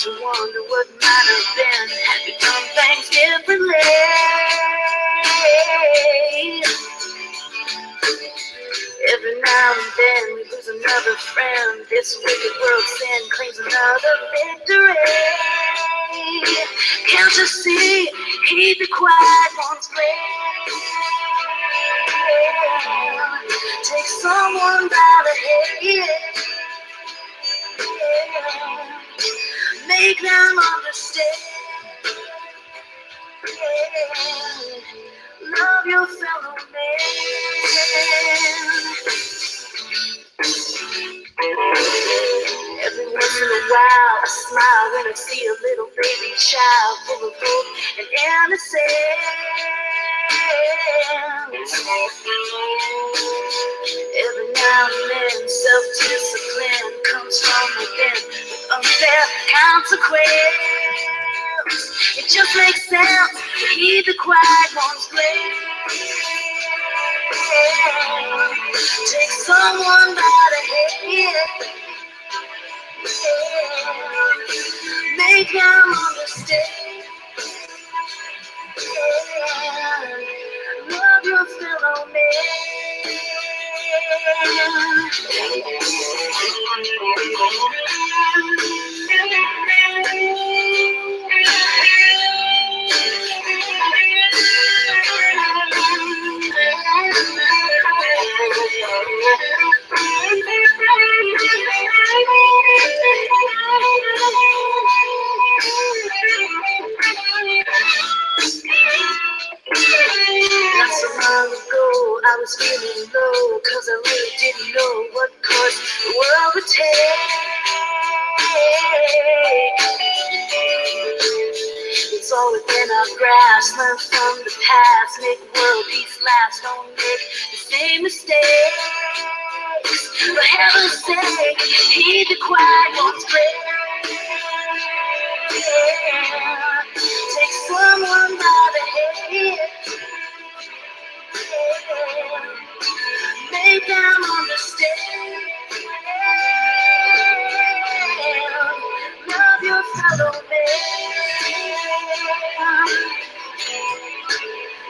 to wonder what might have been had we done things differently. Every now and then we lose another friend. This wicked world sin claims another victory. Can't you see? Heed the quiet one's prayer. Take someone by the hand. Make them understand. Love your fellow man. Every once in a while, I smile when I see a little baby child full of hope and innocence. Every now and then, self-discipline comes from within with unfair consequence. It just makes sense to heed the quiet one's grace. Take someone by the hand. Make them understand. Love your fellow man. Not so long ago, I was feeling low, cause I really didn't know what course the world would take. It's all within our grasp, learn from the past, make world peace last, don't make the same mistakes. For heaven's sake, heed the quiet one's prayer. Take someone by the hand. Make them understand. Love your fellow man.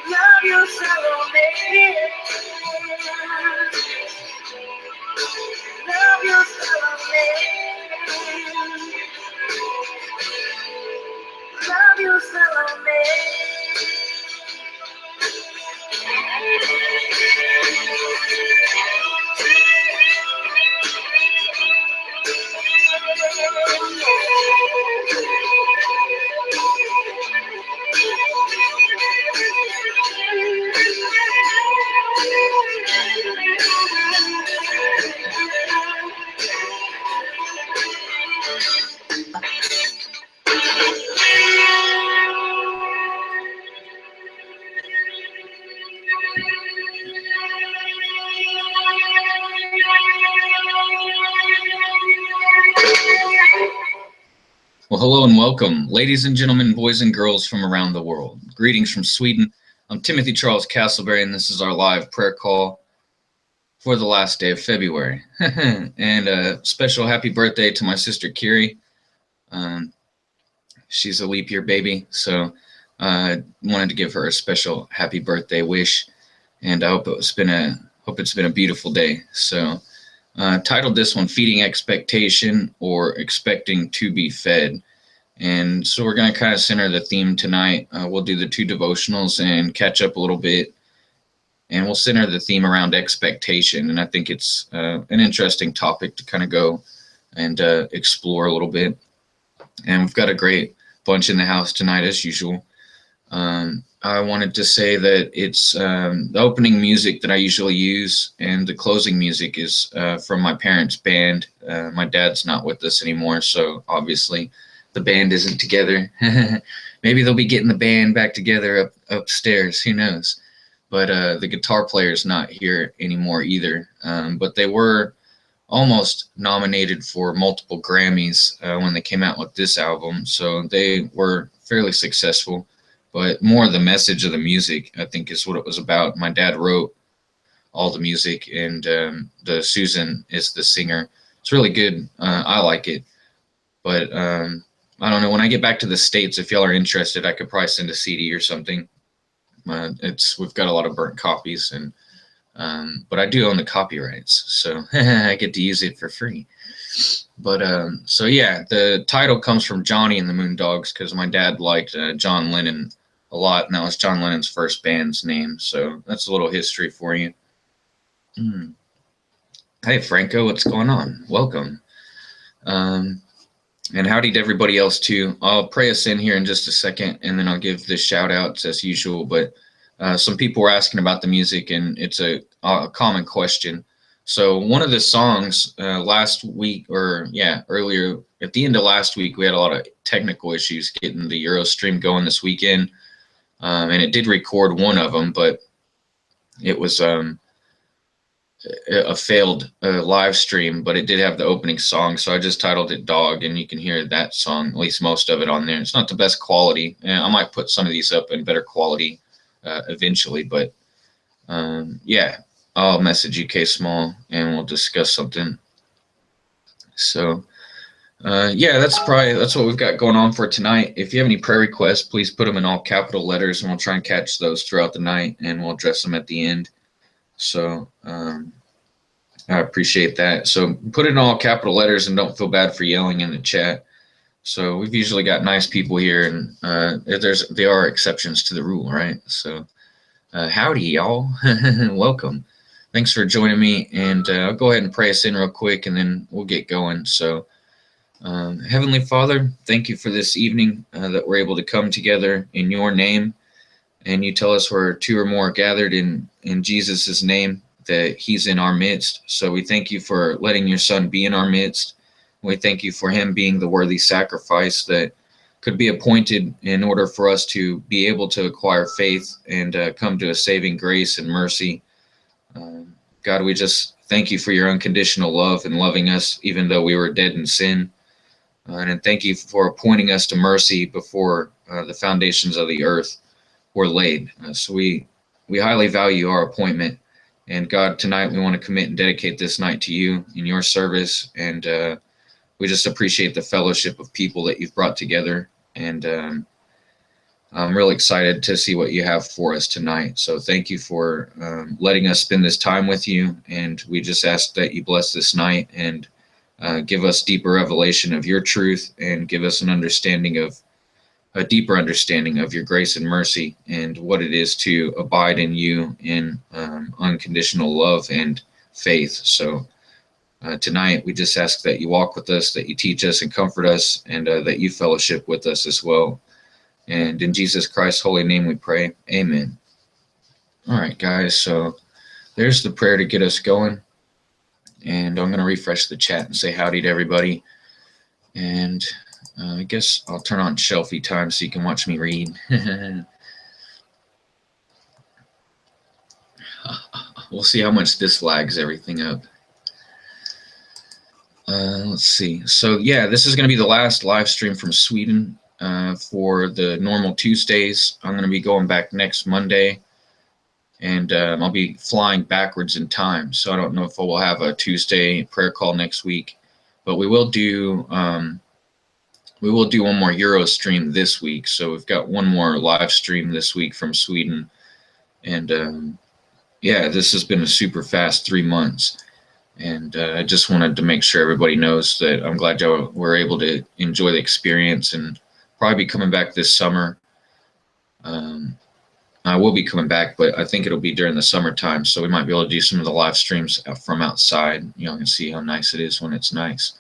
Love your fellow man. Love your fellow man. Love your fellow man. Well, hello and welcome, ladies and gentlemen, boys and girls from around the world. Greetings from Sweden. I'm Timothy Charles Castleberry, and this is our live prayer call for the last day of February. And a special happy birthday to my sister, Kiri. She's a leap year baby, so I wanted to give her a special happy birthday wish, and I hope it's been a beautiful day. So titled this one Feeding Expectation or Expecting to be Fed. And so we're going to kind of center the theme tonight. We'll do the two devotionals and catch up a little bit, and we'll center the theme around expectation. And I think it's an interesting topic to kind of go and explore a little bit. And we've got a great bunch in the house tonight as usual. I wanted to say that it's the opening music that I usually use, and the closing music is from my parents' band. My dad's not with us anymore, so obviously the band isn't together. Maybe they'll be getting the band back together upstairs, who knows. But the guitar player's not here anymore either. But they were almost nominated for multiple Grammys when they came out with this album, so they were fairly successful. But more the message of the music, I think, is what it was about. My dad wrote all the music, and the Susan is the singer. It's really good. I like it. But I don't know, when I get back to the States, if y'all are interested, I could probably send a CD or something. We've got a lot of burnt copies, and but I do own the copyrights, so I get to use it for free. But so yeah, the title comes from Johnny and the Moondogs because my dad liked John Lennon a lot, and that was John Lennon's first band's name. So that's a little history for you. Hey Franco, what's going on? Welcome. And howdy to everybody else too. I'll pray us in here in just a second, and then I'll give the shout outs as usual. But some people were asking about the music, and it's a common question. So one of the songs last week, or yeah, earlier at the end of last week, we had a lot of technical issues getting the Euro stream going this weekend, and it did record one of them, but it was a failed live stream, but it did have the opening song, so I just titled it Dog, and you can hear that song, at least most of it on there. It's not the best quality, and I might put some of these up in better quality eventually, but yeah, I'll message you K Small and we'll discuss something. So yeah, that's what we've got going on for tonight. If you have any prayer requests, please put them in all capital letters, and we'll try and catch those throughout the night, and we'll address them at the end. So I appreciate that. So put it in all capital letters, and don't feel bad for yelling in the chat. So we've usually got nice people here, and there are exceptions to the rule, right? So howdy, y'all. Welcome. Thanks for joining me, and I'll go ahead and pray us in real quick, and then we'll get going. So Heavenly Father, thank you for this evening that we're able to come together in your name. And you tell us where two or more are gathered in Jesus' name, that he's in our midst. So we thank you for letting your son be in our midst. We thank you for him being the worthy sacrifice that could be appointed in order for us to be able to acquire faith and come to a saving grace and mercy. God, we just thank you for your unconditional love and loving us even though we were dead in sin. And thank you for appointing us to mercy before the foundations of the earth were laid. So we highly value our appointment. And God, tonight we want to commit and dedicate this night to you in your service. And we just appreciate the fellowship of people that you've brought together. And I'm really excited to see what you have for us tonight. So thank you for letting us spend this time with you. And we just ask that you bless this night and give us deeper revelation of your truth, and give us a deeper understanding of your grace and mercy, and what it is to abide in you in unconditional love and faith. So tonight we just ask that you walk with us, that you teach us and comfort us, and that you fellowship with us as well. And in Jesus Christ's holy name we pray. Amen. All right, guys, so there's the prayer to get us going. And I'm going to refresh the chat and say howdy to everybody. And I guess I'll turn on Shelfie time so you can watch me read. We'll see how much this lags everything up. Let's see. So yeah, this is going to be the last live stream from Sweden for the normal Tuesdays. I'm going to be going back next Monday, and I'll be flying backwards in time. So I don't know if we'll have a Tuesday prayer call next week, but we will do one more Euro stream this week. So we've got one more live stream this week from Sweden. And yeah, this has been a super fast 3 months. And I just wanted to make sure everybody knows that I'm glad y'all were able to enjoy the experience, and probably be coming back this summer. I will be coming back, but I think it'll be during the summertime. So we might be able to do some of the live streams from outside. You know, and see how nice it is when it's nice.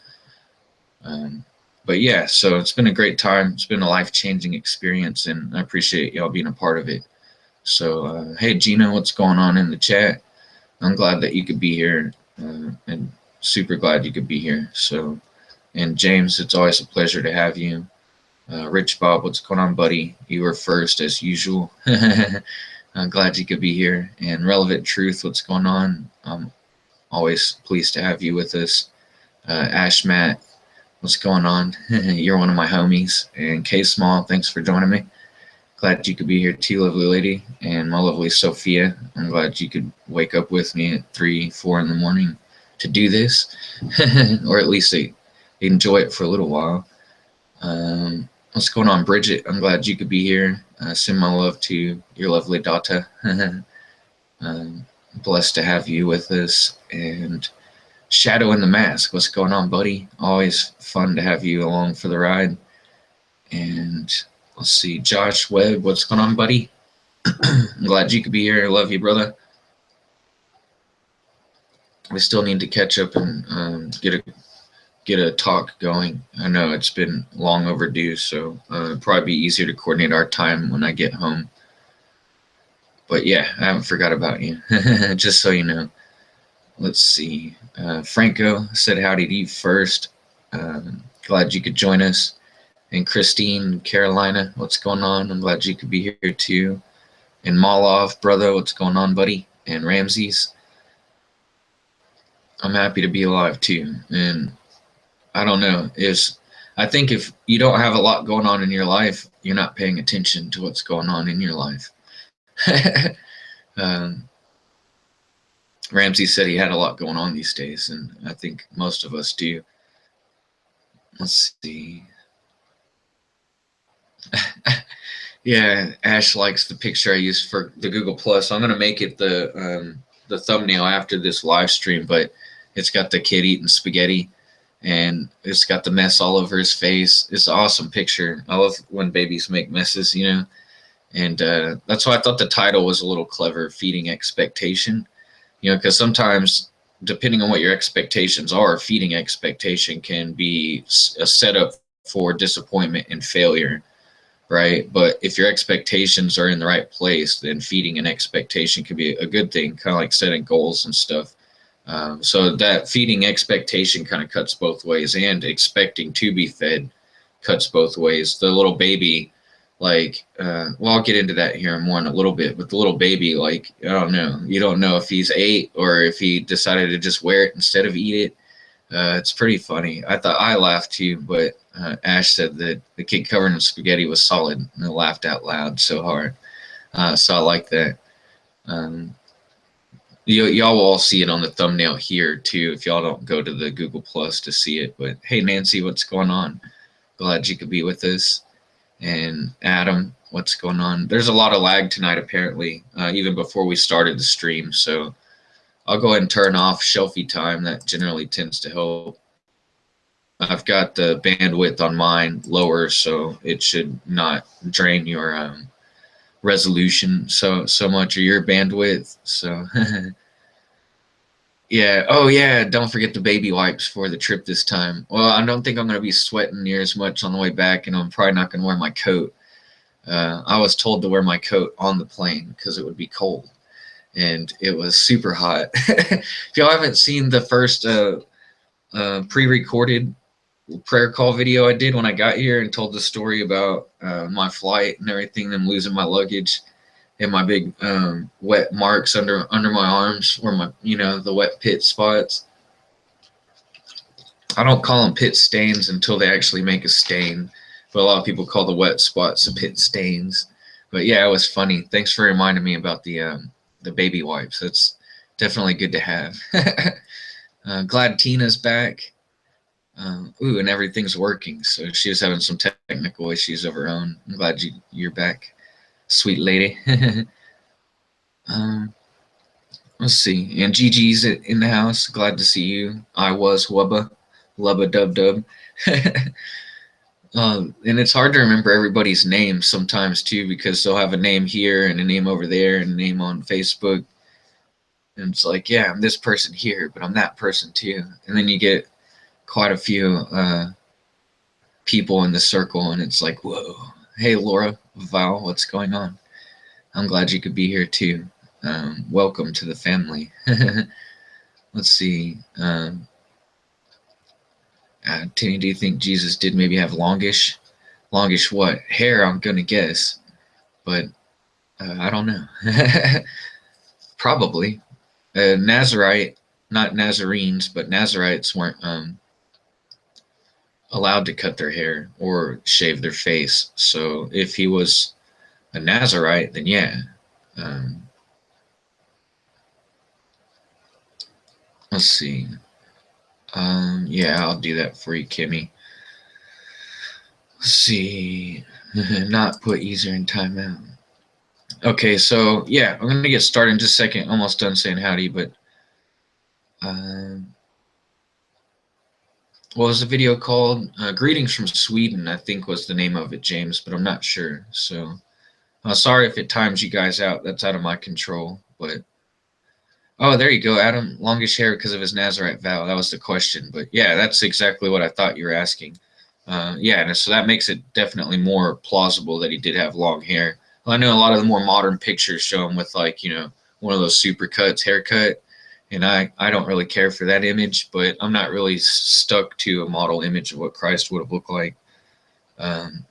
But yeah, so it's been a great time. It's been a life-changing experience, and I appreciate y'all being a part of it. So, hey, Gina, what's going on in the chat? I'm glad that you could be here, and super glad you could be here. So, and James, it's always a pleasure to have you. Rich Bob, what's going on, buddy? You were first, as usual. I'm glad you could be here. And Relevant Truth, what's going on? I'm always pleased to have you with us. Ash Matt, what's going on? You're one of my homies. And K Small, thanks for joining me. Glad you could be here too, lovely lady. And my lovely Sophia, I'm glad you could wake up with me at 3, 4 in the morning to do this, or at least enjoy it for a little while. What's going on, Bridget? I'm glad you could be here. Send my love to your lovely daughter. Blessed to have you with us. And Shadow in the Mask, what's going on, buddy? Always fun to have you along for the ride. And let's see, Josh Webb, what's going on, buddy? I'm glad you could be here. I love you, brother. We still need to catch up and get a talk going. I know it's been long overdue, so it'd probably be easier to coordinate our time when I get home. But yeah, I haven't forgot about you, just so you know. Let's see. Franco said howdy to you first. Glad you could join us. And Christine, Carolina, what's going on? I'm glad you could be here too. And Malov, brother, what's going on, buddy? And Ramses, I'm happy to be alive too. And I don't know, I think if you don't have a lot going on in your life, you're not paying attention to what's going on in your life. um, Ramsey said he had a lot going on these days, and I think most of us do. Let's see. Yeah, Ash likes the picture I used for the Google Plus. I'm gonna make it the thumbnail after this live stream, but it's got the kid eating spaghetti, and it's got the mess all over his face. It's an awesome picture. I love when babies make messes, you know, and that's why I thought the title was a little clever, feeding expectation, you know, because sometimes depending on what your expectations are, feeding expectation can be a setup for disappointment and failure, right? But if your expectations are in the right place, then feeding an expectation can be a good thing, kind of like setting goals and stuff. So that feeding expectation kind of cuts both ways, and expecting to be fed cuts both ways. The little baby, like, well, I'll get into that here more in a little bit, but the little baby, like, I don't know. You don't know if he's 8 or if he decided to just wear it instead of eat it. It's pretty funny. I laughed too, but Ash said that the kid covered in spaghetti was solid, and I laughed out loud so hard. So I like that. Y'all will all see it on the thumbnail here too if y'all don't go to the Google Plus to see it. But hey, Nancy, what's going on? Glad you could be with us. And Adam, what's going on? There's a lot of lag tonight apparently, even before we started the stream. So I'll go ahead and turn off Shelfie time. That generally tends to help. I've got the bandwidth on mine lower, so it should not drain your resolution so much, or your bandwidth. So yeah. Oh yeah, don't forget the baby wipes for the trip this time. Well, I don't think I'm going to be sweating near as much on the way back, and I'm probably not going to wear my coat. I was told to wear my coat on the plane because it would be cold, and it was super hot. If y'all haven't seen the first pre-recorded prayer call video I did when I got here and told the story about my flight and everything, them losing my luggage and my big wet marks under my arms, where my, you know, the wet pit spots. I don't call them pit stains until they actually make a stain, but a lot of people call the wet spots the pit stains. But yeah, it was funny. Thanks for reminding me about the baby wipes. That's definitely good to have. Glad Tina's back. And everything's working. So she was having some technical issues of her own. I'm glad you're back, sweet lady. Let's see. And Gigi's in the house. Glad to see you. I was Wubba. Lubba Dub Dub. And it's hard to remember everybody's name sometimes too, because they'll have a name here and a name over there and a name on Facebook. And it's like, yeah, I'm this person here, but I'm that person too. And then you get quite a few people in the circle, and it's like, whoa. Hey, Laura, Val, what's going on? I'm glad you could be here too. Welcome to the family. Let's see. Tinny, do you think Jesus did maybe have longish what? Hair, I'm going to guess. But I don't know. Probably. Nazarite, not Nazarenes, but Nazarites weren't allowed to cut their hair or shave their face. So if he was a Nazarite, then yeah. Let's see. Yeah, I'll do that for you, Kimmy. Let's see. Not put user in timeout. Okay, so yeah, I'm gonna get started in just a second. Almost done saying howdy, but what was the video called? Greetings from Sweden, I think was the name of it, James, but I'm not sure. So sorry if it times you guys out. That's out of my control. But oh, there you go, Adam. Longish hair because of his Nazarite vow. That was the question. But yeah, that's exactly what I thought you were asking. Yeah, and so that makes it definitely more plausible that he did have long hair. Well, I know a lot of the more modern pictures show him with like, one of those super cuts, haircut. And I don't really care for that image, but I'm not really stuck to a model image of what Christ would have looked like.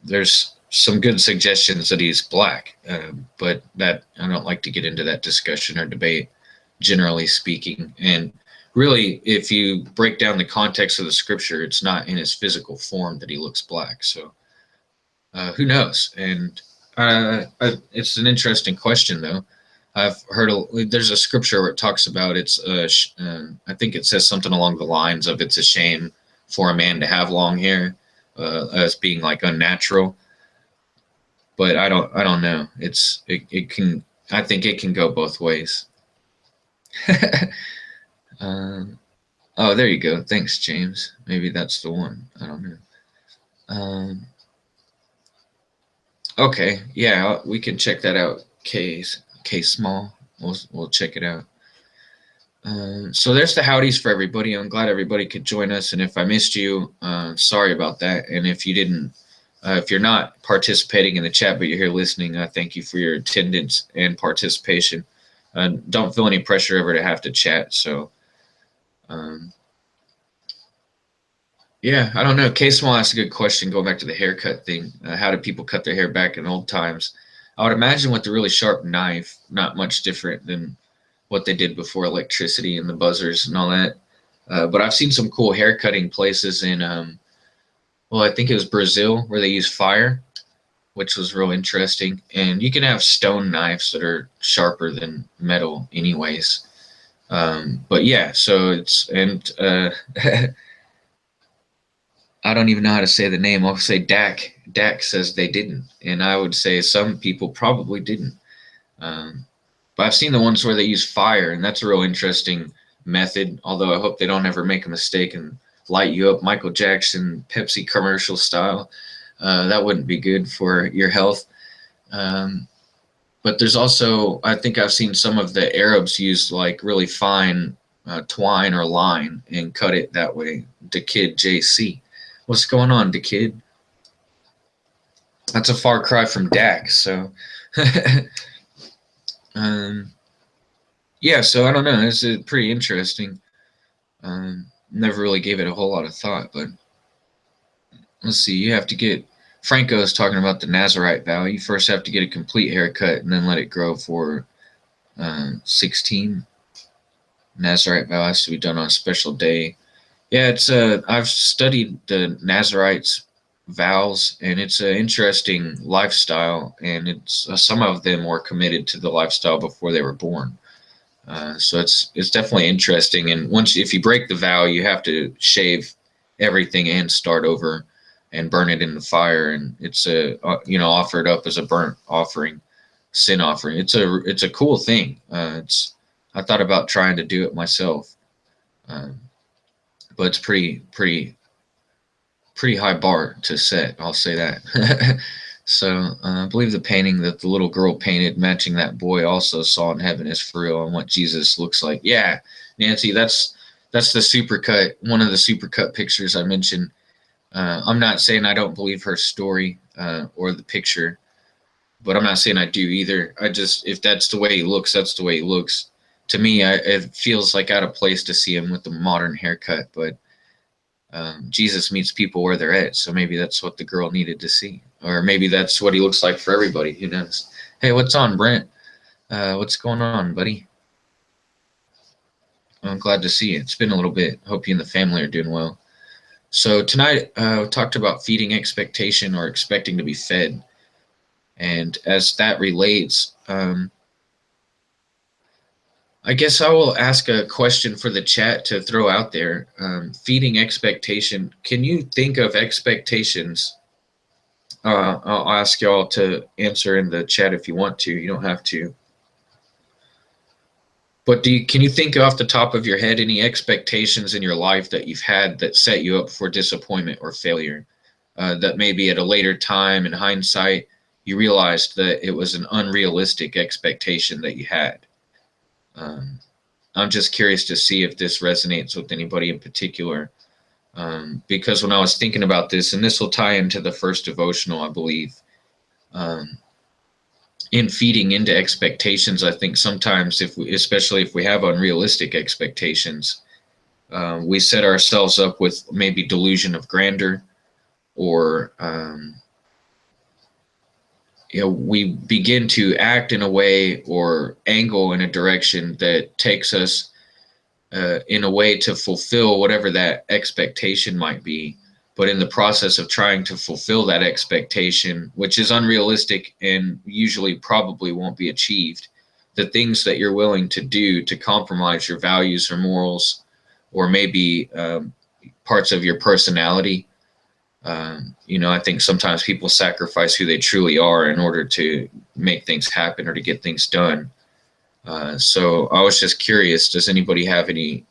There's some good suggestions that he's black, but that I don't like to get into that discussion or debate, generally speaking. And really, if you break down the context of the scripture, it's not in his physical form that he looks black. So who knows? And it's an interesting question, though. I've heard there's a scripture where it talks about I think it says something along the lines of it's a shame for a man to have long hair, as being like unnatural. But I don't know. It can, I think it can go both ways. Oh, there you go. Thanks, James. Maybe that's the one. I don't know. Okay, yeah, we can check that out. K small. We'll check it out. So there's the howdies for everybody. I'm glad everybody could join us, and if I missed you, sorry about that. And if you didn't, if you're not participating in the chat but you're here listening, I thank you for your attendance and participation. Don't feel any pressure ever to have to chat. So, yeah, I don't know. K-Small asked a good question going back to the haircut thing. How did people cut their hair back in old times? I would imagine with the really sharp knife, not much different than what they did before electricity and the buzzers and all that. But I've seen some cool hair cutting places in, well, I think it was Brazil where they use fire, which was real interesting. And you can have stone knives that are sharper than metal anyways. But yeah, so I don't even know how to say the name. I'll say Dak. Dak says they didn't. And I would say some people probably didn't. But I've seen the ones where they use fire, and that's a real interesting method. Although I hope they don't ever make a mistake and light you up Michael Jackson Pepsi commercial style. That wouldn't be good for your health. But there's also, I think I've seen some of the Arabs use like really fine twine or line and cut it that way. The Kid JC. What's going on, the Kid? That's a far cry from Dak. So, yeah. So I don't know. It's pretty interesting. Never really gave it a whole lot of thought, but let's see. You have to get. Franco is talking about the Nazarite vow. You first have to get a complete haircut and then let it grow for 16. Nazarite vow has to be done on a special day. Yeah, it's I've studied the Nazarites' vows, and it's an interesting lifestyle, and it's some of them were committed to the lifestyle before they were born. So it's definitely interesting. And if you break the vow, you have to shave everything and start over, and burn it in the fire, and it's offered up as a burnt offering, sin offering. It's a cool thing. I thought about trying to do it myself. But it's pretty high bar to set. I'll say that. So I believe the painting that the little girl painted matching that boy also saw in heaven is for real, and what Jesus looks like. Yeah, Nancy, that's the supercut. One of the supercut pictures I mentioned. I'm not saying I don't believe her story or the picture, but I'm not saying I do either. If that's the way he looks, that's the way he looks. To me, it feels like out of place to see him with the modern haircut, but Jesus meets people where they're at, so maybe that's what the girl needed to see. Or maybe that's what he looks like for everybody. Who knows? Hey, what's on, Brent? What's going on, buddy? I'm glad to see you. It's been a little bit. Hope you and the family are doing well. So tonight, we talked about feeding expectation or expecting to be fed. And as that relates, I guess I will ask a question for the chat to throw out there. Feeding expectation. Can you think of expectations I'll ask y'all to answer in the chat if you want to. You don't have to. But can you think off the top of your head any expectations in your life that you've had that set you up for disappointment or failure? That maybe at a later time in hindsight, you realized that it was an unrealistic expectation that you had. I'm just curious to see if this resonates with anybody in particular. Because when I was thinking about this, and this will tie into the first devotional, I believe, in feeding into expectations, I think sometimes, especially if we have unrealistic expectations, we set ourselves up with maybe delusion of grandeur, or we begin to act in a way or angle in a direction that takes us in a way to fulfill whatever that expectation might be. But in the process of trying to fulfill that expectation, which is unrealistic and usually probably won't be achieved, the things that you're willing to do to compromise your values or morals, or maybe parts of your personality, I think sometimes people sacrifice who they truly are in order to make things happen or to get things done. So I was just curious, does anybody have any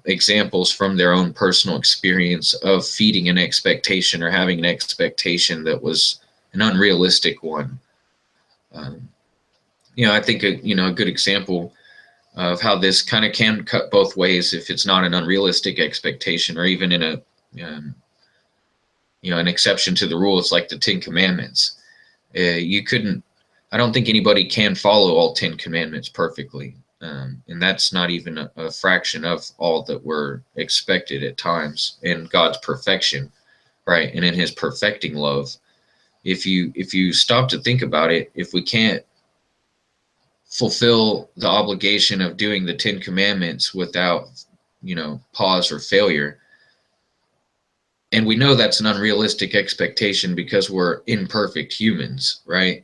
examples from their own personal experience of feeding an expectation or having an expectation that was an unrealistic one? I think a good example of how this kind of can cut both ways if it's not an unrealistic expectation or even in a an exception to the rule. It's like the 10 Commandments. I don't think anybody can follow all 10 Commandments perfectly. And that's not even a fraction of all that we're expected at times in God's perfection, right? And in his perfecting love. If you stop to think about it, if we can't fulfill the obligation of doing the 10 Commandments without, pause or failure, and we know that's an unrealistic expectation because we're imperfect humans, right?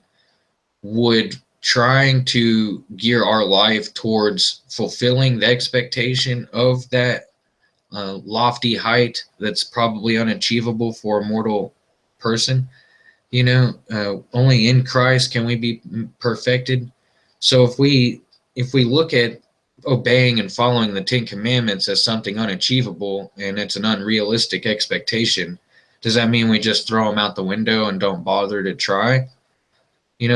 Would trying to gear our life towards fulfilling the expectation of that lofty height that's probably unachievable for a mortal person, only in Christ can we be perfected. So if we look at obeying and following the 10 Commandments as something unachievable and it's an unrealistic expectation, does that mean we just throw them out the window and don't bother to try?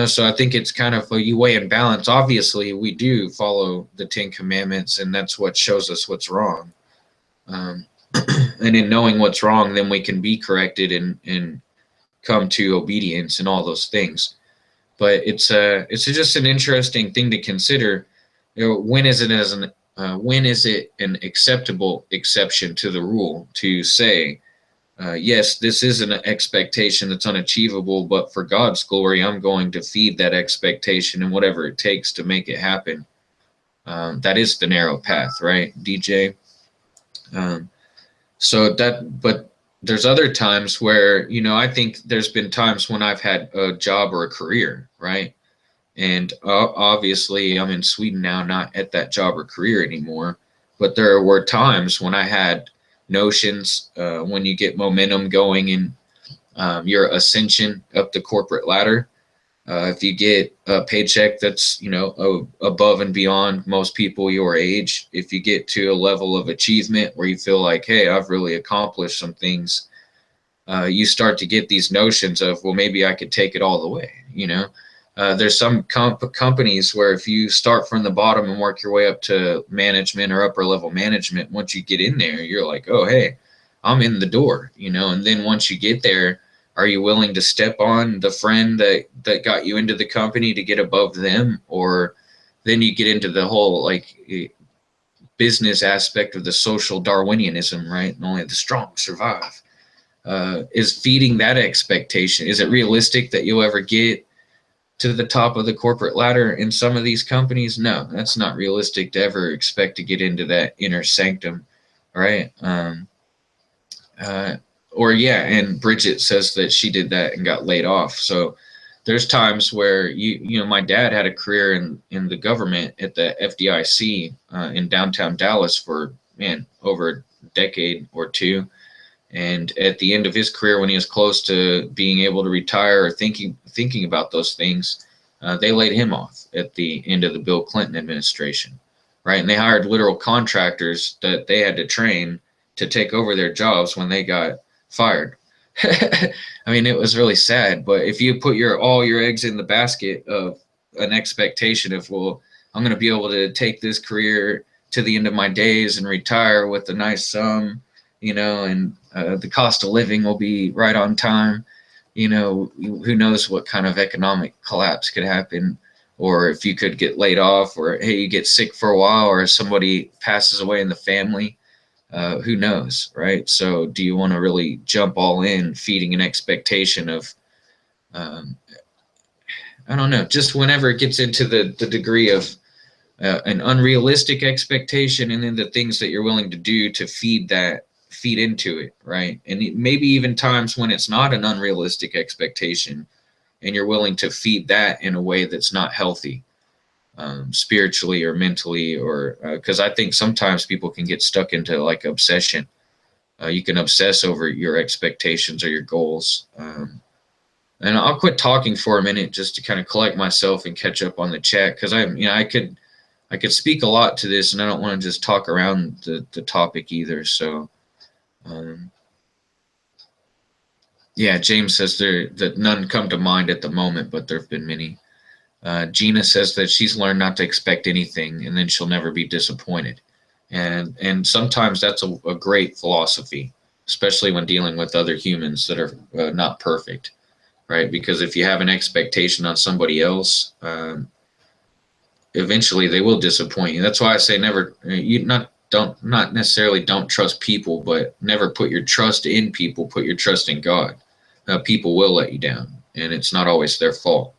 So I think it's kind of you weigh and balance. Obviously, we do follow the 10 Commandments, and that's what shows us what's wrong. And in knowing what's wrong, then we can be corrected and come to obedience and all those things. But it's just an interesting thing to consider. When is it an acceptable exception to the rule to say, yes, this is an expectation that's unachievable, but for God's glory, I'm going to feed that expectation and whatever it takes to make it happen. That is the narrow path, right, DJ? But there's other times where, I think there's been times when I've had a job or a career, right? And obviously I'm in Sweden now, not at that job or career anymore. But there were times when I had notions, when you get momentum going in your ascension up the corporate ladder. If you get a paycheck that's, above and beyond most people your age, if you get to a level of achievement where you feel like, hey, I've really accomplished some things, you start to get these notions of, well, maybe I could take it all the way, There's some companies where if you start from the bottom and work your way up to management or upper level management, once you get in there, you're like, oh, hey, I'm in the door, and then once you get there, are you willing to step on the friend that got you into the company to get above them? Or then you get into the whole business aspect of the social Darwinianism, right? And only the strong survive. Is feeding that expectation. Is it realistic that you'll ever get to the top of the corporate ladder in some of these companies? No, that's not realistic to ever expect to get into that inner sanctum, right? And Bridget says that she did that and got laid off. So there's times where my dad had a career in the government at the FDIC in downtown Dallas for over a decade or two. And at the end of his career, when he was close to being able to retire or thinking about those things, they laid him off at the end of the Bill Clinton administration, right? And they hired literal contractors that they had to train to take over their jobs when they got fired. I mean, it was really sad. But if you put all your eggs in the basket of an expectation of, well, I'm going to be able to take this career to the end of my days and retire with a nice sum, and the cost of living will be right on time. Who knows what kind of economic collapse could happen, or if you could get laid off, or hey, you get sick for a while, or somebody passes away in the family. Who knows, right? So do you want to really jump all in, feeding an expectation of, um, I don't know, just whenever it gets into the degree of an unrealistic expectation, and then the things that you're willing to do to feed into it, right? And maybe even times when it's not an unrealistic expectation, and you're willing to feed that in a way that's not healthy, spiritually or mentally, or because I think sometimes people can get stuck into like obsession. You can obsess over your expectations or your goals. And I'll quit talking for a minute just to kind of collect myself and catch up on the chat, because I could speak a lot to this, and I don't want to just talk around the topic either. So, yeah, James says that none come to mind at the moment, but there have been many. Gina says that she's learned not to expect anything, and then she'll never be disappointed. And sometimes that's a great philosophy, especially when dealing with other humans that are not perfect, right? Because if you have an expectation on somebody else, eventually they will disappoint you. That's why I say never. Not necessarily don't trust people, but never put your trust in people. Put your trust in God. People will let you down, and it's not always their fault.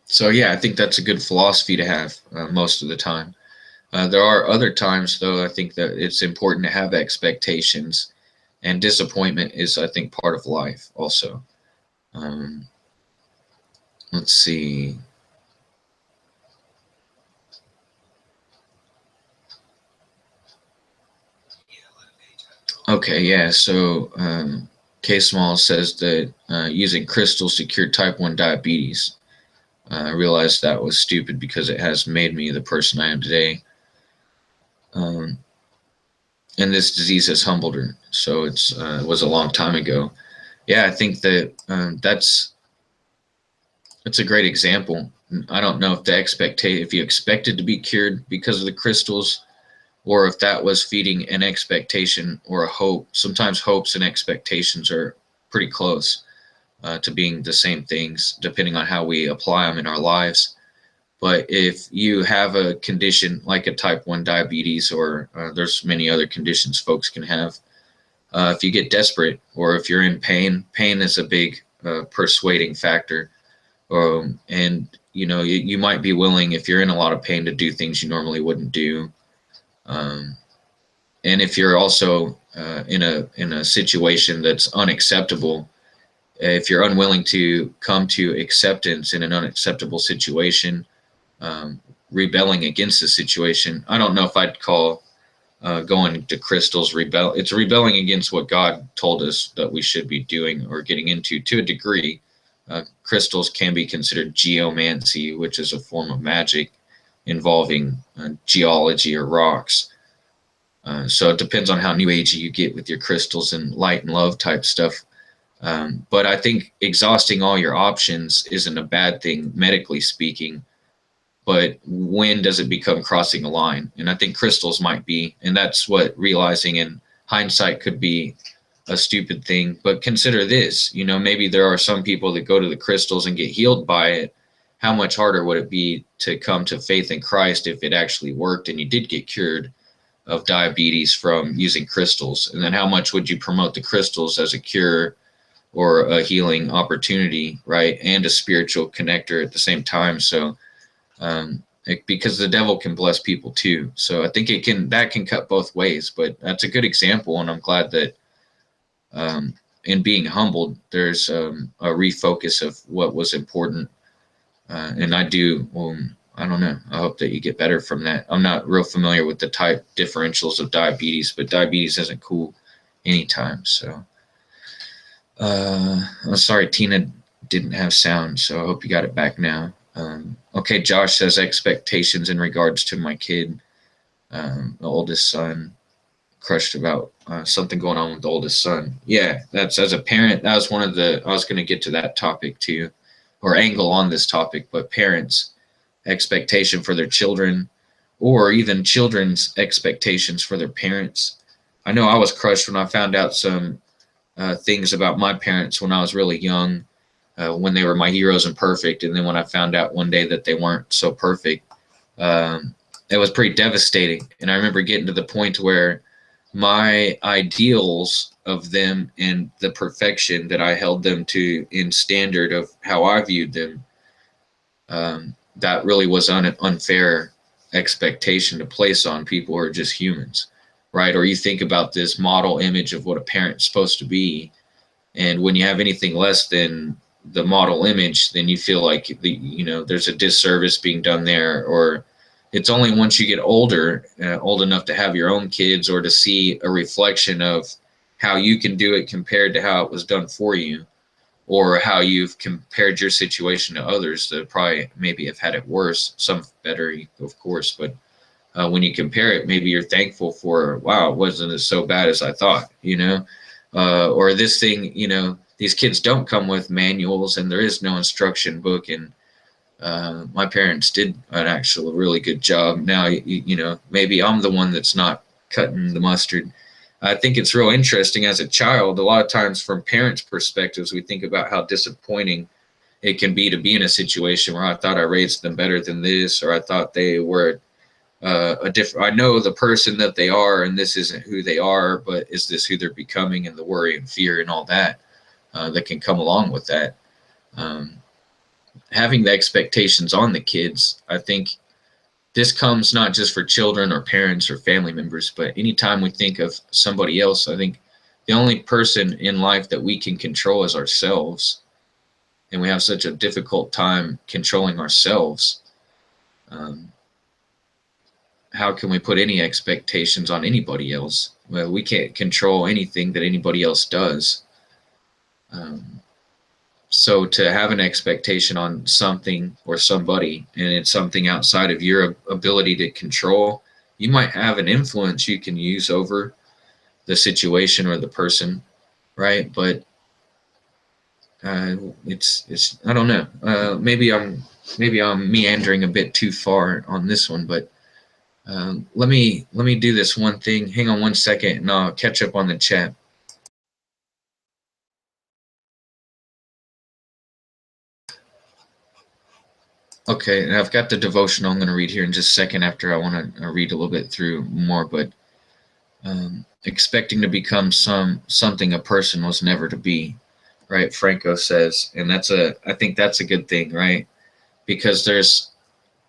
So yeah, I think that's a good philosophy to have most of the time. There are other times, though, I think that it's important to have expectations, and disappointment is, I think, part of life also. Let's see. Okay, yeah. So K Small says that using crystals to cure type 1 diabetes. I realized that was stupid because it has made me the person I am today. And this disease has humbled her. So it was a long time ago. Yeah, I think that that's a great example. I don't know if if you expected to be cured because of the crystals, or if that was feeding an expectation or a hope. Sometimes hopes and expectations are pretty close to being the same things, depending on how we apply them in our lives. But if you have a condition like a type 1 diabetes, or there's many other conditions folks can have, if you get desperate, or if you're in pain, pain is a big persuading factor. And you might be willing, if you're in a lot of pain, to do things you normally wouldn't do. And if you're also in a situation that's unacceptable, if you're unwilling to come to acceptance in an unacceptable situation, rebelling against the situation, I don't know if I'd call going to crystals rebel. It's rebelling against what God told us that we should be doing or getting into to a degree. Crystals can be considered geomancy, which is a form of magic involving geology or rocks. So it depends on how new agey you get with your crystals and light and love type stuff. But I think exhausting all your options isn't a bad thing, medically speaking. But when does it become crossing a line? And I think crystals might be, and that's what realizing in hindsight could be a stupid thing. But consider this, maybe there are some people that go to the crystals and get healed by it. How much harder would it be to come to faith in Christ if it actually worked and you did get cured of diabetes from using crystals? And then how much would you promote the crystals as a cure or a healing opportunity, right? And a spiritual connector at the same time. So because the devil can bless people too. So I think that can cut both ways, but that's a good example. And I'm glad that in being humbled, there's a refocus of what was important. And I do I don't know. I hope that you get better from that. I'm not real familiar with the type differentials of diabetes, but diabetes isn't cool anytime. So, I'm sorry, Tina didn't have sound, so I hope you got it back now. Okay, Josh says expectations in regards to my kid, the oldest son, crushed about something going on with the oldest son. Yeah, that's as a parent. That was one of the. I was going to get to that topic too, or angle on this topic, but parents' expectation for their children, or even children's expectations for their parents. I know I was crushed when I found out some things about my parents when I was really young, when they were my heroes and perfect, and then when I found out one day that they weren't so perfect, um, it was pretty devastating. And I remember getting to the point where my ideals of them and the perfection that I held them to in standard of how I viewed them, that really was an unfair expectation to place on people who are just humans, right? Or you think about this model image of what a parent's supposed to be, and when you have anything less than the model image, then you feel like there's a disservice being done there. Or it's only once you get older, old enough to have your own kids or to see a reflection of how you can do it compared to how it was done for you, or how you've compared your situation to others that probably maybe have had it worse, some better, of course, but when you compare it, maybe you're thankful for, wow, it wasn't as so bad as I thought, or this thing, these kids don't come with manuals and there is no instruction book. And my parents did an actual really good job. Now, maybe I'm the one that's not cutting the mustard. I think it's real interesting as a child. A lot of times from parents' perspectives, we think about how disappointing it can be in a situation where I thought I raised them better than this, or I thought they were I know the person that they are, and this isn't who they are, but is this who they're becoming, and the worry and fear and all that that can come along with that. Um, Having the expectations on the kids, I think this comes not just for children or parents or family members, but anytime we think of somebody else, I think the only person in life that we can control is ourselves. And we have such a difficult time controlling ourselves. How can we put any expectations on anybody else? Well, we can't control anything that anybody else does. So to have an expectation on something or somebody, and it's something outside of your ability to control, you might have an influence you can use over the situation or the person, right? But it's I don't know. Maybe I'm meandering a bit too far on this one, but let me do this one thing. Hang on one second, and I'll catch up on the chat. Okay, and I've got the devotional I'm going to read here in just a second after I want to read a little bit through more, but expecting to become something a person was never to be, right? Franco says, and I think that's a good thing, right? Because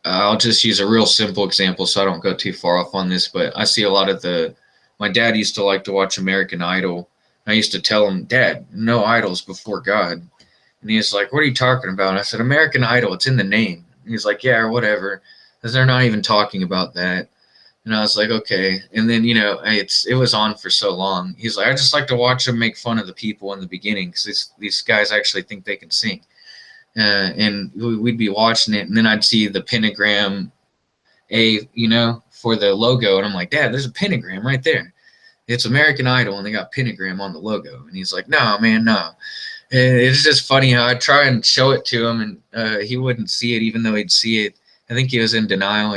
I'll just use a real simple example so I don't go too far off on this, but I see a lot of my dad used to like to watch American Idol. I used to tell him, Dad, no idols before God. And he's like, what are you talking about? And I said, American Idol, it's in the name. And he's like, yeah, or whatever, because they're not even talking about that. And I was like, okay. And then, it was on for so long. He's like, I just like to watch them make fun of the people in the beginning because these guys actually think they can sing. And we'd be watching it, and then I'd see the pentagram for the logo. And I'm like, Dad, there's a pentagram right there. It's American Idol, and they got pentagram on the logo. And he's like, no, man, no. And it's just funny how I try and show it to him, and he wouldn't see it, even though he'd see it. I think he was in denial,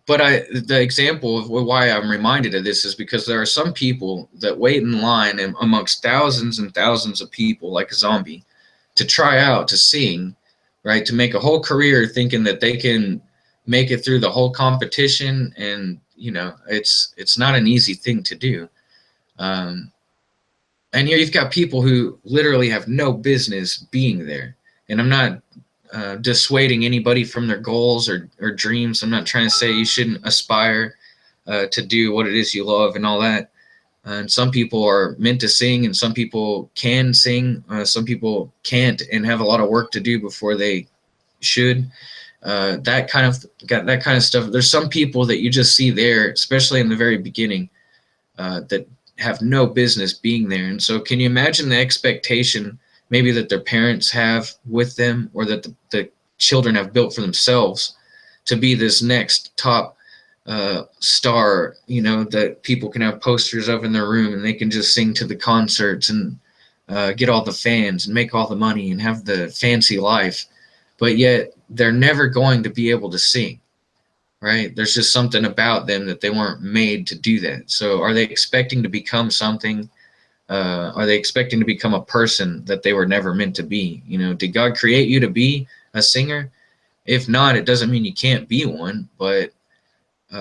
But the example of why I'm reminded of this is because there are some people that wait in line amongst thousands and thousands of people like a zombie to try out to sing, right? To make a whole career thinking that they can make it through the whole competition. And, it's not an easy thing to do. And you've got people who literally have no business being there. And I'm not dissuading anybody from their goals or dreams. I'm not trying to say you shouldn't aspire to do what it is you love and all that. And some people are meant to sing, and some people can sing. Some people can't and have a lot of work to do before they should. That kind of stuff. There's some people that you just see there, especially in the very beginning, that have no business being there. And so can you imagine the expectation maybe that their parents have with them, or that the children have built for themselves, to be this next top star, that people can have posters of in their room, and they can just sing to the concerts and get all the fans and make all the money and have the fancy life, but yet they're never going to be able to sing, right? There's just something about them that they weren't made to do that. So are they expecting to become something? Are they expecting to become a person that they were never meant to be? Did God create you to be a singer? If not, it doesn't mean you can't be one, but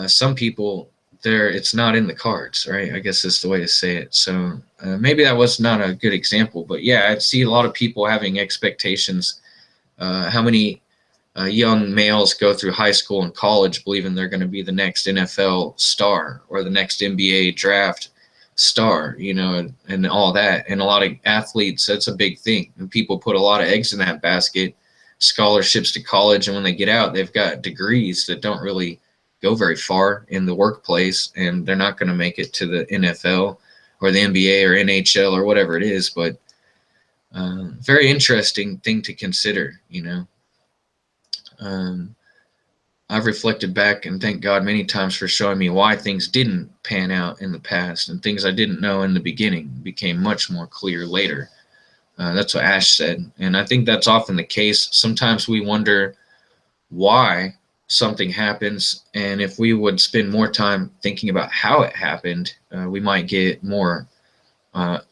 some people, it's not in the cards, right? I guess that's the way to say it. So maybe that was not a good example, but yeah, I see a lot of people having expectations. How many young males go through high school and college believing they're going to be the next NFL star or the next NBA draft star, and all that. And a lot of athletes, that's a big thing. And people put a lot of eggs in that basket, scholarships to college, and when they get out, they've got degrees that don't really go very far in the workplace, and they're not going to make it to the NFL or the NBA or NHL or whatever it is. But very interesting thing to consider. I've reflected back and thank God many times for showing me why things didn't pan out in the past, and things I didn't know in the beginning became much more clear later. That's what Ash said, and I think that's often the case. Sometimes we wonder why something happens, and if we would spend more time thinking about how it happened, we might get more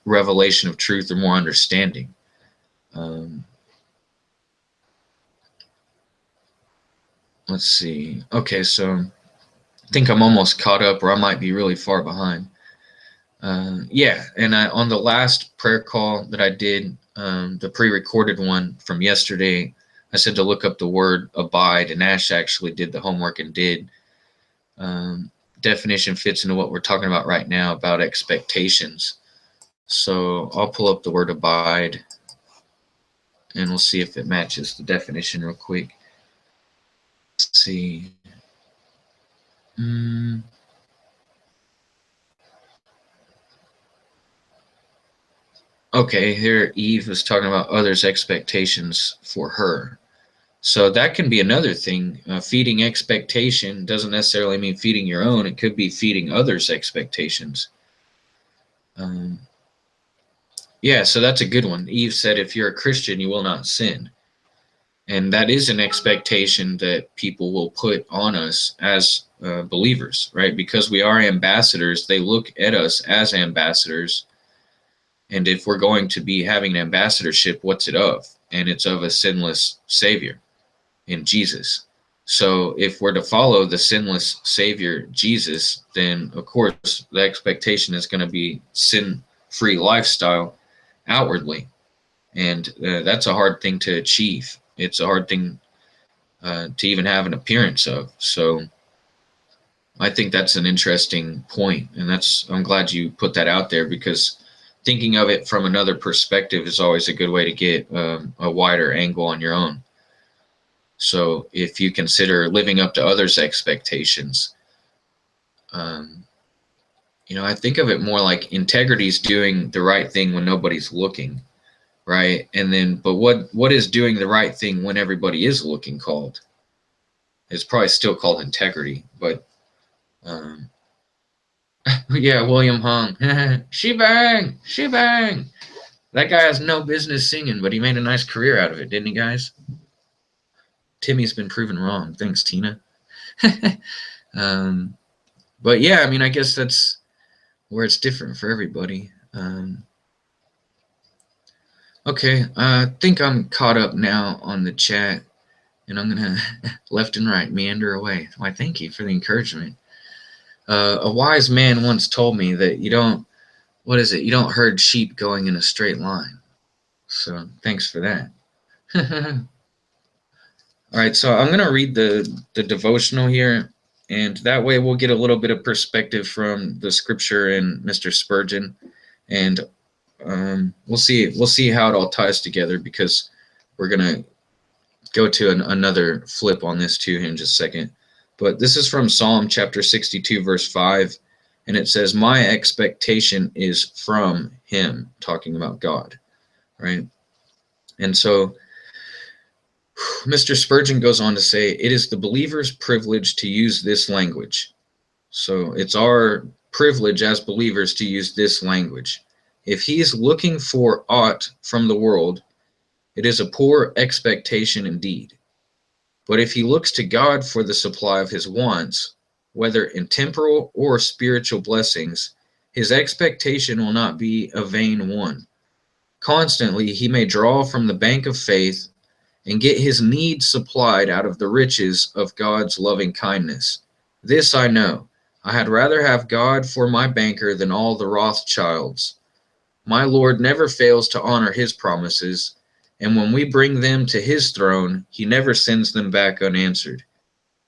revelation of truth or more understanding. Let's see. Okay, so I think I'm almost caught up, or I might be really far behind. Yeah, and on the last prayer call that I did, the pre-recorded one from yesterday, I said to look up the word abide, and Ash actually did the homework and did. Definition fits into what we're talking about right now about expectations. So I'll pull up the word abide, and we'll see if it matches the definition real quick. Let's see. Okay, here Eve was talking about others' expectations for her. So that can be another thing. Feeding expectation doesn't necessarily mean feeding your own. It could be feeding others' expectations. Yeah, so that's a good one. Eve said, if you're a Christian, you will not sin. And that is an expectation that people will put on us as believers, right? Because we are ambassadors, they look at us as ambassadors. And if we're going to be having an ambassadorship, what's it of? And it's of a sinless Savior in Jesus. So if we're to follow the sinless Savior, Jesus, then of course the expectation is going to be sin-free lifestyle outwardly. And that's a hard thing to achieve. It's a hard thing to even have an appearance of. So I think that's an interesting point. And I'm glad you put that out there, because thinking of it from another perspective is always a good way to get a wider angle on your own. So if you consider living up to others' expectations, I think of it more like integrity is doing the right thing when nobody's looking, right? And then, but what is doing the right thing when everybody is looking called? It's probably still called integrity, but yeah, William Hung. She bang. That guy has no business singing, but he made a nice career out of it, didn't he, guys? Timmy's been proven wrong. Thanks, Tina. But yeah, I guess that's where it's different for everybody. Okay, I think I'm caught up now on the chat, and I'm going to left and right meander away. Why, thank you for the encouragement. A wise man once told me that you don't herd sheep going in a straight line. So thanks for that. All right, so I'm going to read the devotional here, and that way we'll get a little bit of perspective from the scripture and Mr. Spurgeon, and we'll see how it all ties together, because we're going to go to another flip on this too in just a second. But this is from Psalm chapter 62, verse 5. And it says, my expectation is from him, talking about God, right? And so Mr. Spurgeon goes on to say, it is the believer's privilege to use this language. So it's our privilege as believers to use this language. If he is looking for aught from the world, it is a poor expectation indeed. But if he looks to God for the supply of his wants, whether in temporal or spiritual blessings, his expectation will not be a vain one. Constantly he may draw from the bank of faith and get his needs supplied out of the riches of God's loving kindness. This I know, I had rather have God for my banker than all the Rothschilds. My Lord never fails to honor his promises, and when we bring them to his throne, he never sends them back unanswered.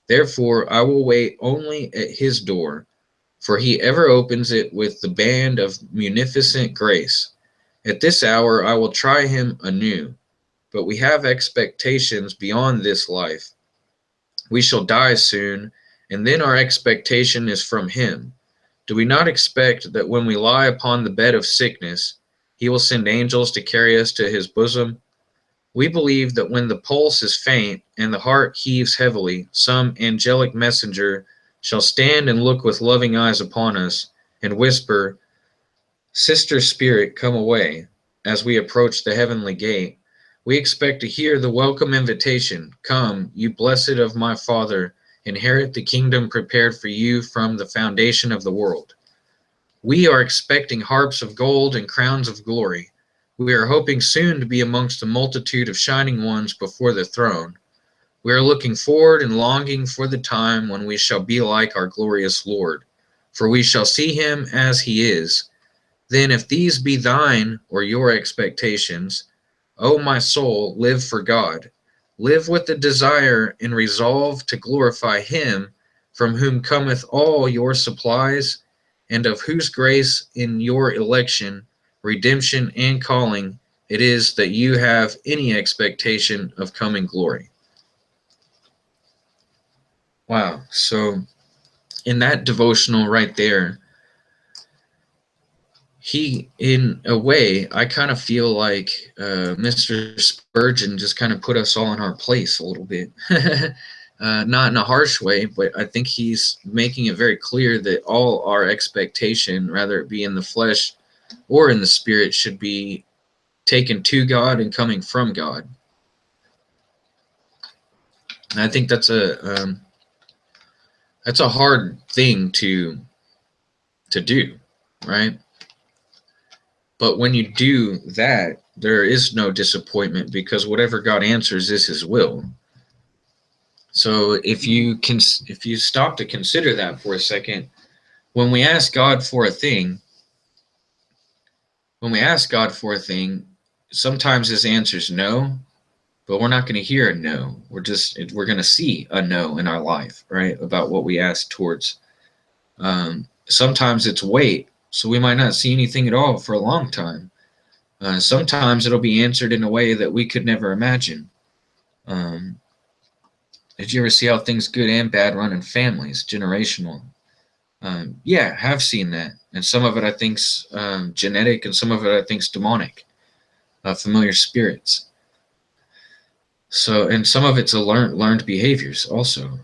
Therefore I will wait only at his door, for he ever opens it with the band of munificent grace. At this hour I will try him anew, but we have expectations beyond this life. We shall die soon, and then our expectation is from him. Do we not expect that when we lie upon the bed of sickness, he will send angels to carry us to his bosom? We believe that when the pulse is faint and the heart heaves heavily, some angelic messenger shall stand and look with loving eyes upon us and whisper, Sister Spirit, come away. As we approach the heavenly gate, we expect to hear the welcome invitation, Come, you blessed of my Father, inherit the kingdom prepared for you from the foundation of the world. We are expecting harps of gold and crowns of glory. We are hoping soon to be amongst a multitude of shining ones before the throne. We are looking forward and longing for the time when we shall be like our glorious Lord, for we shall see him as he is. Then if these be thine or your expectations, O my soul, live for God. Live with the desire and resolve to glorify him from whom cometh all your supplies, and of whose grace in your election, redemption, and calling it is that you have any expectation of coming glory. Wow. So in that devotional right there, he, in a way, I kind of feel like Mr. Spurgeon just kind of put us all in our place a little bit. Not in a harsh way, but I think he's making it very clear that all our expectation, rather it be in the flesh or in the spirit, should be taken to God and coming from God. And I think that's a hard thing to do, right? But when you do that, there is no disappointment because whatever God answers is his will. So if you stop to consider that for a second, when we ask God for a thing, sometimes his answer is no, but we're not going to hear a no. We're going to see a no in our life, right? About what we ask towards. Sometimes it's wait, so we might not see anything at all for a long time. Sometimes it'll be answered in a way that we could never imagine. Did you ever see how things good and bad run in families, generational? Yeah, have seen that. And some of it I think's genetic, and some of it I think's demonic, familiar spirits. So, and some of it's a learned behaviors also.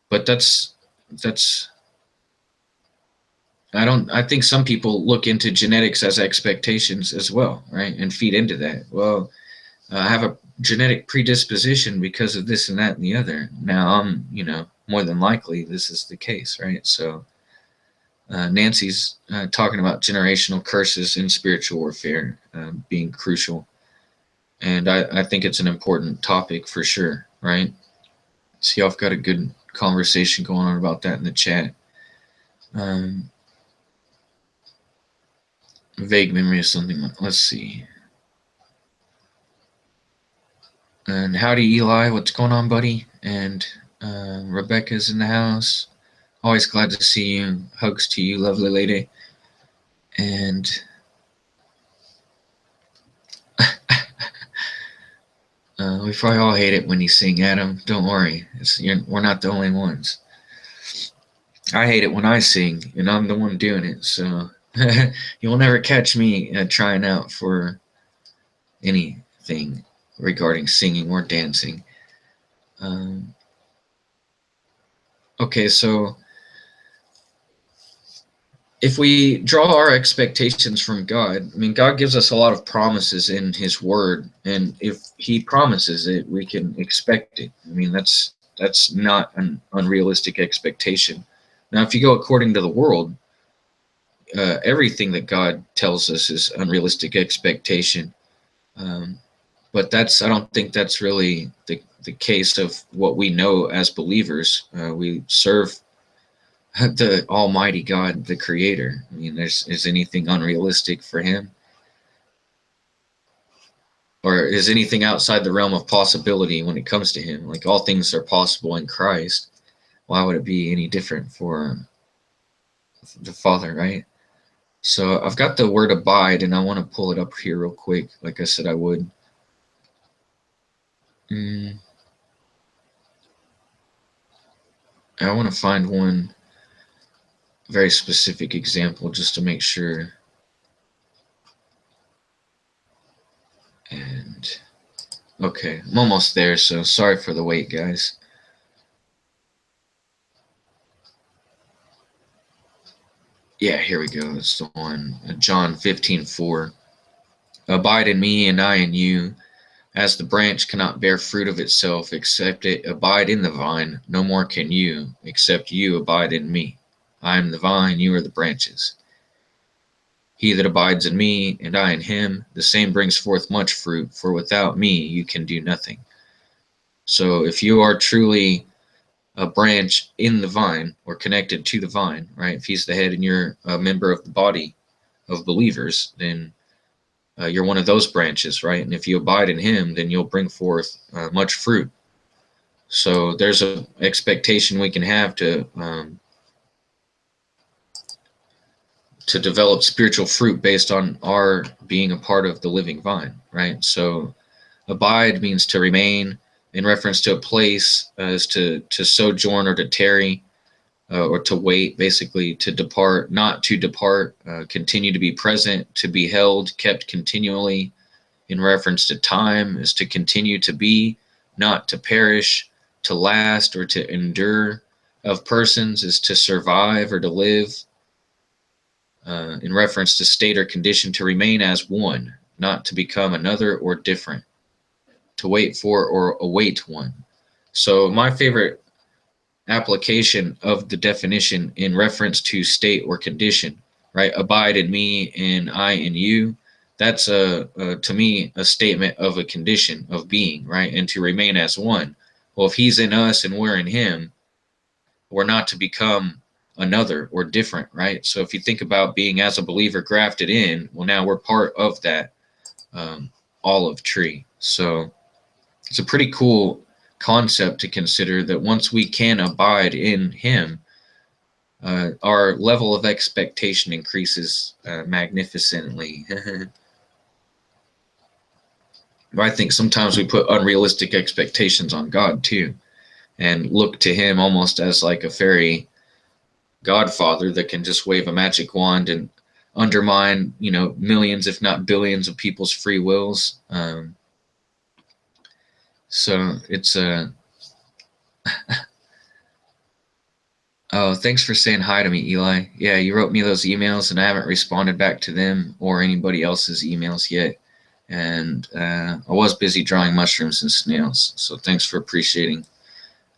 But that's I think some people look into genetics as expectations as well, right? And feed into that. Well, I have a genetic predisposition because of this and that and the other. Now more than likely this is the case, right? So Nancy's talking about generational curses in spiritual warfare being crucial. And I think it's an important topic for sure, right? See, I've got a good conversation going on about that in the chat. Vague memory of something. Let's see. And howdy, Eli. What's going on, buddy? And Rebecca's in the house. Always glad to see you. Hugs to you, lovely lady. And We probably all hate it when you sing, Adam. Don't worry, we're not the only ones. I hate it when I sing, and I'm the one doing it. So you'll never catch me trying out for anything regarding singing or dancing. Um, okay, so if we draw our expectations from God, I mean, God gives us a lot of promises in His Word, and if He promises it, we can expect it. I mean, that's not an unrealistic expectation. Now, if you go according to the world, everything that God tells us is unrealistic expectation. Um, but I don't think that's really the case of what we know as believers. We serve the Almighty God, the Creator. I mean, is anything unrealistic for Him? Or is anything outside the realm of possibility when it comes to Him? Like all things are possible in Christ. Why would it be any different for the Father, right? So I've got the word abide, and I want to pull it up here real quick, like I said I would. I want to find one very specific example just to make sure. And okay, I'm almost there, so sorry for the wait, guys. Yeah, here we go. It's the one, John 15:4. Abide in me and I in you. As the branch cannot bear fruit of itself except it abide in the vine, no more can you, except you abide in me. I am the vine, you are the branches. He that abides in me, and I in him, the same brings forth much fruit, for without me you can do nothing. So if you are truly a branch in the vine, or connected to the vine, right? If he's the head and you're a member of the body of believers, then you're one of those branches, right? And if you abide in him, then you'll bring forth much fruit. So there's an expectation we can have to develop spiritual fruit based on our being a part of the living vine, right? So abide means to remain, in reference to a place, as to sojourn or to tarry, or to wait, basically to depart, not to depart, continue to be present, to be held, kept continually. In reference to time, is to continue to be, not to perish, to last or to endure. Of persons is to survive or to live. In reference to state or condition, to remain as one, not to become another or different, to wait for or await one. So my favorite application of the definition in reference to state or condition, right? Abide in me and I in you. That's to me a statement of a condition of being, right? And to remain as one. Well, if he's in us and we're in him, we're not to become another or different, right? So if you think about being as a believer grafted in, well, now we're part of that olive tree. So it's a pretty cool concept to consider, that once we can abide in him, our level of expectation increases magnificently. But I think sometimes we put unrealistic expectations on God too, and look to him almost as like a fairy godfather that can just wave a magic wand and undermine, millions, if not billions, of people's free wills. So it's a Oh, thanks for saying hi to me, Eli. Yeah, you wrote me those emails, and I haven't responded back to them or anybody else's emails yet. And I was busy drawing mushrooms and snails, so thanks for appreciating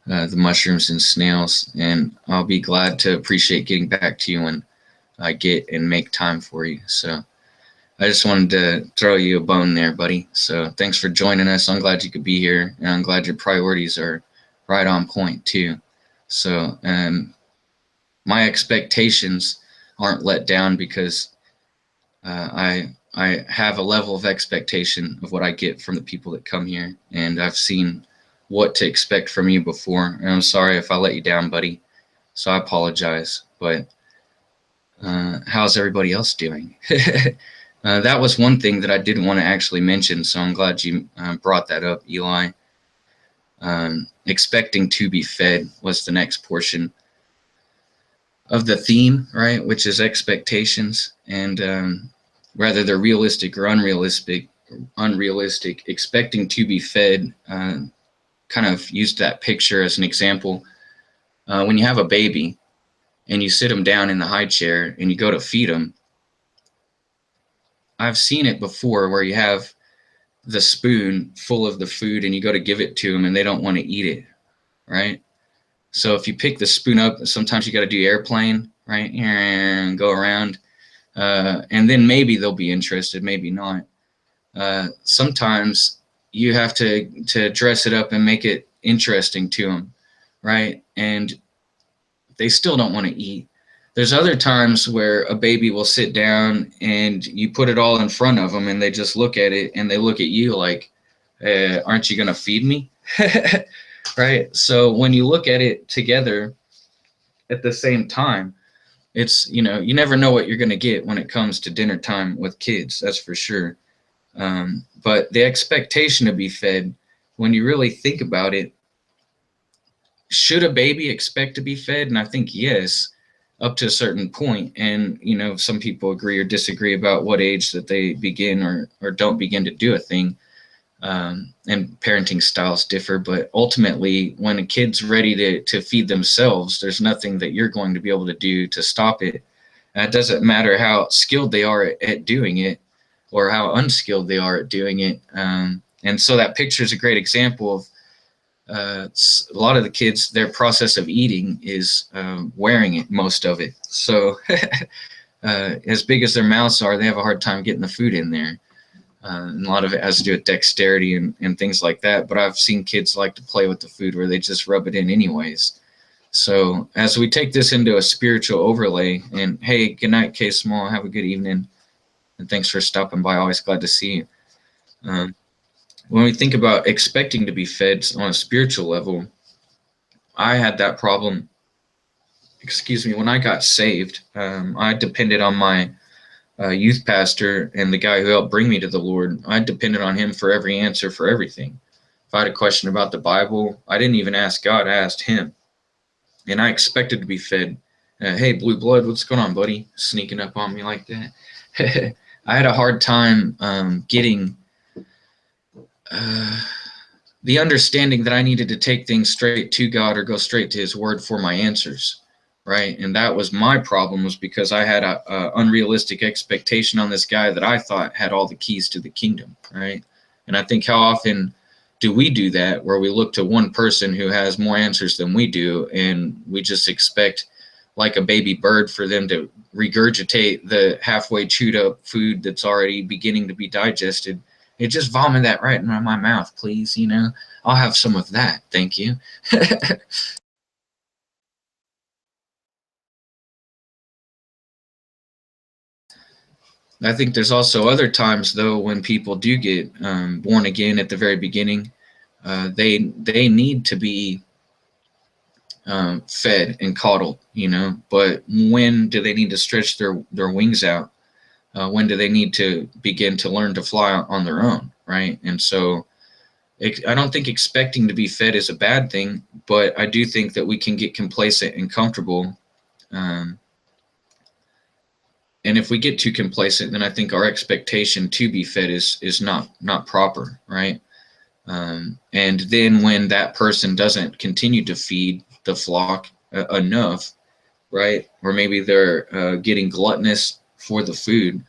the mushrooms and snails. And I'll be glad to appreciate getting back to you when I get and make time for you. So I just wanted to throw you a bone there, buddy. So thanks for joining us. I'm glad you could be here, and I'm glad your priorities are right on point too. So my expectations aren't let down, because I have a level of expectation of what I get from the people that come here, and I've seen what to expect from you before. And I'm sorry if I let you down, buddy. So I apologize. But how's everybody else doing? That was one thing that I didn't want to actually mention, so I'm glad you brought that up, Eli. Expecting to be fed was the next portion of the theme, right? Which is expectations, and whether they're realistic or unrealistic, expecting to be fed. Kind of used that picture as an example. When you have a baby and you sit them down in the high chair and you go to feed them, I've seen it before where you have the spoon full of the food and you go to give it to them and they don't want to eat it, right? So if you pick the spoon up, sometimes you got to do airplane, right? And go around, and then maybe they'll be interested, maybe not. Sometimes you have to dress it up and make it interesting to them, right? And they still don't want to eat. There's other times where a baby will sit down and you put it all in front of them and they just look at it and they look at you like, aren't you going to feed me? Right? So when you look at it together at the same time, it's, you never know what you're going to get when it comes to dinner time with kids, that's for sure. But the expectation to be fed, when you really think about it, should a baby expect to be fed? And I think yes, up to a certain point. And, some people agree or disagree about what age that they begin or don't begin to do a thing. And parenting styles differ, but ultimately when a kid's ready to feed themselves, there's nothing that you're going to be able to do to stop it. It doesn't matter how skilled they are at doing it or how unskilled they are at doing it. And so that picture is a great example of a lot of the kids, their process of eating is wearing it, most of it. So as big as their mouths are, they have a hard time getting the food in there. And a lot of it has to do with dexterity and things like that. But I've seen kids like to play with the food where they just rub it in anyways. So as we take this into a spiritual overlay, and hey, good night, K Small, have a good evening. And thanks for stopping by. Always glad to see you. When we think about expecting to be fed on a spiritual level, I had that problem, when I got saved. I depended on my youth pastor and the guy who helped bring me to the Lord. I depended on him for every answer for everything. If I had a question about the Bible, I didn't even ask God, I asked him. And I expected to be fed. Hey, Blue Blood, what's going on, buddy? Sneaking up on me like that. I had a hard time getting the understanding that I needed to take things straight to God or go straight to his word for my answers. Right. And that was my problem, was because I had a unrealistic expectation on this guy that I thought had all the keys to the kingdom. Right. And I think how often do we do that, where we look to one person who has more answers than we do, and we just expect, like a baby bird, for them to regurgitate the halfway chewed up food that's already beginning to be digested. It just vomit that right in my mouth, please. I'll have some of that. Thank you. I think there's also other times, though, when people do get born again at the very beginning. They need to be fed and coddled, but when do they need to stretch their wings out? When do they need to begin to learn to fly on their own, right? And so I don't think expecting to be fed is a bad thing, but I do think that we can get complacent and comfortable. And if we get too complacent, then I think our expectation to be fed is not proper, right? And then when that person doesn't continue to feed the flock enough, right? Or maybe they're getting gluttonous for the food.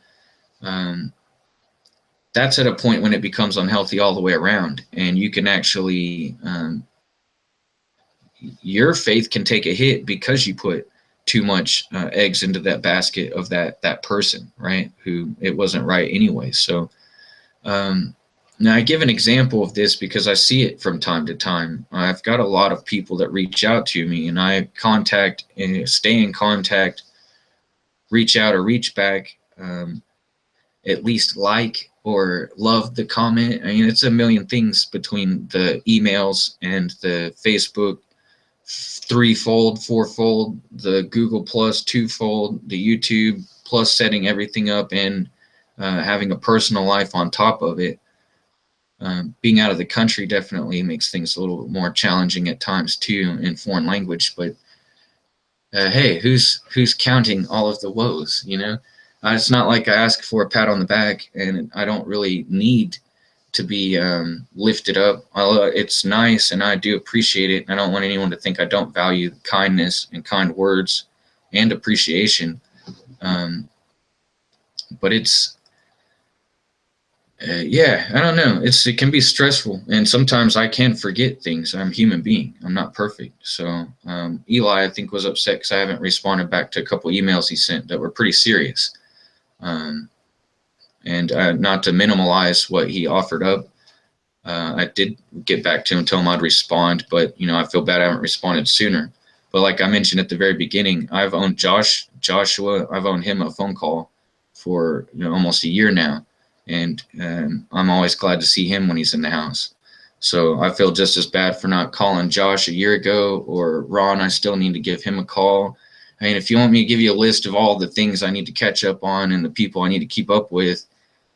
That's at a point when it becomes unhealthy all the way around, and you can actually, your faith can take a hit because you put too much eggs into that basket of that person, right? Who it wasn't right anyway. So now I give an example of this because I see it from time to time. I've got a lot of people that reach out to me, and I contact and stay in contact, reach out or reach back, at least like or love the comment. I mean, it's a million things between the emails and the Facebook threefold, fourfold, the Google Plus twofold, the YouTube plus setting everything up, and having a personal life on top of it. Being out of the country definitely makes things a little more challenging at times too in foreign language. But hey, who's counting all of the woes? It's not like I ask for a pat on the back, and I don't really need to be lifted up. It's nice, and I do appreciate it. I don't want anyone to think I don't value kindness and kind words and appreciation. But it's yeah, I don't know. It can be stressful, and sometimes I can forget things. I'm a human being. I'm not perfect. So Eli, I think, was upset because I haven't responded back to a couple emails he sent that were pretty serious. And not to minimalize what he offered up, I did get back to him and tell him I'd respond, but I feel bad I haven't responded sooner. But like I mentioned at the very beginning, I've owned Joshua. I've owned him a phone call for almost a year now, and I'm always glad to see him when he's in the house. So I feel just as bad for not calling Josh a year ago, or Ron. I still need to give him a call. I mean, if you want me to give you a list of all the things I need to catch up on and the people I need to keep up with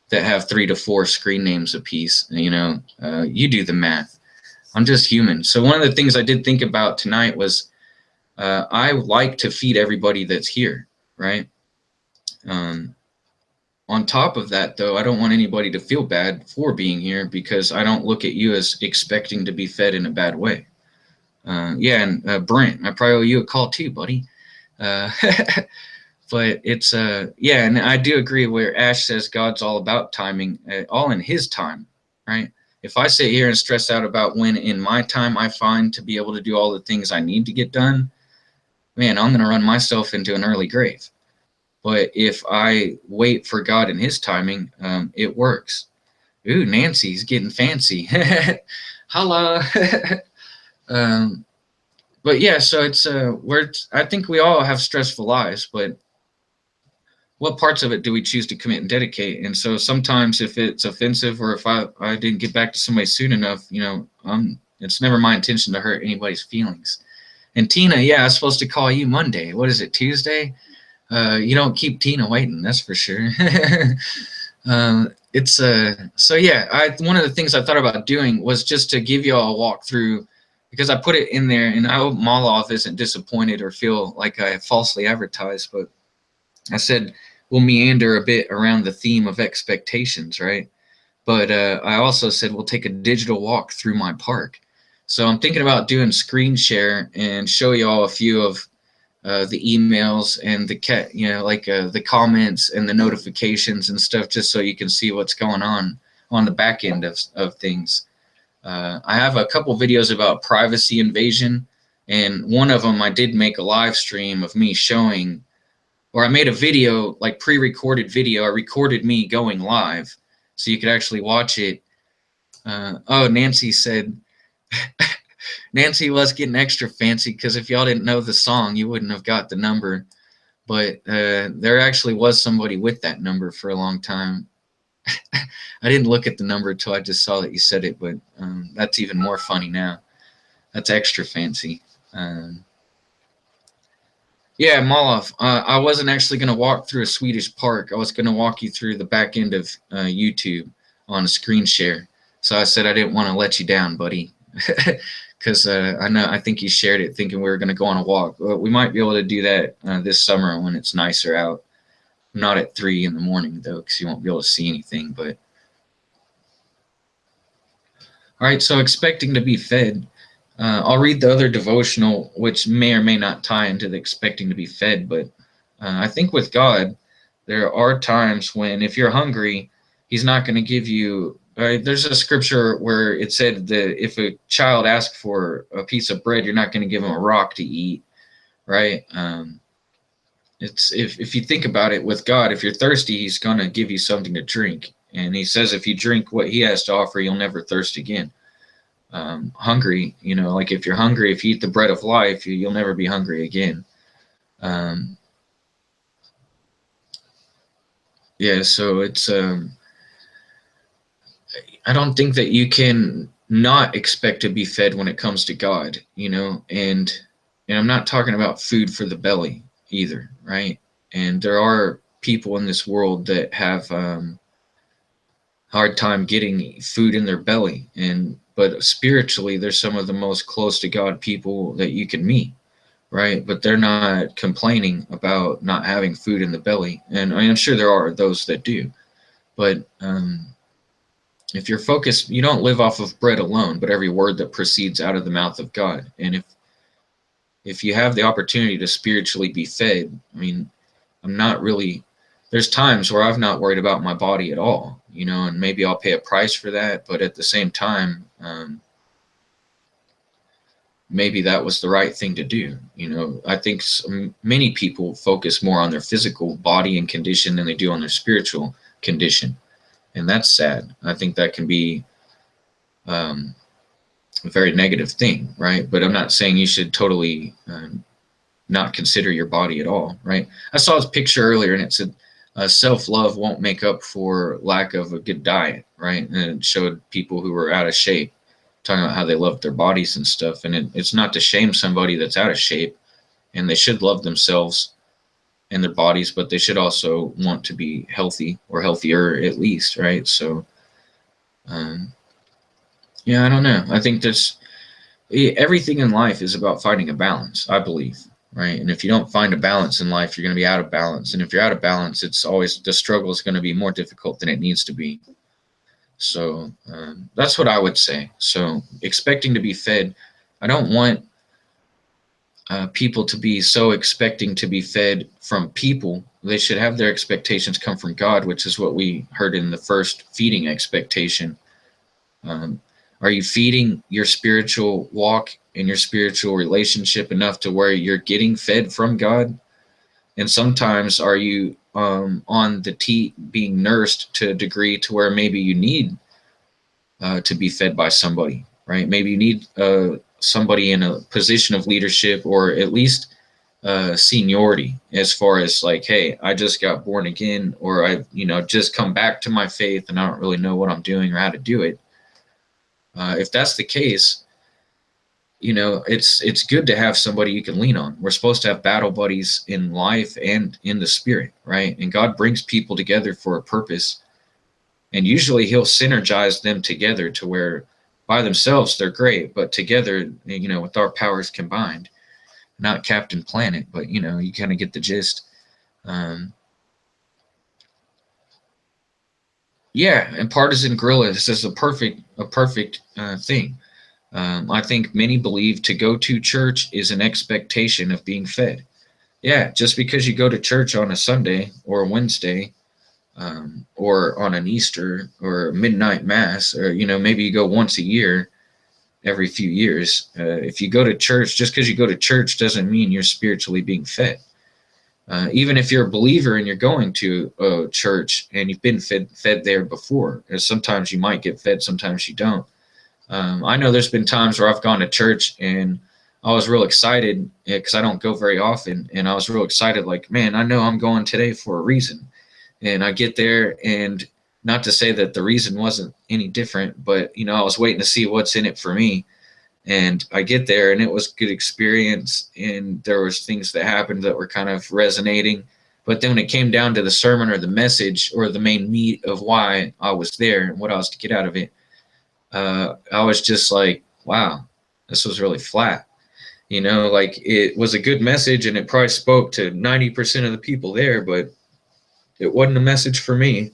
that have 3 to 4 screen names apiece, you do the math. I'm just human. So one of the things I did think about tonight was I like to feed everybody that's here, right? On top of that, though, I don't want anybody to feel bad for being here, because I don't look at you as expecting to be fed in a bad way. And Brent, I probably owe you a call too, buddy. But it's yeah, and I do agree where Ash says God's all about timing, all in his time, right? If I sit here and stress out about when in my time I find to be able to do all the things I need to get done, man, I'm going to run myself into an early grave. But if I wait for God in his timing, it works. Ooh, Nancy's getting fancy. Hello. But yeah, so it's I think we all have stressful lives, but what parts of it do we choose to commit and dedicate? And so sometimes if it's offensive, or if I didn't get back to somebody soon enough, it's never my intention to hurt anybody's feelings. And Tina, yeah, I was supposed to call you Monday. What is it, Tuesday? You don't keep Tina waiting, that's for sure. It's so yeah, one of the things I thought about doing was just to give you all a walkthrough, because I put it in there, and I hope Moloff isn't disappointed or feel like I falsely advertised, but I said we'll meander a bit around the theme of expectations, right? But I also said we'll take a digital walk through my park. So I'm thinking about doing screen share and show you all a few of the emails and the comments and the notifications and stuff, just so you can see what's going on the back end of things. I have a couple videos about privacy invasion, and one of them I did make a live stream of me showing, or I made a video, like pre-recorded video. I recorded me going live so you could actually watch it. Oh, Nancy said, Nancy was getting extra fancy, because if y'all didn't know the song, you wouldn't have got the number. But there actually was somebody with that number for a long time. I didn't look at the number until I just saw that you said it, but that's even more funny now. That's extra fancy. Yeah, Moloff, I wasn't actually going to walk through a Swedish park. I was going to walk you through the back end of YouTube on a screen share. So I said I didn't want to let you down, buddy, because I think you shared it thinking we were going to go on a walk. Well, we might be able to do that this summer when it's nicer out. Not at 3 in the morning, though, because you won't be able to see anything. But all right, so expecting to be fed. I'll read the other devotional, which may or may not tie into the expecting to be fed, but I think with God, there are times when if you're hungry, he's not going to give you. There's a scripture where it said that if a child asks for a piece of bread, you're not going to give him a rock to eat, right? It's if you think about it with God, if you're thirsty, he's going to give you something to drink. And he says if you drink what he has to offer, you'll never thirst again. Hungry, like if you're hungry, if you eat the bread of life, you'll never be hungry again. Yeah, so it's I don't think that you can not expect to be fed when it comes to God, and I'm not talking about food for the belly either, right? And there are people in this world that have hard time getting food in their belly, but spiritually they're some of the most close to God people that you can meet, right? But they're not complaining about not having food in the belly, and I'm sure there are those that do, but if you're focused, you don't live off of bread alone, but every word that proceeds out of the mouth of God. And if you have the opportunity to spiritually be fed, I mean, I'm not really, there's times where I've not worried about my body at all, and maybe I'll pay a price for that, but at the same time, maybe that was the right thing to do. I think many people focus more on their physical body and condition than they do on their spiritual condition. And that's sad. I think that can be a very negative thing, right? But I'm not saying you should totally not consider your body at all, right? I saw this picture earlier and it said self-love won't make up for lack of a good diet, right? And it showed people who were out of shape talking about how they loved their bodies and stuff. And it's not to shame somebody that's out of shape, and they should love themselves and their bodies, but they should also want to be healthy or healthier at least, right? So yeah, I don't know. I think everything in life is about finding a balance, I believe, right? And if you don't find a balance in life, you're going to be out of balance. And if you're out of balance, it's always, the struggle is going to be more difficult than it needs to be. So that's what I would say. So expecting to be fed, I don't want people to be so expecting to be fed from people. They should have their expectations come from God, which is what we heard in the first feeding expectation. Are you feeding your spiritual walk and your spiritual relationship enough to where you're getting fed from God? And sometimes are you on the teat being nursed to a degree to where maybe you need to be fed by somebody, right? Maybe you need somebody in a position of leadership, or at least seniority, as far as like, hey, I just got born again, or I just come back to my faith and I don't really know what I'm doing or how to do it. If that's the case, it's good to have somebody you can lean on. We're supposed to have battle buddies in life and in the spirit, right? And God brings people together for a purpose. And usually he'll synergize them together to where by themselves they're great, but together, with our powers combined, not Captain Planet, but you kind of get the gist. Yeah, and partisan guerrilla, this is a perfect thing. I think many believe to go to church is an expectation of being fed. Yeah, just because you go to church on a Sunday or a Wednesday, or on an Easter or a midnight mass, or maybe you go once a year, every few years. If you go to church, just because you go to church doesn't mean you're spiritually being fed. Even if you're a believer and you're going to a church and you've been fed there before, sometimes you might get fed, sometimes you don't. I know there's been times where I've gone to church and I was real excited because I don't go very often, and I was real excited, like, man, I know I'm going today for a reason. And I get there, and not to say that the reason wasn't any different, but I was waiting to see what's in it for me. And I get there, and it was a good experience, and there was things that happened that were kind of resonating. But then when it came down to the sermon or the message or the main meat of why I was there and what I was to get out of it, I was just like, wow, this was really flat. Like, it was a good message and it probably spoke to 90% of the people there, but it wasn't a message for me.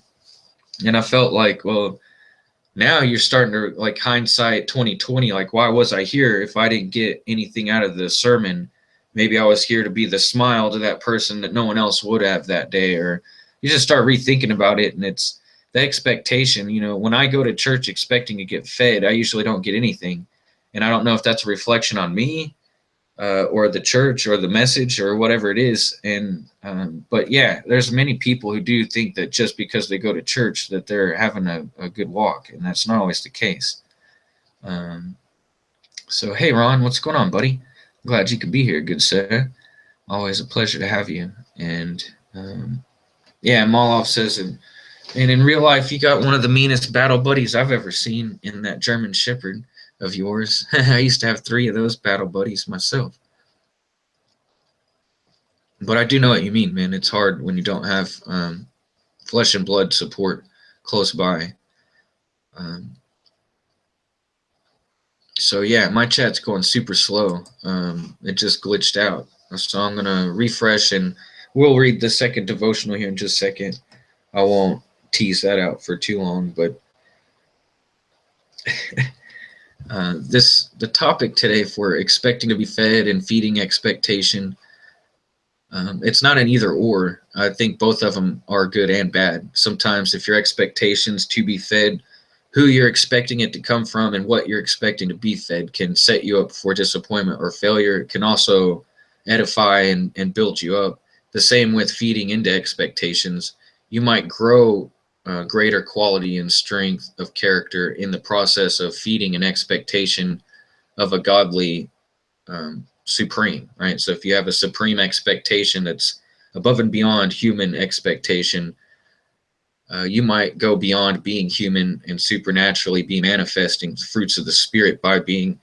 And I felt like, well, now you're starting to, like, hindsight 2020, like, why was I here if I didn't get anything out of the sermon? Maybe I was here to be the smile to that person that no one else would have that day. Or you just start rethinking about it, and it's the expectation. When I go to church expecting to get fed, I usually don't get anything. And I don't know if that's a reflection on me, or the church or the message or whatever it is. And but yeah, there's many people who do think that just because they go to church that they're having a good walk, and that's not always the case. So hey, Ron, what's going on, buddy? Glad you could be here, good sir. Always a pleasure to have you. And yeah, Moloff says, and in real life, you got one of the meanest battle buddies I've ever seen in that German Shepherd of yours. I used to have 3 of those battle buddies myself. But I do know what you mean, man. It's hard when you don't have flesh and blood support close by. Um, so yeah, my chat's going super slow. It just glitched out. So I'm gonna refresh and we'll read the second devotional here in just a second. I won't tease that out for too long, but the topic today for expecting to be fed and feeding expectation. It's not an either or. I think both of them are good and bad. Sometimes if your expectations to be fed, who you're expecting it to come from and what you're expecting to be fed can set you up for disappointment or failure. It can also edify and build you up. The same with feeding into expectations. You might grow greater quality and strength of character in the process of feeding an expectation of a godly supreme, right? So if you have a supreme expectation that's above and beyond human expectation, you might go beyond being human and supernaturally be manifesting fruits of the spirit by being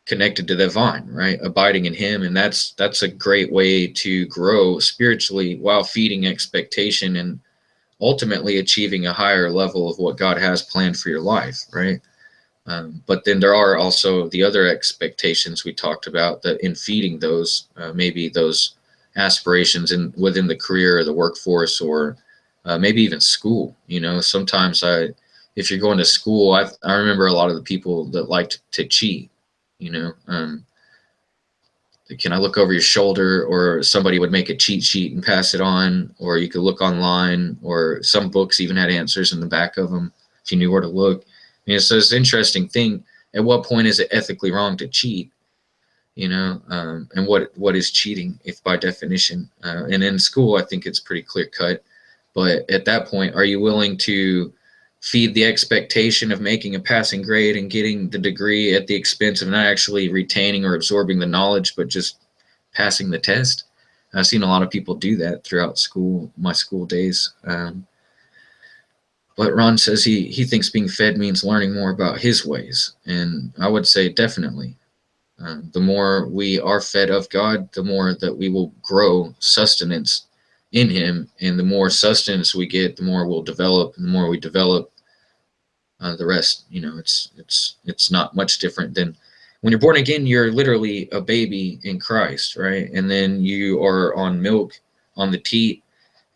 connected to the vine, right? Abiding in him. And that's a great way to grow spiritually while feeding expectation and ultimately achieving a higher level of what God has planned for your life, right? But then there are also the other expectations we talked about that in feeding those, maybe those aspirations in within the career or the workforce or maybe even school. You know, sometimes if you're going to school, I remember a lot of the people that liked to cheat. You know, can I look over your shoulder? Or somebody would make a cheat sheet and pass it on, or you could look online, or some books even had answers in the back of them if you knew where to look. So it's an interesting thing. At what point is it ethically wrong to cheat? And what is cheating, if by definition? And in school, I think it's pretty clear cut. But at that point, are you willing to feed the expectation of making a passing grade and getting the degree at the expense of not actually retaining or absorbing the knowledge, but just passing the test? I've seen a lot of people do that throughout my school days. But Ron says he thinks being fed means learning more about his ways. And I would say definitely. The more we are fed of God, the more that we will grow sustenance in him. And the more sustenance we get, the more we'll develop. And the more we develop, the rest, it's not much different than when you're born again. You're literally a baby in Christ, right? And then you are on milk, on the teat,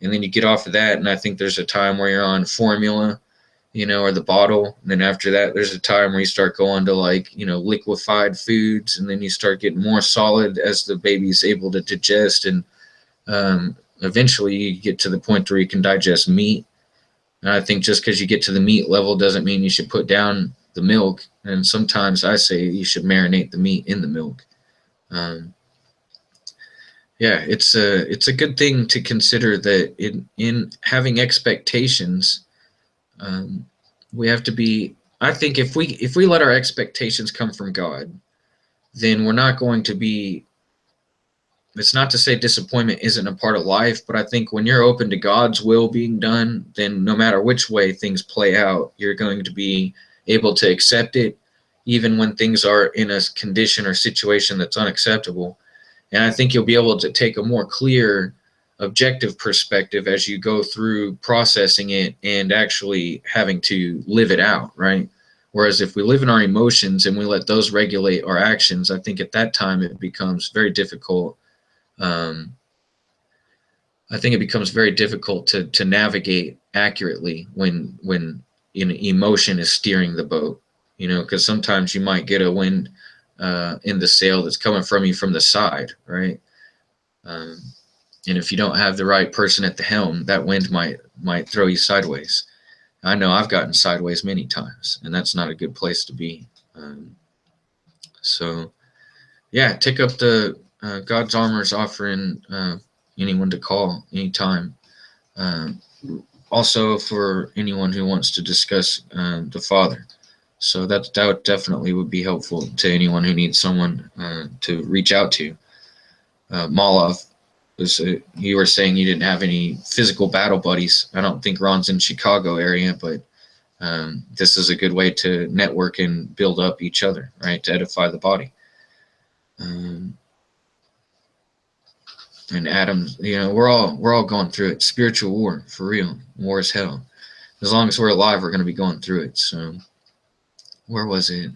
and then you get off of that. And I think there's a time where you're on formula, or the bottle. And then after that, there's a time where you start going to liquefied foods, and then you start getting more solid as the baby's able to digest. And eventually you get to the point where you can digest meat. And I think just because you get to the meat level doesn't mean you should put down the milk. And sometimes I say you should marinate the meat in the milk. It's a good thing to consider that in having expectations, we have to be. I think if we let our expectations come from God, then we're not going to be. It's not to say disappointment isn't a part of life, but I think when you're open to God's will being done, then no matter which way things play out, you're going to be able to accept it, even when things are in a condition or situation that's unacceptable. And I think you'll be able to take a more clear, objective perspective as you go through processing it and actually having to live it out, right? Whereas if we live in our emotions and we let those regulate our actions, I think at that time it becomes very difficult. I think it becomes very difficult to navigate accurately when emotion is steering the boat, because sometimes you might get a wind in the sail that's coming from you from the side, right? And if you don't have the right person at the helm, that wind might throw you sideways. I know I've gotten sideways many times, and that's not a good place to be. So, yeah, take up the God's Armor is offering anyone to call anytime. Also, for anyone who wants to discuss the Father. So that definitely would be helpful to anyone who needs someone to reach out to. Malov, you were saying you didn't have any physical battle buddies. I don't think Ron's in Chicago area, but this is a good way to network and build up each other, right? To edify the body. And Adam, we're all going through it. Spiritual war, for real. War is hell. As long as we're alive, we're going to be going through it. So, where was it?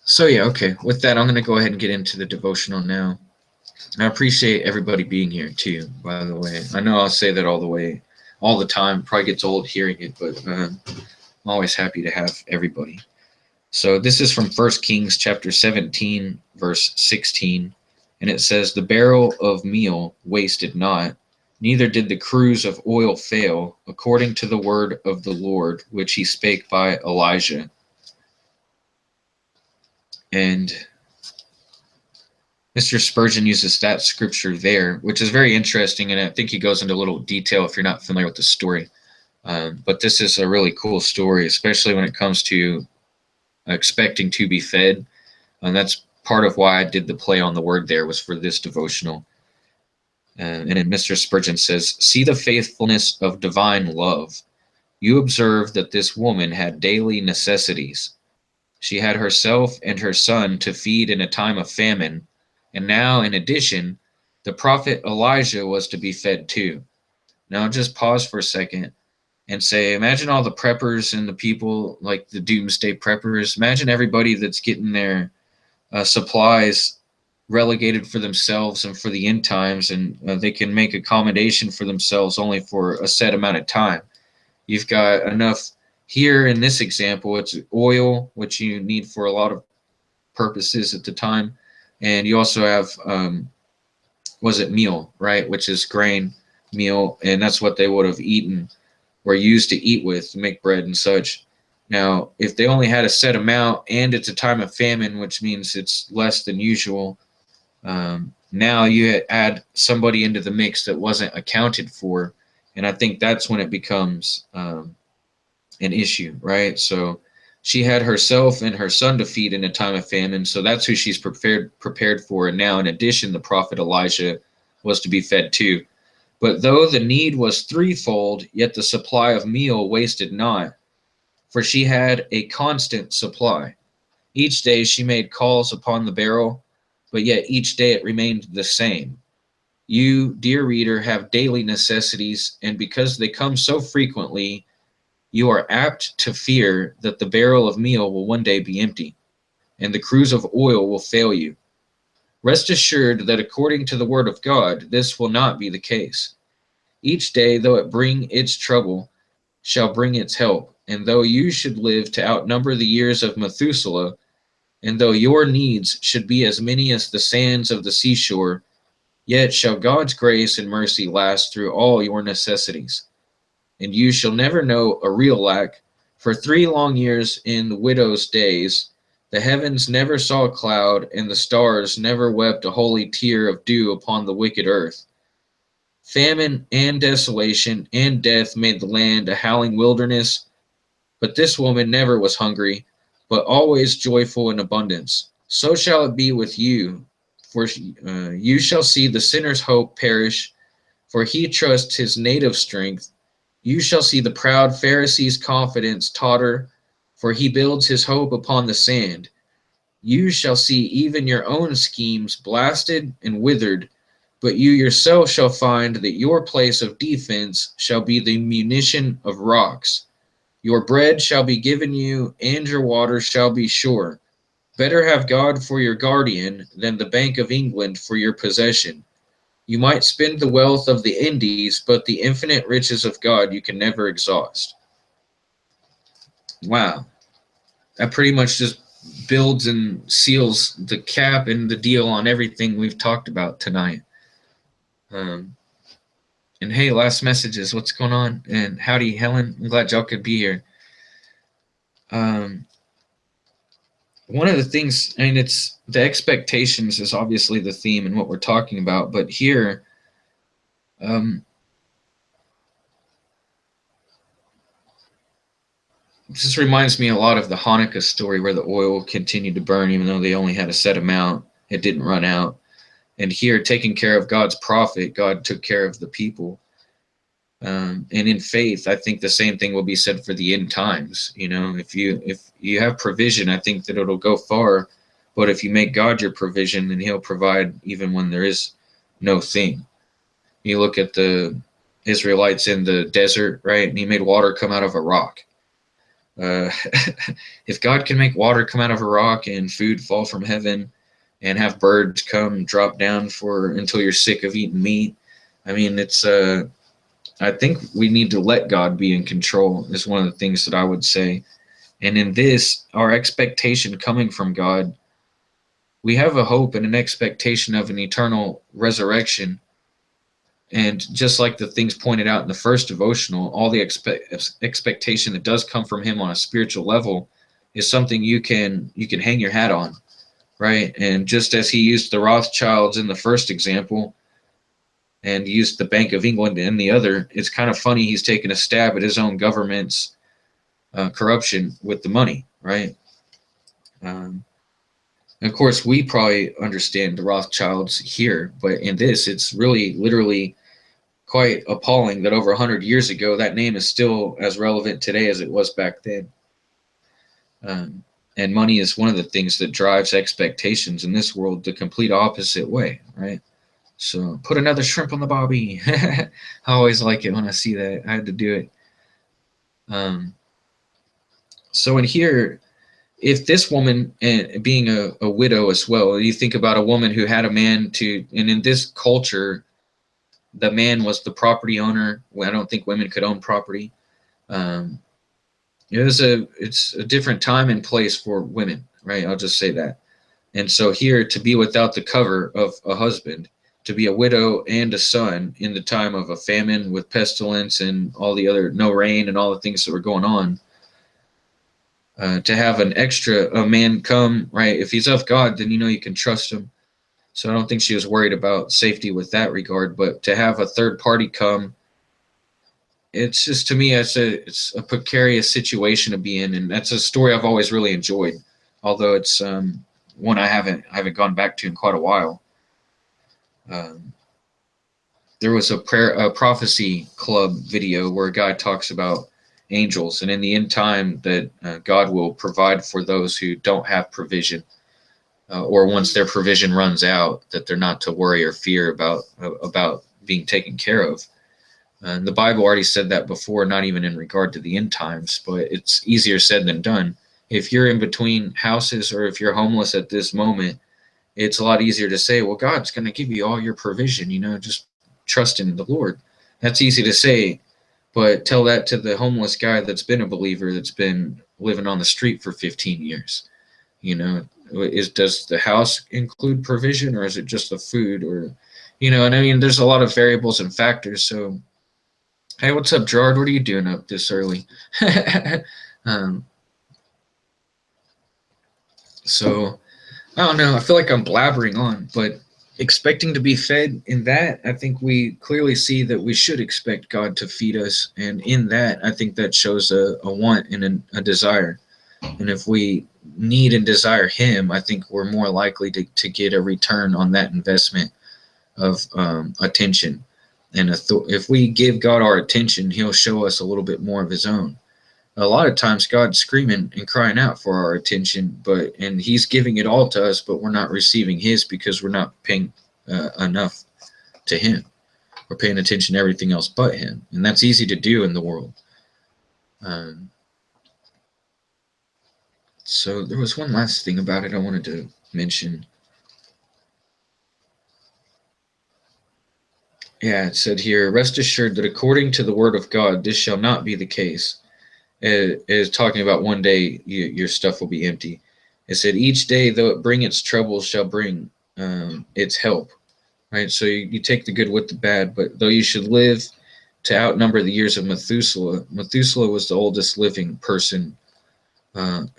So yeah, okay. With that, I'm going to go ahead and get into the devotional now. And I appreciate everybody being here too, by the way. I know I'll say that all the time. Probably gets old hearing it, but I'm always happy to have everybody. So this is from 1 Kings chapter 17, verse 16. And it says, "The barrel of meal wasted not, neither did the cruse of oil fail, according to the word of the Lord, which he spake by Elijah." And Mr. Spurgeon uses that scripture there, which is very interesting, and I think he goes into a little detail if you're not familiar with the story. But this is a really cool story, especially when it comes to expecting to be fed. And that's part of why I did the play on the word there, was for this devotional. And then Mr. Spurgeon says, "See the faithfulness of divine love. You observe that this woman had daily necessities. She had herself and her son to feed in a time of famine, and now, in addition, the prophet Elijah was to be fed too." Now, just pause for a second and say, imagine all the preppers and the people, like the doomsday preppers. Imagine everybody that's getting their supplies relegated for themselves and for the end times, and they can make accommodation for themselves only for a set amount of time. You've got enough here in this example. It's oil, which you need for a lot of purposes at the time, and you also have was it meal, right, which is grain meal, and that's what they would have eaten or used to eat with, to make bread and such. Now, if they only had a set amount and it's a time of famine, which means it's less than usual, now you add somebody into the mix that wasn't accounted for, and I think that's when it becomes an issue, right? So she had herself and her son to feed in a time of famine, so that's who she's prepared for. And now, in addition, the prophet Elijah was to be fed too. "But though the need was threefold, yet the supply of meal wasted not, for she had a constant supply. Each day she made calls upon the barrel, but yet each day it remained the same. You, dear reader, have daily necessities, and because they come so frequently, you are apt to fear that the barrel of meal will one day be empty, and the cruse of oil will fail you. Rest assured that according to the word of God, this will not be the case. Each day, though it bring its trouble, shall bring its help, and though you should live to outnumber the years of Methuselah, and though your needs should be as many as the sands of the seashore, yet shall God's grace and mercy last through all your necessities. And you shall never know a real lack, for 3 long years in the widow's days, the heavens never saw a cloud, and the stars never wept a holy tear of dew upon the wicked earth. Famine and desolation and death made the land a howling wilderness, but this woman never was hungry, but always joyful in abundance. So shall it be with you, for you shall see the sinner's hope perish, for he trusts his native strength. You shall see the proud Pharisee's confidence totter, for he builds his hope upon the sand. You shall see even your own schemes blasted and withered, but you yourself shall find that your place of defense shall be the munition of rocks. Your bread shall be given you, and your water shall be sure. Better have God for your guardian than the Bank of England for your possession. You might spend the wealth of the Indies, but the infinite riches of God you can never exhaust." Wow. That pretty much just builds and seals the cap and the deal on everything we've talked about tonight. And hey, last messages, what's going on? And howdy, Helen. I'm glad y'all could be here. One of the things, I mean, it's the expectations is obviously the theme and what we're talking about, but here, this reminds me a lot of the Hanukkah story where the oil continued to burn even though they only had a set amount. It didn't run out. And here, taking care of God's prophet, God took care of the people. And in faith, I think the same thing will be said for the end times. You know, if you have provision, I think that it'll go far. But if you make God your provision, then he'll provide even when there is no thing. You look at the Israelites in the desert, right? And he made water come out of a rock. Uh, if God can make water come out of a rock and food fall from heaven and have birds come drop down for until you're sick of eating meat, I mean, it's I think we need to let God be in control is one of the things that I would say. And in this, our expectation coming from God, we have a hope and an expectation of an eternal resurrection. And just like the things pointed out in the first devotional, all the expectation that does come from him on a spiritual level is something you can hang your hat on, right? And just as he used the Rothschilds in the first example and used the Bank of England in the other, it's kind of funny he's taking a stab at his own government's corruption with the money, right? Of course, we probably understand the Rothschilds here, but in this, it's really literally quite appalling that over 100 years ago, that name is still as relevant today as it was back then. And money is one of the things that drives expectations in this world the complete opposite way, right? So put another shrimp on the bobby. I always like it when I see that. I had to do it. So in here, if this woman, and being a widow as well, you think about a woman who had a man to, and in this culture, the man was the property owner. I don't think women could own property. It's a different time and place for women, right? I'll just say that. And so here, to be without the cover of a husband, to be a widow and a son in the time of a famine with pestilence and all the other, no rain and all the things that were going on, to have a man come, right? If he's of God, then you can trust him. So I don't think she was worried about safety with that regard. But to have a third party come, it's just, to me, it's a precarious situation to be in, and that's a story I've always really enjoyed. Although it's one I haven't gone back to in quite a while. There was a prophecy club video where a guy talks about angels, and in the end time that God will provide for those who don't have provision, or once their provision runs out, that they're not to worry or fear about being taken care of. And the Bible already said that before, not even in regard to the end times, but it's easier said than done. If you're in between houses, or if you're homeless at this moment, it's a lot easier to say, well, God's going to give you all your provision, just trust in the Lord. That's easy to say, but tell that to the homeless guy that's been a believer, that's been living on the street for 15 years. Does the house include provision, or is it just the food, or, and I mean, there's a lot of variables and factors. So, hey, what's up, Gerard? What are you doing up this early? So, I don't know. I feel like I'm blabbering on, but expecting to be fed in that, I think we clearly see that we should expect God to feed us. And in that, I think that shows a want and a desire. And if we need and desire him, I think we're more likely to get a return on that investment of attention. And if we give God our attention, he'll show us a little bit more of his own. A lot of times God's screaming and crying out for our attention, and he's giving it all to us, but we're not receiving his because we're not paying enough to him. We're paying attention to everything else but him. And that's easy to do in the world. So there was one last thing about it I wanted to mention. Yeah, it said here, rest assured that according to the word of God, this shall not be the case. It is talking about one day your stuff will be empty. It said, each day, though it bring its troubles, shall bring its help. Right? So you take the good with the bad, but though you should live to outnumber the years of Methuselah, Methuselah was the oldest living person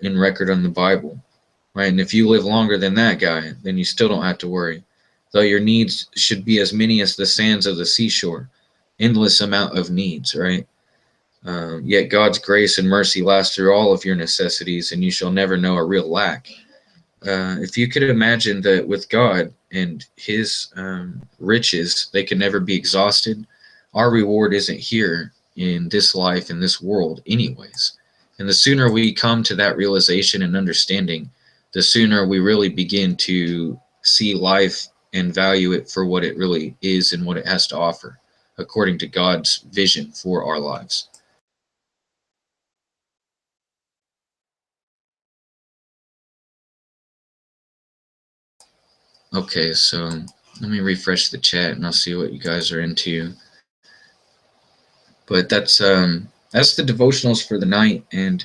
in record on the Bible. Right? And if you live longer than that guy, then you still don't have to worry. Though your needs should be as many as the sands of the seashore, endless amount of needs, right? Yet God's grace and mercy last through all of your necessities, and you shall never know a real lack. If you could imagine that with God and his riches, they can never be exhausted, our reward isn't here in this life, in this world anyways. And the sooner we come to that realization and understanding, the sooner we really begin to see life and value it for what it really is and what it has to offer, according to God's vision for our lives. Okay, so let me refresh the chat and I'll see what you guys are into. But that's the devotionals for the night, and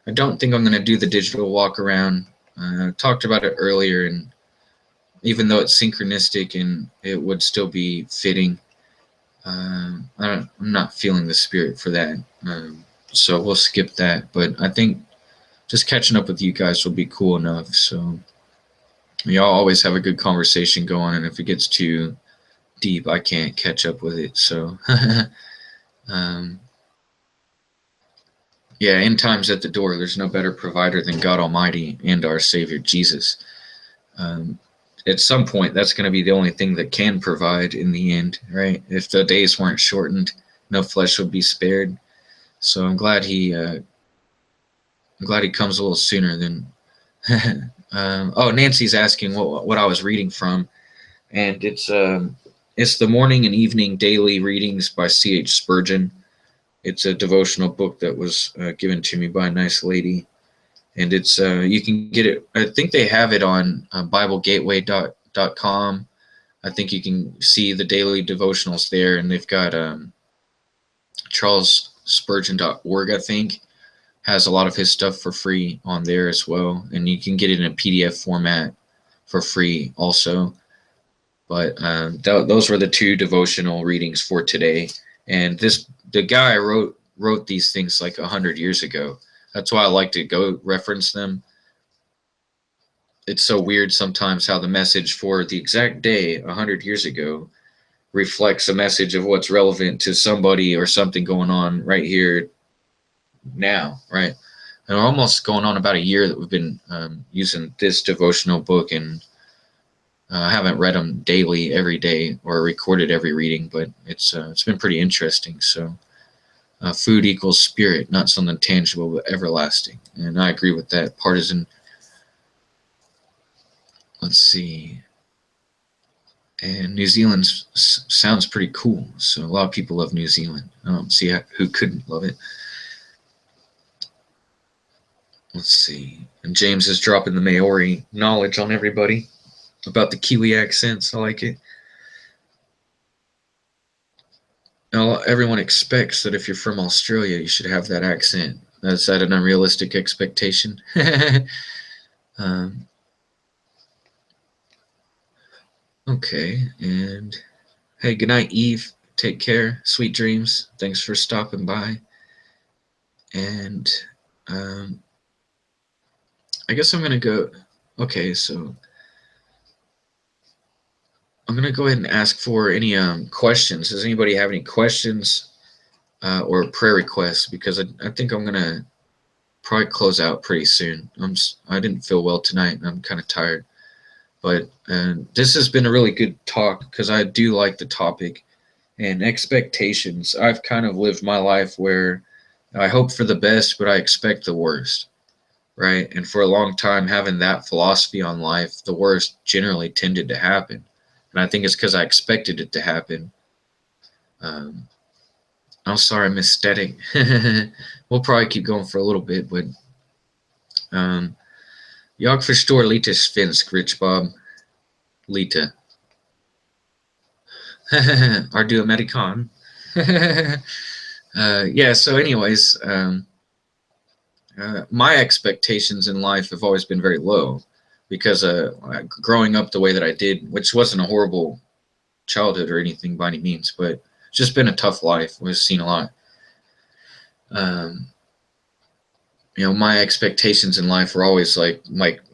I don't think I'm going to do the digital walk around. I talked about it earlier, and even though it's synchronistic and it would still be fitting, I'm not feeling the spirit for that. So we'll skip that. But I think just catching up with you guys will be cool enough. So y'all always have a good conversation going, and if it gets too deep, I can't catch up with it. So yeah, end time's at the door. There's no better provider than God Almighty and our Savior Jesus. At some point, that's going to be the only thing that can provide in the end, right? If the days weren't shortened, no flesh would be spared. So I'm glad he comes a little sooner than. Oh, Nancy's asking what I was reading from, and it's the morning and evening daily readings by C.H. Spurgeon. It's a devotional book that was given to me by a nice lady, and it's you can get it. I think they have it on BibleGateway.com. I think you can see the daily devotionals there, and they've got CharlesSpurgeon.org. I think has a lot of his stuff for free on there as well, and you can get it in a PDF format for free also. But those were the two devotional readings for today. And the guy wrote these things like 100 years ago. That's why I like to go reference them. It's so weird sometimes how the message for the exact day 100 years ago reflects a message of what's relevant to somebody or something going on right here now, right? And we're almost going on about a year that we've been using this devotional book, and I haven't read them daily every day or recorded every reading, but it's been pretty interesting. So food equals spirit, not something tangible but everlasting, and I agree with that. Partisan. Let's see. And New Zealand sounds pretty cool, so a lot of people love New Zealand. I don't see who couldn't love it. Let's see. And James is dropping the Maori knowledge on everybody about the Kiwi accents. I like it. Now, everyone expects that if you're from Australia, you should have that accent. Is that an unrealistic expectation? Okay, and hey, good night, Eve. Take care. Sweet dreams. Thanks for stopping by. And I guess I'm going to go. Okay, so I'm going to go ahead and ask for any questions. Does anybody have any questions or prayer requests? Because I think I'm going to probably close out pretty soon. I didn't feel well tonight, and I'm kind of tired. But this has been a really good talk because I do like the topic and expectations. I've kind of lived my life where I hope for the best, but I expect the worst, right? And for a long time, having that philosophy on life, the worst generally tended to happen. And I think it's because I expected it to happen. I'm sorry, Miss Static. We'll probably keep going for a little bit, but jag förstår lite svensk, Rich Bob. Lite. Ardu American. Yeah, so anyways, my expectations in life have always been very low because growing up the way that I did, which wasn't a horrible childhood or anything by any means, but it's just been a tough life. We've seen a lot. My expectations in life were always like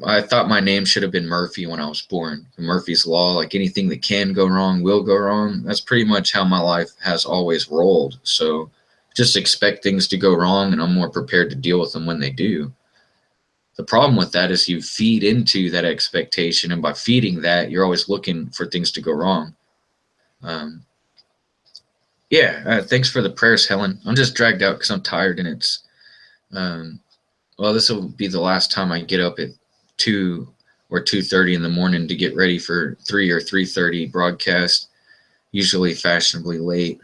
I thought my name should have been Murphy when I was born. Murphy's Law, like anything that can go wrong will go wrong. That's pretty much how my life has always rolled. So just expect things to go wrong, and I'm more prepared to deal with them when they do. The problem with that is you feed into that expectation, and by feeding that, you're always looking for things to go wrong. Thanks for the prayers, Helen. I'm just dragged out because I'm tired, and it's well, this will be the last time I get up at 2 or 2:30 in the morning to get ready for 3 or 3:30 broadcast, usually fashionably late.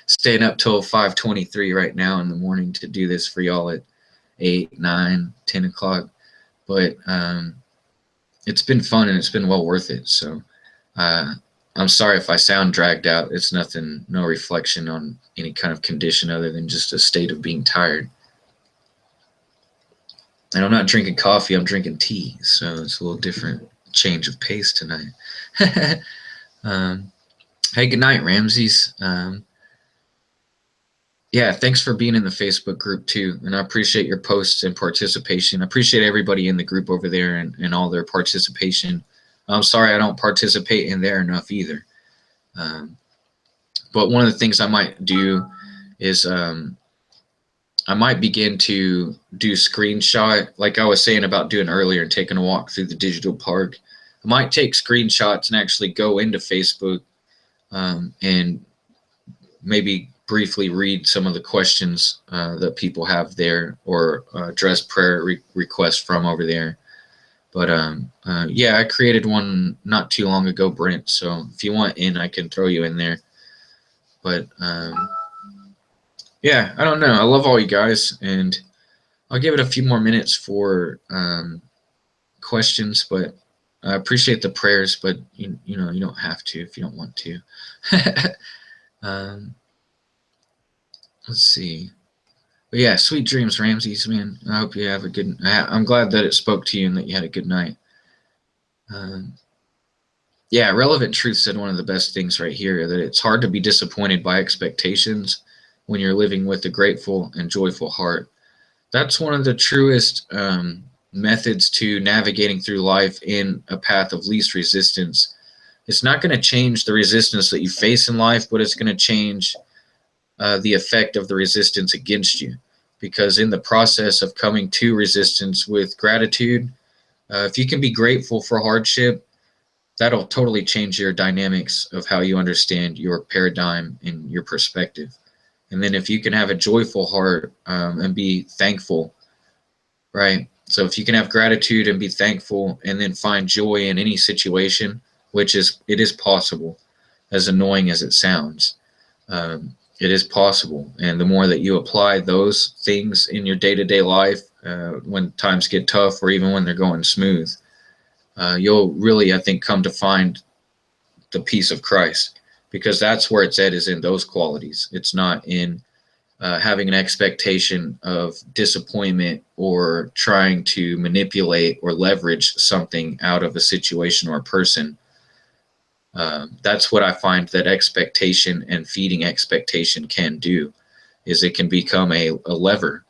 Staying up till 5:23 right now in the morning to do this for y'all at 8, 9, 10 o'clock. But it's been fun and it's been well worth it. So I'm sorry if I sound dragged out. It's nothing, no reflection on any kind of condition other than just a state of being tired. And I'm not drinking coffee, I'm drinking tea. So it's a little different change of pace tonight. Hey, good night, Ramses. Yeah, thanks for being in the Facebook group too. And I appreciate your posts and participation. I appreciate everybody in the group over there and all their participation. I'm sorry I don't participate in there enough either. But one of the things I might do is I might begin to do screenshot, like I was saying about doing earlier and taking a walk through the digital park. I might take screenshots and actually go into Facebook and maybe briefly read some of the questions that people have there, or address prayer requests from over there. But yeah, I created one not too long ago, Brent. So if you want in, I can throw you in there. But yeah, I don't know. I love all you guys, and I'll give it a few more minutes for questions. But I appreciate the prayers, but you know, you don't have to if you don't want to. Let's see. But yeah, sweet dreams, Ramses, man. I hope you have a good. I'm glad that it spoke to you and that you had a good night. Yeah, Relevant Truth said one of the best things right here, that it's hard to be disappointed by expectations when you're living with a grateful and joyful heart. That's one of the truest methods to navigating through life in a path of least resistance. It's not going to change the resistance that you face in life, but it's going to change the effect of the resistance against you. Because in the process of coming to resistance with gratitude, if you can be grateful for hardship, that'll totally change your dynamics of how you understand your paradigm and your perspective. And then if you can have a joyful heart and be thankful, right? So if you can have gratitude and be thankful and then find joy in any situation, which it is possible, as annoying as it sounds, it is possible. And the more that you apply those things in your day-to-day life, when times get tough or even when they're going smooth, you'll really, I think, come to find the peace of Christ, because that's where it's at, is in those qualities. It's not in having an expectation of disappointment or trying to manipulate or leverage something out of a situation or a person. That's what I find that expectation and feeding expectation can do, is it can become a lever,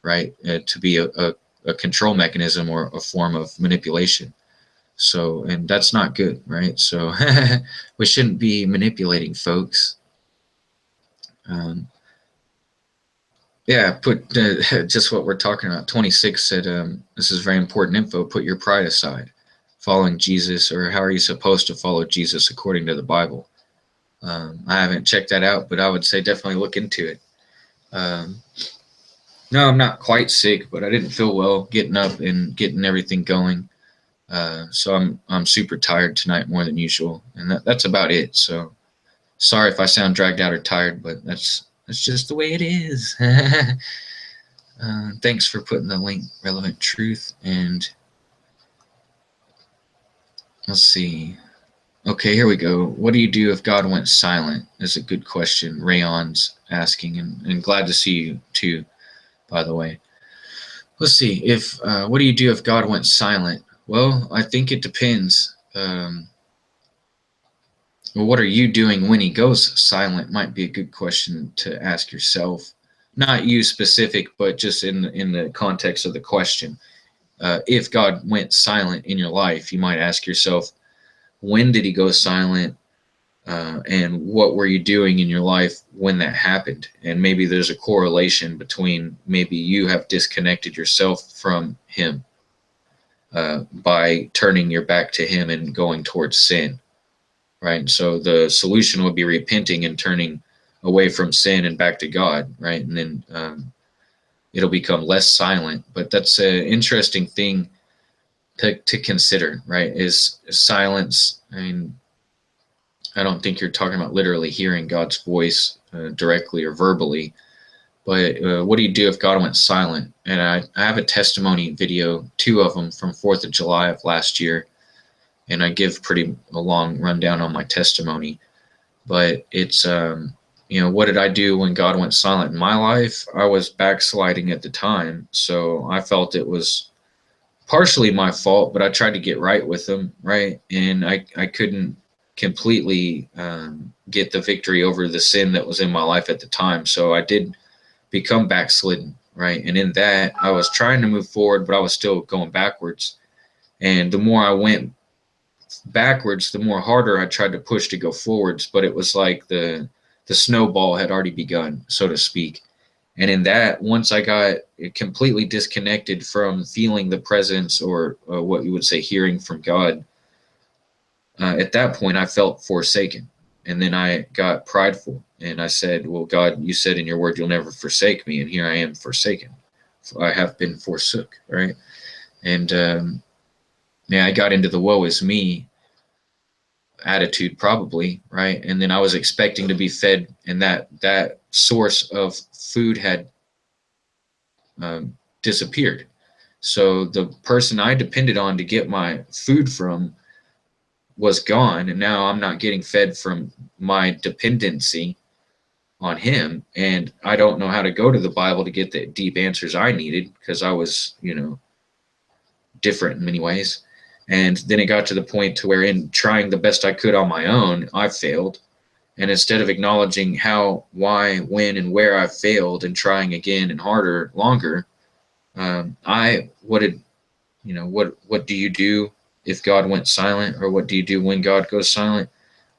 right, to be a control mechanism or a form of manipulation. So, and that's not good, right? So we shouldn't be manipulating folks. Yeah, put just what we're talking about. 26 said, this is very important info. Put your pride aside. Following Jesus, or how are you supposed to follow Jesus according to the Bible? I haven't checked that out, but I would say definitely look into it. No, I'm not quite sick, but I didn't feel well getting up and getting everything going. So I'm super tired tonight, more than usual, and that's about it. So sorry if I sound dragged out or tired, but that's just the way it is. Thanks for putting the link, Relevant Truth, and let's see. Okay, here we go. What do you do if God went silent? Is a good question. Rayon's asking, and glad to see you too, by the way. Let's see. If what do you do if God went silent? Well, I think it depends. Well, what are you doing when he goes silent might be a good question to ask yourself. Not you specific, but just in the context of the question. If God went silent in your life, you might ask yourself, when did he go silent? And what were you doing in your life when that happened? And maybe there's a correlation between maybe you have disconnected yourself from him by turning your back to him and going towards sin, right? So the solution would be repenting and turning away from sin and back to God, right? And then it'll become less silent. But that's an interesting thing to consider, right? Is silence. I mean, I don't think you're talking about literally hearing God's voice directly or verbally, but what do you do if God went silent? And I have a testimony video, 2 of them from 4th of July of last year, and I give a long rundown on my testimony. But it's, what did I do when God went silent in my life? I was backsliding at the time, so I felt it was partially my fault, but I tried to get right with him, right? And I couldn't completely get the victory over the sin that was in my life at the time. So I did become backslidden, right? And in that, I was trying to move forward, but I was still going backwards. And the more I went backwards, the more harder I tried to push to go forwards. But it was like the snowball had already begun, so to speak. And in that, once I got completely disconnected from feeling the presence or what you would say hearing from God, at that point I felt forsaken. And then I got prideful and I said, well, God, you said in your word, you'll never forsake me. And here I am forsaken. I have been forsook, right? And I got into the woe is me attitude probably, right? And then I was expecting to be fed, and that source of food had disappeared. So the person I depended on to get my food from was gone, and now I'm not getting fed from my dependency on him, and I don't know how to go to the Bible to get the deep answers I needed because I was, different in many ways. And then it got to the point to where in trying the best I could on my own, I failed. And instead of acknowledging how, why, when, and where I failed and trying again and harder, longer, what do you do if God went silent, or what do you do when God goes silent?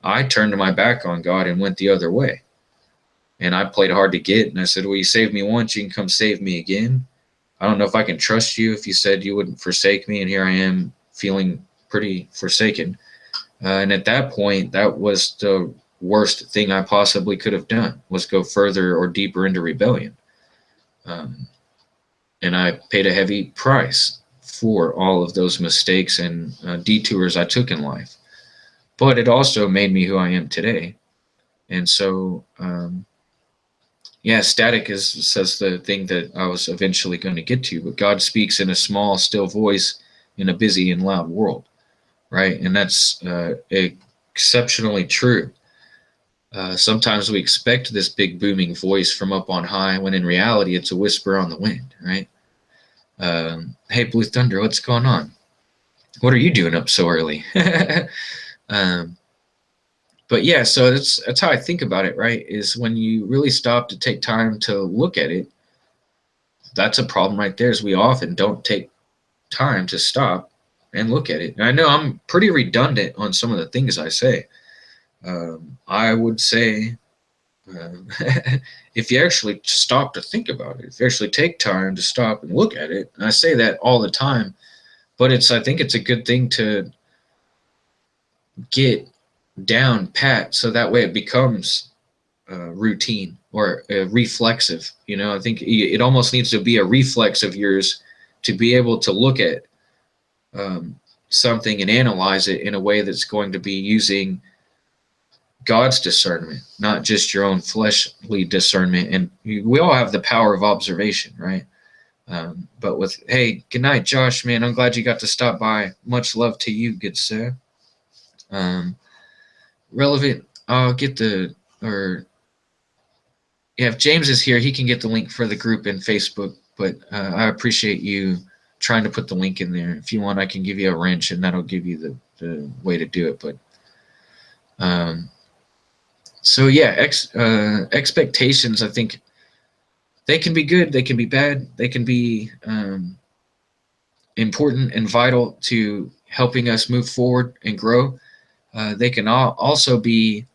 I turned my back on God and went the other way. And I played hard to get, and I said, well, you saved me once, you can come save me again. I don't know if I can trust you if you said you wouldn't forsake me, and here I am feeling pretty forsaken. And at that point, that was the worst thing I possibly could have done, was go further or deeper into rebellion. And I paid a heavy price for all of those mistakes and detours I took in life. But it also made me who I am today. And so, static says the thing that I was eventually going to get to, but God speaks in a small, still voice in a busy and loud world, right? And that's exceptionally true. Sometimes we expect this big booming voice from up on high, when in reality it's a whisper on the wind, right? Hey, Blue Thunder, what's going on? What are you doing up so early? But yeah, so that's how I think about it, right? Is when you really stop to take time to look at it, that's a problem right there, is we often don't take time to stop and look at it. And I know I'm pretty redundant on some of the things I say. I would say if you actually stop to think about it, if you actually take time to stop and look at it, and I say that all the time, but I think it's a good thing to get down pat, so that way it becomes routine or reflexive. I think it almost needs to be a reflex of yours to be able to look at something and analyze it in a way that's going to be using God's discernment, not just your own fleshly discernment. And we all have the power of observation, right? But hey, good night, Josh, man. I'm glad you got to stop by. Much love to you, good sir. Relevant, I'll get if James is here, he can get the link for the group in Facebook, but I appreciate you trying to put the link in there. If you want, I can give you a wrench, and that'll give you the way to do it. But so yeah, expectations, I think they can be good, they can be bad, they can be important and vital to helping us move forward and grow. They can also be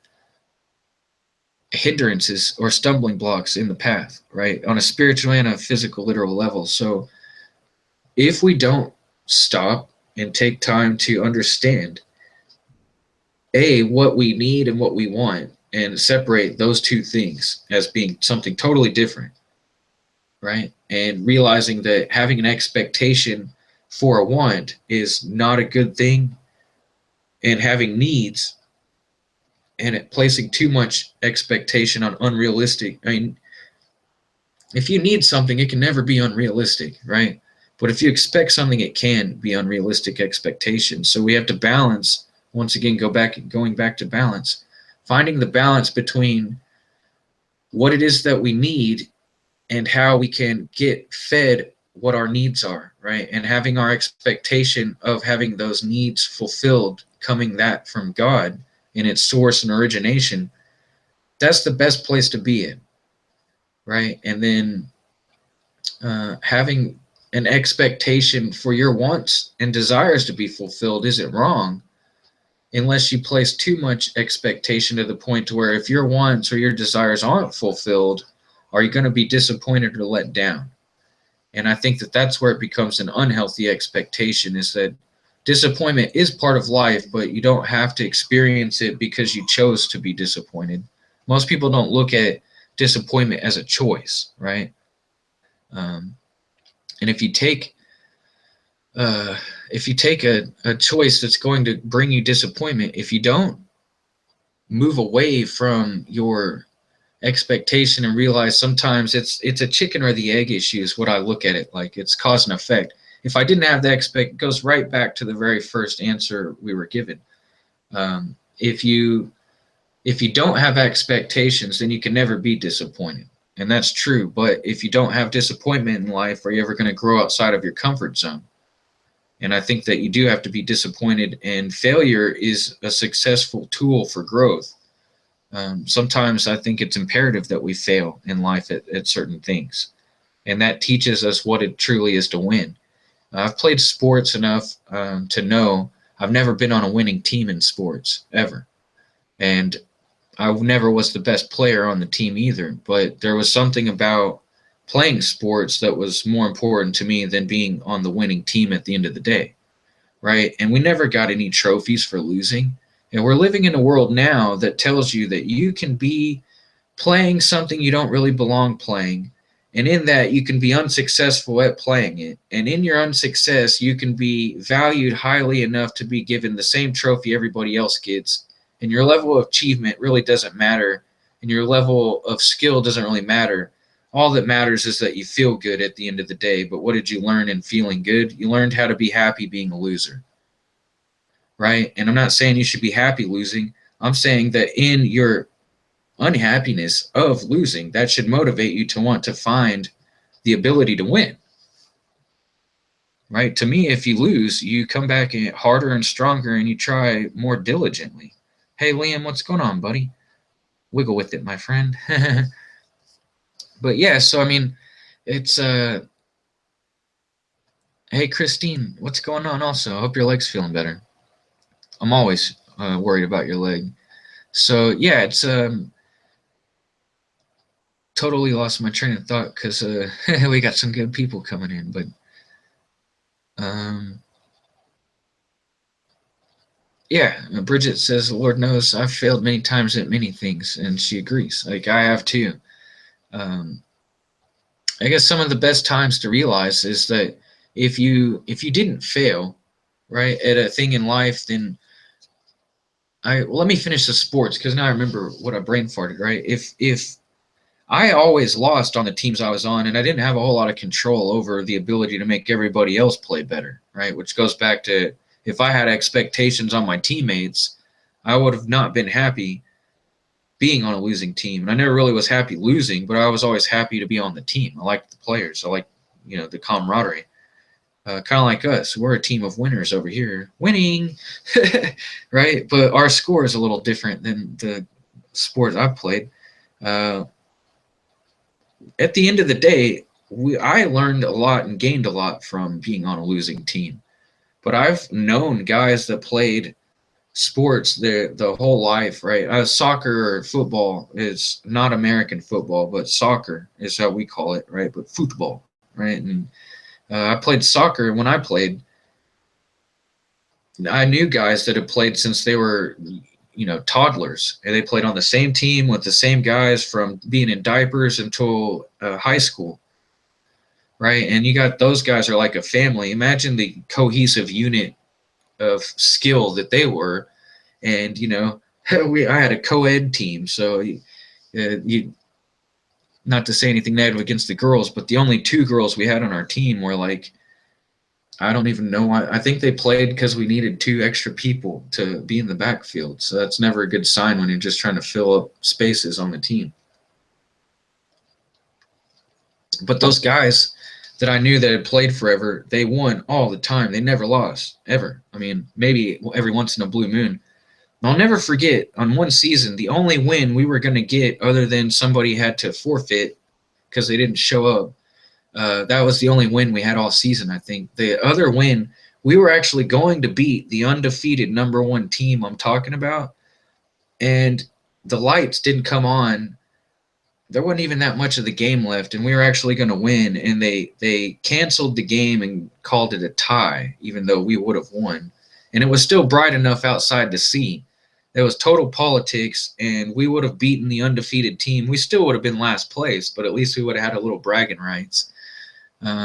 hindrances or stumbling blocks in the path, right? On a spiritual and a physical, literal level. So if we don't stop and take time to understand what we need and what we want, and separate those two things as being something totally different, right? And realizing that having an expectation for a want is not a good thing, and having needs and placing too much expectation on unrealistic. I mean, if you need something, it can never be unrealistic, right? But if you expect something, it can be unrealistic expectations. So we have to balance. Once again, going back to balance, finding the balance between what it is that we need and how we can get fed what our needs are, right? And having our expectation of having those needs fulfilled, coming that from God in its source and origination, that's the best place to be in, right? And then having an expectation for your wants and desires to be fulfilled isn't wrong, unless you place too much expectation to the point to where if your wants or your desires aren't fulfilled, are you going to be disappointed or let down? And I think that that's where it becomes an unhealthy expectation, is that disappointment is part of life, but you don't have to experience it because you chose to be disappointed. Most people don't look at disappointment as a choice, right? And if you take a choice that's going to bring you disappointment, if you don't move away from your expectation and realize sometimes it's a chicken or the egg issue is what I look at it like. It's cause and effect. If I didn't have the it goes right back to the very first answer we were given. If you don't have expectations, then you can never be disappointed. And that's true. But if you don't have disappointment in life, are you ever going to grow outside of your comfort zone? And I think that you do have to be disappointed, and failure is a successful tool for growth. Sometimes I think it's imperative that we fail in life at certain things. And that teaches us what it truly is to win. I've played sports enough to know I've never been on a winning team in sports, ever. And I never was the best player on the team either. But there was something about playing sports that was more important to me than being on the winning team at the end of the day, right? And we never got any trophies for losing. And we're living in a world now that tells you that you can be playing something you don't really belong playing, and in that you can be unsuccessful at playing it. And in your unsuccess, you can be valued highly enough to be given the same trophy everybody else gets. And your level of achievement really doesn't matter, and your level of skill doesn't really matter. All that matters is that you feel good at the end of the day. But what did you learn in feeling good? You learned how to be happy being a loser, right? And I'm not saying you should be happy losing. I'm saying that in your unhappiness of losing, that should motivate you to want to find the ability to win, right? To me, if you lose, you come back harder and stronger, and you try more diligently. Hey, Liam, what's going on, buddy? Wiggle with it, my friend. But yeah, so I mean, it's hey, Christine, what's going on? Also, I hope your leg's feeling better. I'm always worried about your leg. So yeah, it's totally lost my train of thought because we got some good people coming in. But yeah, Bridget says, the Lord knows I've failed many times at many things, and she agrees. Like, I have too. I guess some of the best times to realize is that if you didn't fail, right, at a thing in life, then let me finish the sports, because now I remember what I brain farted, right? If I always lost on the teams I was on, and I didn't have a whole lot of control over the ability to make everybody else play better, right? Which goes back to, if I had expectations on my teammates, I would have not been happy being on a losing team. And I never really was happy losing, but I was always happy to be on the team. I liked the players. I liked, the camaraderie. Kind of like us. We're a team of winners over here. Winning, right? But our score is a little different than the sports I've played. At the end of the day, I learned a lot and gained a lot from being on a losing team. But I've known guys that played sports the whole life, right? Soccer or football is not American football, but soccer is how we call it, right? But football, right? And I played soccer. When I played, I knew guys that had played since they were, toddlers, and they played on the same team with the same guys from being in diapers until high school, right? And you got those guys are like a family. Imagine the cohesive unit of skill that they were. And I had a co-ed team, so you not to say anything negative against the girls, but the only two girls we had on our team were like, I don't even know why. I think they played because we needed two extra people to be in the backfield. So that's never a good sign when you're just trying to fill up spaces on the team. But those guys that I knew that had played forever, they won all the time. They never lost, ever. I mean, maybe every once in a blue moon. I'll never forget, on one season, the only win we were going to get other than somebody had to forfeit because they didn't show up, that was the only win we had all season, I think. The other win, we were actually going to beat the undefeated number one team I'm talking about, and the lights didn't come on. There wasn't even that much of the game left, and we were actually going to win, and they canceled the game and called it a tie, even though we would have won. And it was still bright enough outside to see. There was total politics, and we would have beaten the undefeated team. We still would have been last place, but at least we would have had a little bragging rights.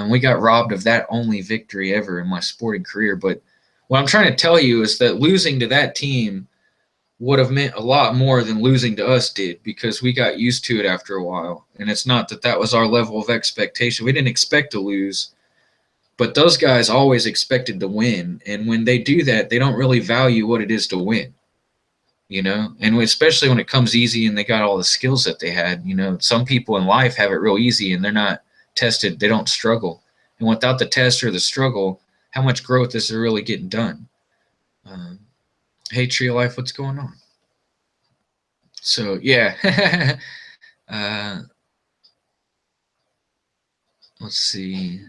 We got robbed of that only victory ever in my sporting career. But what I'm trying to tell you is that losing to that team would have meant a lot more than losing to us did, because we got used to it after a while. And it's not that that was our level of expectation. We didn't expect to lose, but those guys always expected to win. And when they do that, they don't really value what it is to win. And especially when it comes easy and they got all the skills that they had. Some people in life have it real easy and they're not tested, they don't struggle. And without the test or the struggle, how much growth is there really getting done? Hey, Tree of Life, what's going on? So, yeah. Let's see.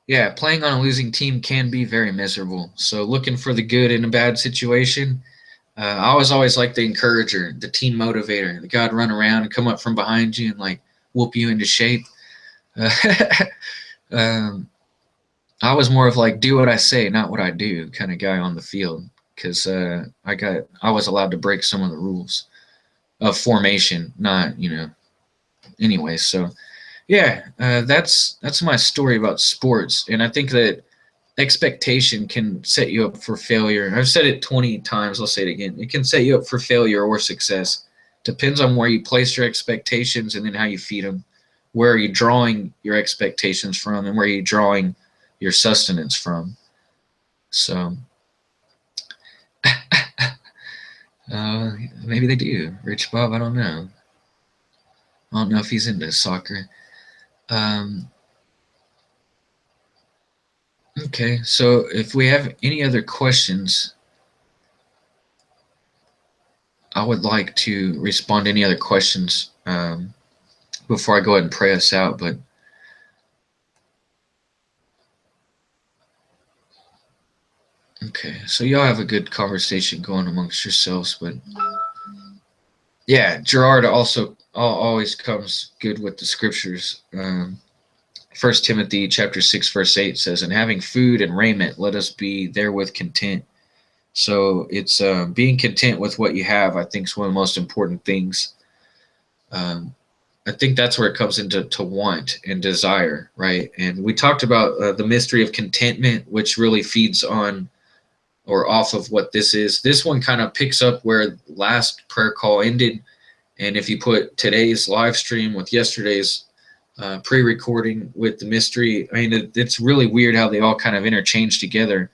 Yeah, playing on a losing team can be very miserable. So looking for the good in a bad situation. I was always like the encourager, the team motivator, the guy to run around and come up from behind you and like whoop you into shape. I was more of like do what I say, not what I do kind of guy on the field, because I was allowed to break some of the rules of formation, not Anyway, so. Yeah, that's my story about sports, and I think that expectation can set you up for failure. I've said it 20 times. I'll say it again. It can set you up for failure or success. Depends on where you place your expectations and then how you feed them. Where are you drawing your expectations from, and where are you drawing your sustenance from? So maybe they do. Rich Bob, I don't know. I don't know if he's into soccer. Okay, so if we have any other questions, I would like to respond to any other questions before I go ahead and pray us out. But okay, so y'all have a good conversation going amongst yourselves. But yeah, Gerard also always comes good with the scriptures. 1 Timothy chapter 6, verse 8 says, "And having food and raiment, let us be therewith content." So it's being content with what you have, I think, is one of the most important things. I think that's where it comes into want and desire, right? And we talked about the mystery of contentment, which really feeds on or off of what this is. This one kind of picks up where last prayer call ended. And if you put today's live stream with yesterday's pre-recording with the mystery, I mean, it's really weird how they all kind of interchange together.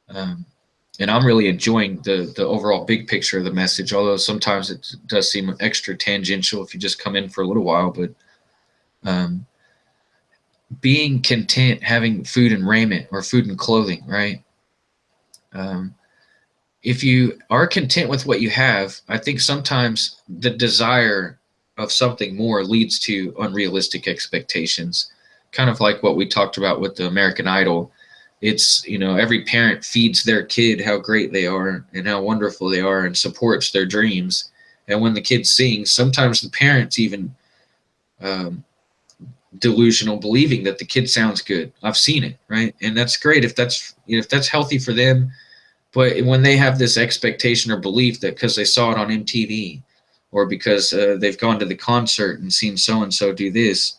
And I'm really enjoying the overall big picture of the message, although sometimes it does seem extra tangential if you just come in for a little while. But being content, having food and raiment, or food and clothing, right? If you are content with what you have, I think sometimes the desire of something more leads to unrealistic expectations, kind of like what we talked about with the American Idol. It's, every parent feeds their kid how great they are and how wonderful they are and supports their dreams. And when the kid sings, sometimes the parents even delusional, believing that the kid sounds good. I've seen it, right? And that's great if that's healthy for them. But when they have this expectation or belief that because they saw it on MTV or because they've gone to the concert and seen so-and-so do this,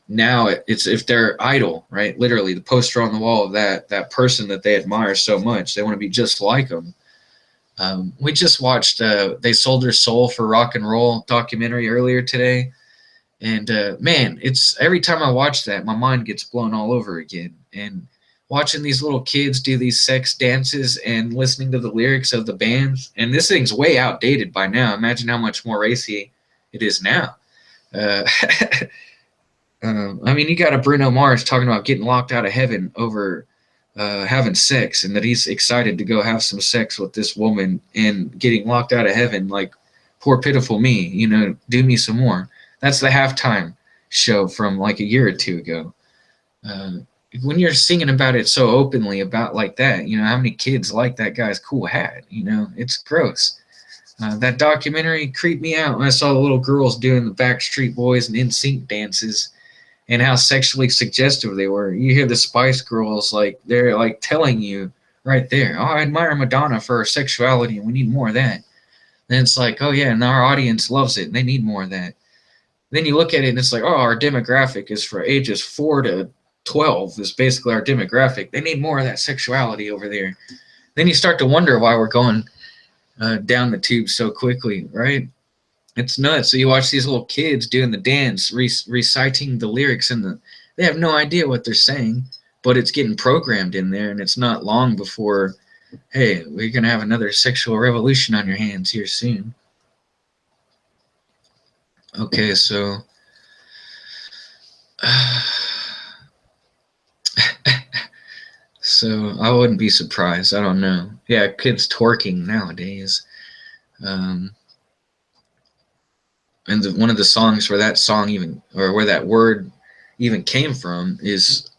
Now it's if they're idol, right? Literally the poster on the wall of that person that they admire so much, they want to be just like them. We just watched They Sold Their Soul for Rock and Roll documentary earlier today. And man, it's every time I watch that, my mind gets blown all over again. And watching these little kids do these sex dances and listening to the lyrics of the bands, and this thing's way outdated by now. Imagine how much more racy it is now. Uh, I mean, you got a Bruno Mars talking about getting locked out of heaven over having sex, and that he's excited to go have some sex with this woman and getting locked out of heaven. Like, poor pitiful me, do me some more. That's the halftime show from like a year or two ago. When you're singing about it so openly about like that, how many kids like that guy's cool hat? It's gross. That documentary creeped me out when I saw the little girls doing the Backstreet Boys and NSYNC dances and how sexually suggestive they were. You hear the Spice Girls, like, they're like telling you right there, oh, I admire Madonna for her sexuality and we need more of that. Then it's like, oh yeah, and our audience loves it and they need more of that. Then you look at it and it's like, oh, our demographic is for ages 4 to 12 is basically our demographic. They need more of that sexuality over there. Then you start to wonder why we're going down the tube so quickly, right? It's nuts. So you watch these little kids doing the dance, reciting the lyrics, and they have no idea what they're saying, but it's getting programmed in there, and it's not long before, hey, we're going to have another sexual revolution on your hands here soon. Okay, so so I wouldn't be surprised. I don't know. Yeah, kids twerking nowadays. And one of the songs where that song even, or where that word even came from, is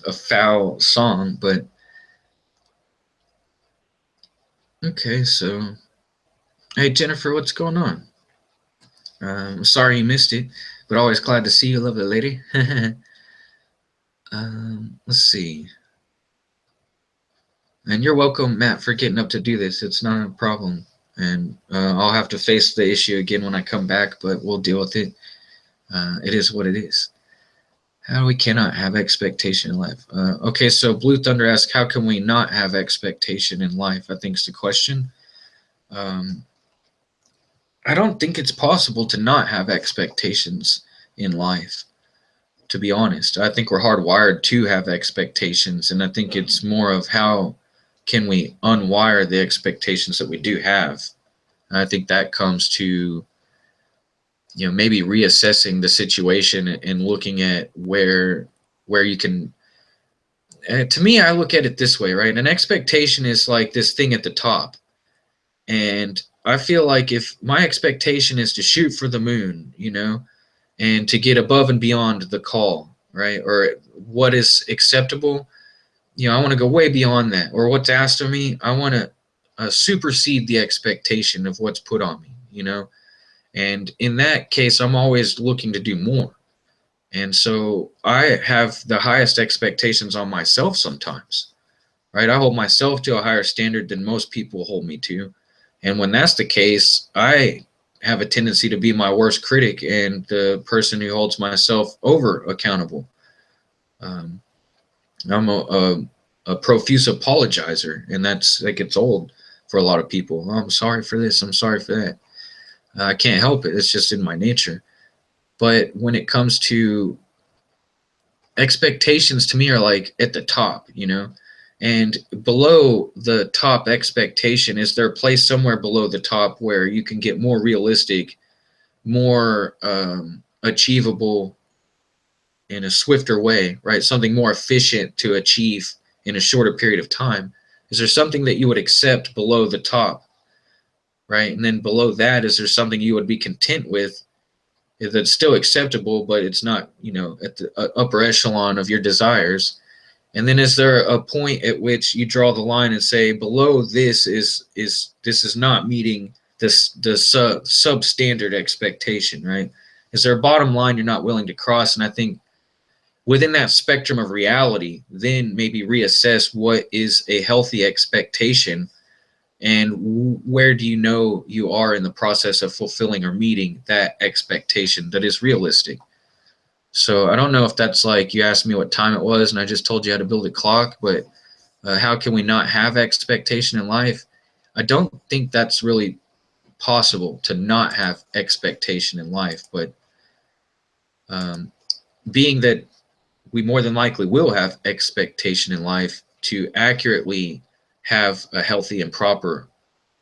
a foul song. But okay, so hey Jennifer, what's going on? Sorry you missed it, but always glad to see you, lovely lady. Let's see. And you're welcome, Matt, for getting up to do this. It's not a problem. And I'll have to face the issue again when I come back, but we'll deal with it. It is what it is. How we cannot have expectation in life. Okay, so Blue Thunder asks, how can we not have expectation in life? I think is the question. I don't think it's possible to not have expectations in life, to be honest. I think we're hardwired to have expectations, and I think it's more of how can we unwire the expectations that we do have. And I think that comes to, maybe reassessing the situation and looking at where you can. To me, I look at it this way, right? An expectation is like this thing at the top, and I feel like if my expectation is to shoot for the moon, and to get above and beyond the call, right, or what is acceptable, I want to go way beyond that, or what's asked of me, I want to supersede the expectation of what's put on me, and in that case, I'm always looking to do more. And so I have the highest expectations on myself sometimes, right? I hold myself to a higher standard than most people hold me to. And when that's the case, I have a tendency to be my worst critic and the person who holds myself over accountable. I'm a profuse apologizer, and that gets old for a lot of people. Oh, I'm sorry for this. I'm sorry for that. I can't help it. It's just in my nature. But when it comes to expectations, to me, are like at the top, and below the top expectation, is there a place somewhere below the top where you can get more realistic, more achievable in a swifter way, right? Something more efficient to achieve in a shorter period of time. Is there something that you would accept below the top, right? And then below that, is there something you would be content with that's still acceptable, but it's not, at the upper echelon of your desires? And then is there a point at which you draw the line and say, below this is not meeting the substandard expectation, right? Is there a bottom line you're not willing to cross? And I think within that spectrum of reality, then maybe reassess what is a healthy expectation and where do you are in the process of fulfilling or meeting that expectation that is realistic. So I don't know if that's like you asked me what time it was and I just told you how to build a clock, but how can we not have expectation in life? I don't think that's really possible to not have expectation in life, but um, being that we more than likely will have expectation in life, to accurately have a healthy and proper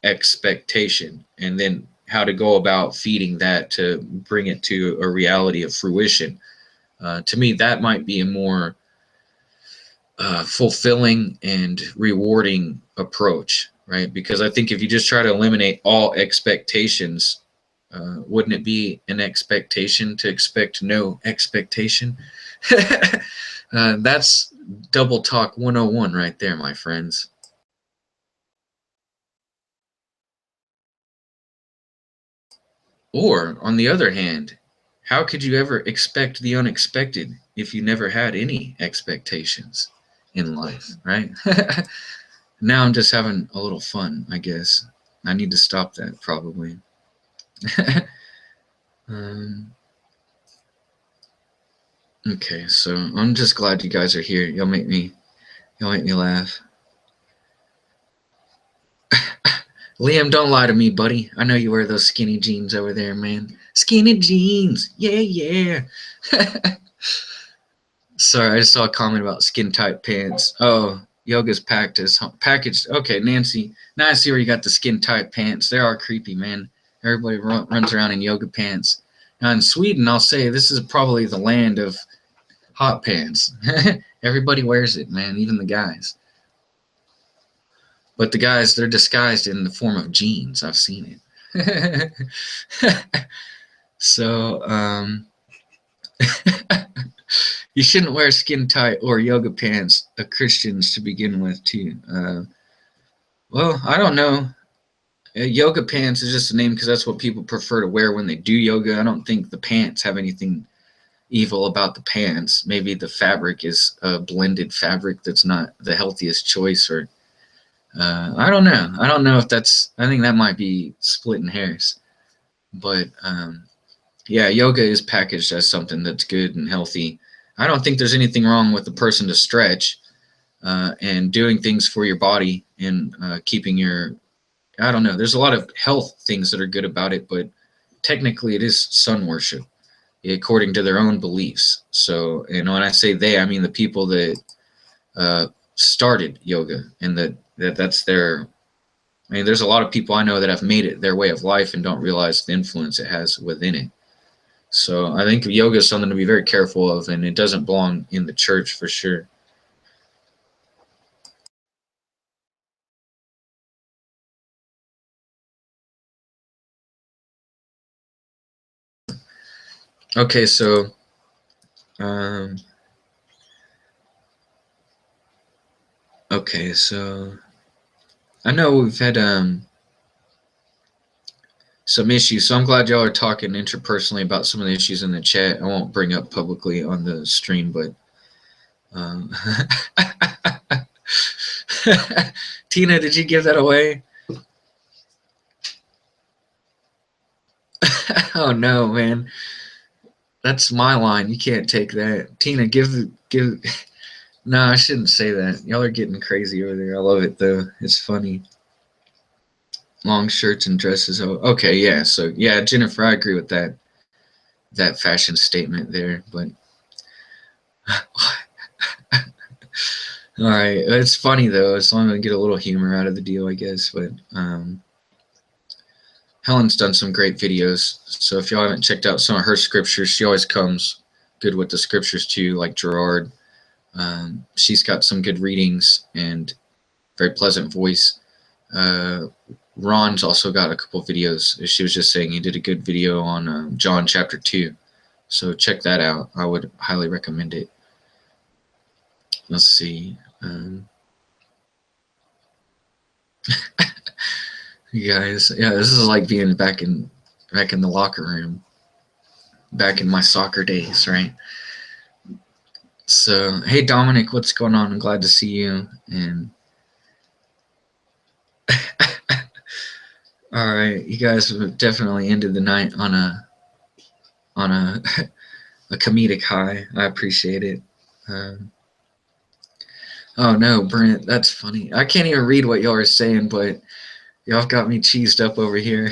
expectation, and then how to go about feeding that to bring it to a reality of fruition. To me, that might be a more fulfilling and rewarding approach, right? Because I think if you just try to eliminate all expectations, wouldn't it be an expectation to expect no expectation? That's double talk 101 right there, my friends. Or, on the other hand, how could you ever expect the unexpected if you never had any expectations in life, right? Now I'm just having a little fun, I guess. I need to stop that probably. um, okay, so I'm just glad you guys are here. Y'all make me laugh. Liam, don't lie to me, buddy. I know you wear those skinny jeans over there, man. Skinny jeans. Yeah, yeah. Sorry, I just saw a comment about skin tight pants. Oh, yoga's packaged. Okay, Nancy. Now I see where you got the skin tight pants. They are creepy, man. Everybody runs around in yoga pants. Now in Sweden, I'll say this is probably the land of hot pants. Everybody wears it, man, even the guys. But the guys, they're disguised in the form of jeans. I've seen it. So, you shouldn't wear skin tight or yoga pants, Christians, to begin with, too. Well, I don't know. Yoga pants is just a name because that's what people prefer to wear when they do yoga. I don't think the pants have anything evil about the pants. Maybe the fabric is a blended fabric that's not the healthiest choice, or I don't know. I don't know if that's. I think that might be splitting hairs. But yeah, yoga is packaged as something that's good and healthy. I don't think there's anything wrong with the person to stretch and doing things for your body and keeping your. I don't know. There's a lot of health things that are good about it, but technically it is sun worship according to their own beliefs. So, and when I say they, I mean the people that started yoga, and that's their. I mean, there's a lot of people I know that have made it their way of life and don't realize the influence it has within it. So I think yoga is something to be very careful of, and it doesn't belong in the church for sure. Okay, so um, okay, so I know we've had some issues, so I'm glad y'all are talking interpersonally about some of the issues in the chat. I won't bring up publicly on the stream, but um, Tina, did you give that away? Oh no, man. That's my line. You can't take that. Tina, give. No, I shouldn't say that. Y'all are getting crazy over there. I love it though. It's funny. Long shirts and dresses. Oh, okay, yeah. So yeah, Jennifer, I agree with that fashion statement there. But all right, it's funny though. As long as I get a little humor out of the deal, I guess. But Helen's done some great videos. So if y'all haven't checked out some of her scriptures, she always comes good with the scriptures too, like Gerard. She's got some good readings and very pleasant voice. Ron's also got a couple videos. She was just saying he did a good video on John chapter 2. So check that out. I would highly recommend it. Let's see. You guys, yeah, this is like being back in the locker room, back in my soccer days, right? So, hey Dominic, what's going on? I'm glad to see you. And all right, you guys have definitely ended the night on a a comedic high. I appreciate it. Um, oh no, Brent, that's funny. I can't even read what y'all are saying, but y'all got me cheesed up over here.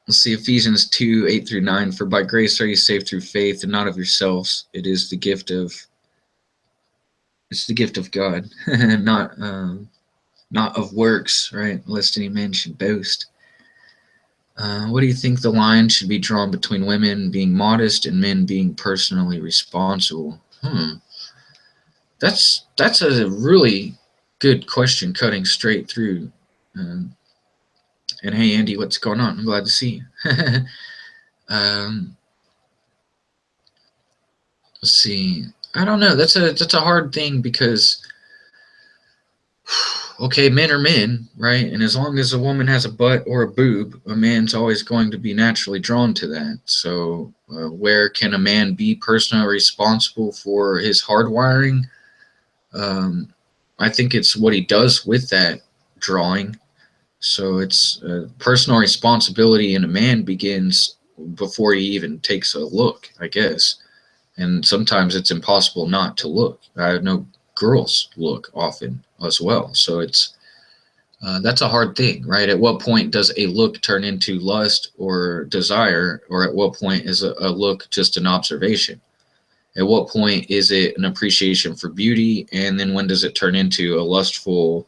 Let's see, Ephesians 2, 8 through 9. For by grace are you saved through faith, and not of yourselves. It's the gift of God, not of works, right? Lest any man should boast. What do you think the line should be drawn between women being modest and men being personally responsible? That's a really good question, cutting straight through. Um, and hey, Andy, what's going on? I'm glad to see you. um, let's see. I don't know. That's a hard thing because okay, men are men, right? And as long as a woman has a butt or a boob, a man's always going to be naturally drawn to that. So, where can a man be personally responsible for his hardwiring? Um, I think it's what he does with that drawing. So, it's personal responsibility in a man begins before he even takes a look, I guess. And sometimes it's impossible not to look. I know girls look often as well. So that's a hard thing, right? At what point does a look turn into lust or desire, or at what point is a look just an observation? At what point is it an appreciation for beauty, and then when does it turn into a lustful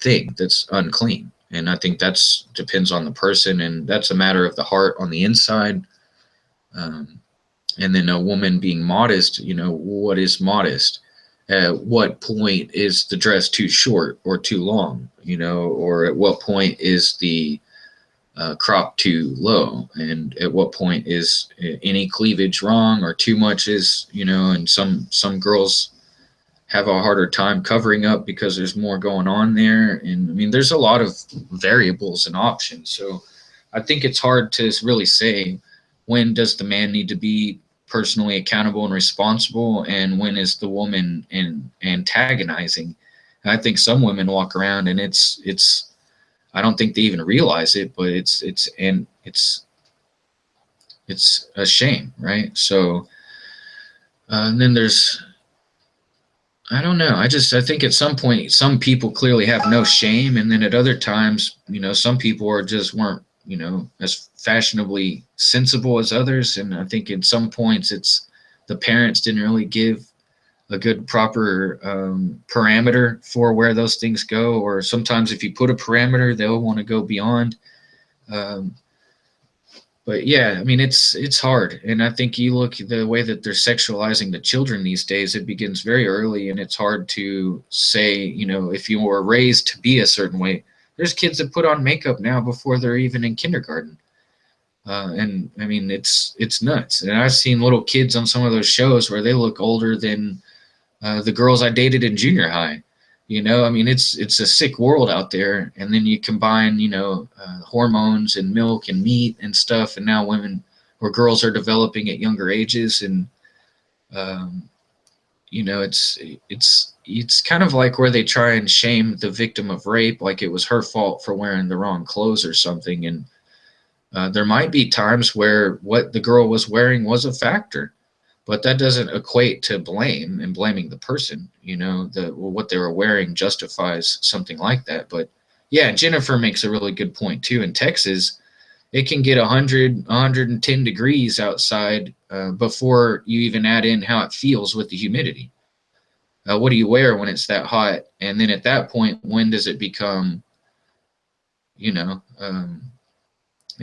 thing that's unclean? And I think that's depends on the person, and that's a matter of the heart on the inside. Um, and then a woman being modest, what is modest? At what point is the dress too short or too long, or at what point is the crop too low, and at what point is any cleavage wrong or too much is, and some girls have a harder time covering up because there's more going on there. And I mean, there's a lot of variables and options. So I think it's hard to really say when does the man need to be personally accountable and responsible, and when is the woman antagonizing. And I think some women walk around and it's I don't think they even realize it, but it's a shame, right? So and then there's I don't know. I think at some point some people clearly have no shame, and then at other times, some people are just weren't, as fashionably sensible as others. And I think in some points it's the parents didn't really give a good proper parameter for where those things go, or sometimes if you put a parameter, they'll want to go beyond. Um, but yeah, I mean, it's hard. And I think you look at the way that they're sexualizing the children these days, it begins very early, and it's hard to say, if you were raised to be a certain way. There's kids that put on makeup now before they're even in kindergarten. And I mean, it's nuts. And I've seen little kids on some of those shows where they look older than the girls I dated in junior high. I mean, it's a sick world out there. And then you combine, hormones and milk and meat and stuff, and now women or girls are developing at younger ages, and um, it's kind of like where they try and shame the victim of rape, like it was her fault for wearing the wrong clothes or something. And there might be times where what the girl was wearing was a factor, but that doesn't equate to blame and blaming the person. What they were wearing justifies something like that. But yeah, Jennifer makes a really good point too. In Texas, it can get 100, 110 degrees outside before you even add in how it feels with the humidity. What do you wear when it's that hot? And then at that point, when does it become,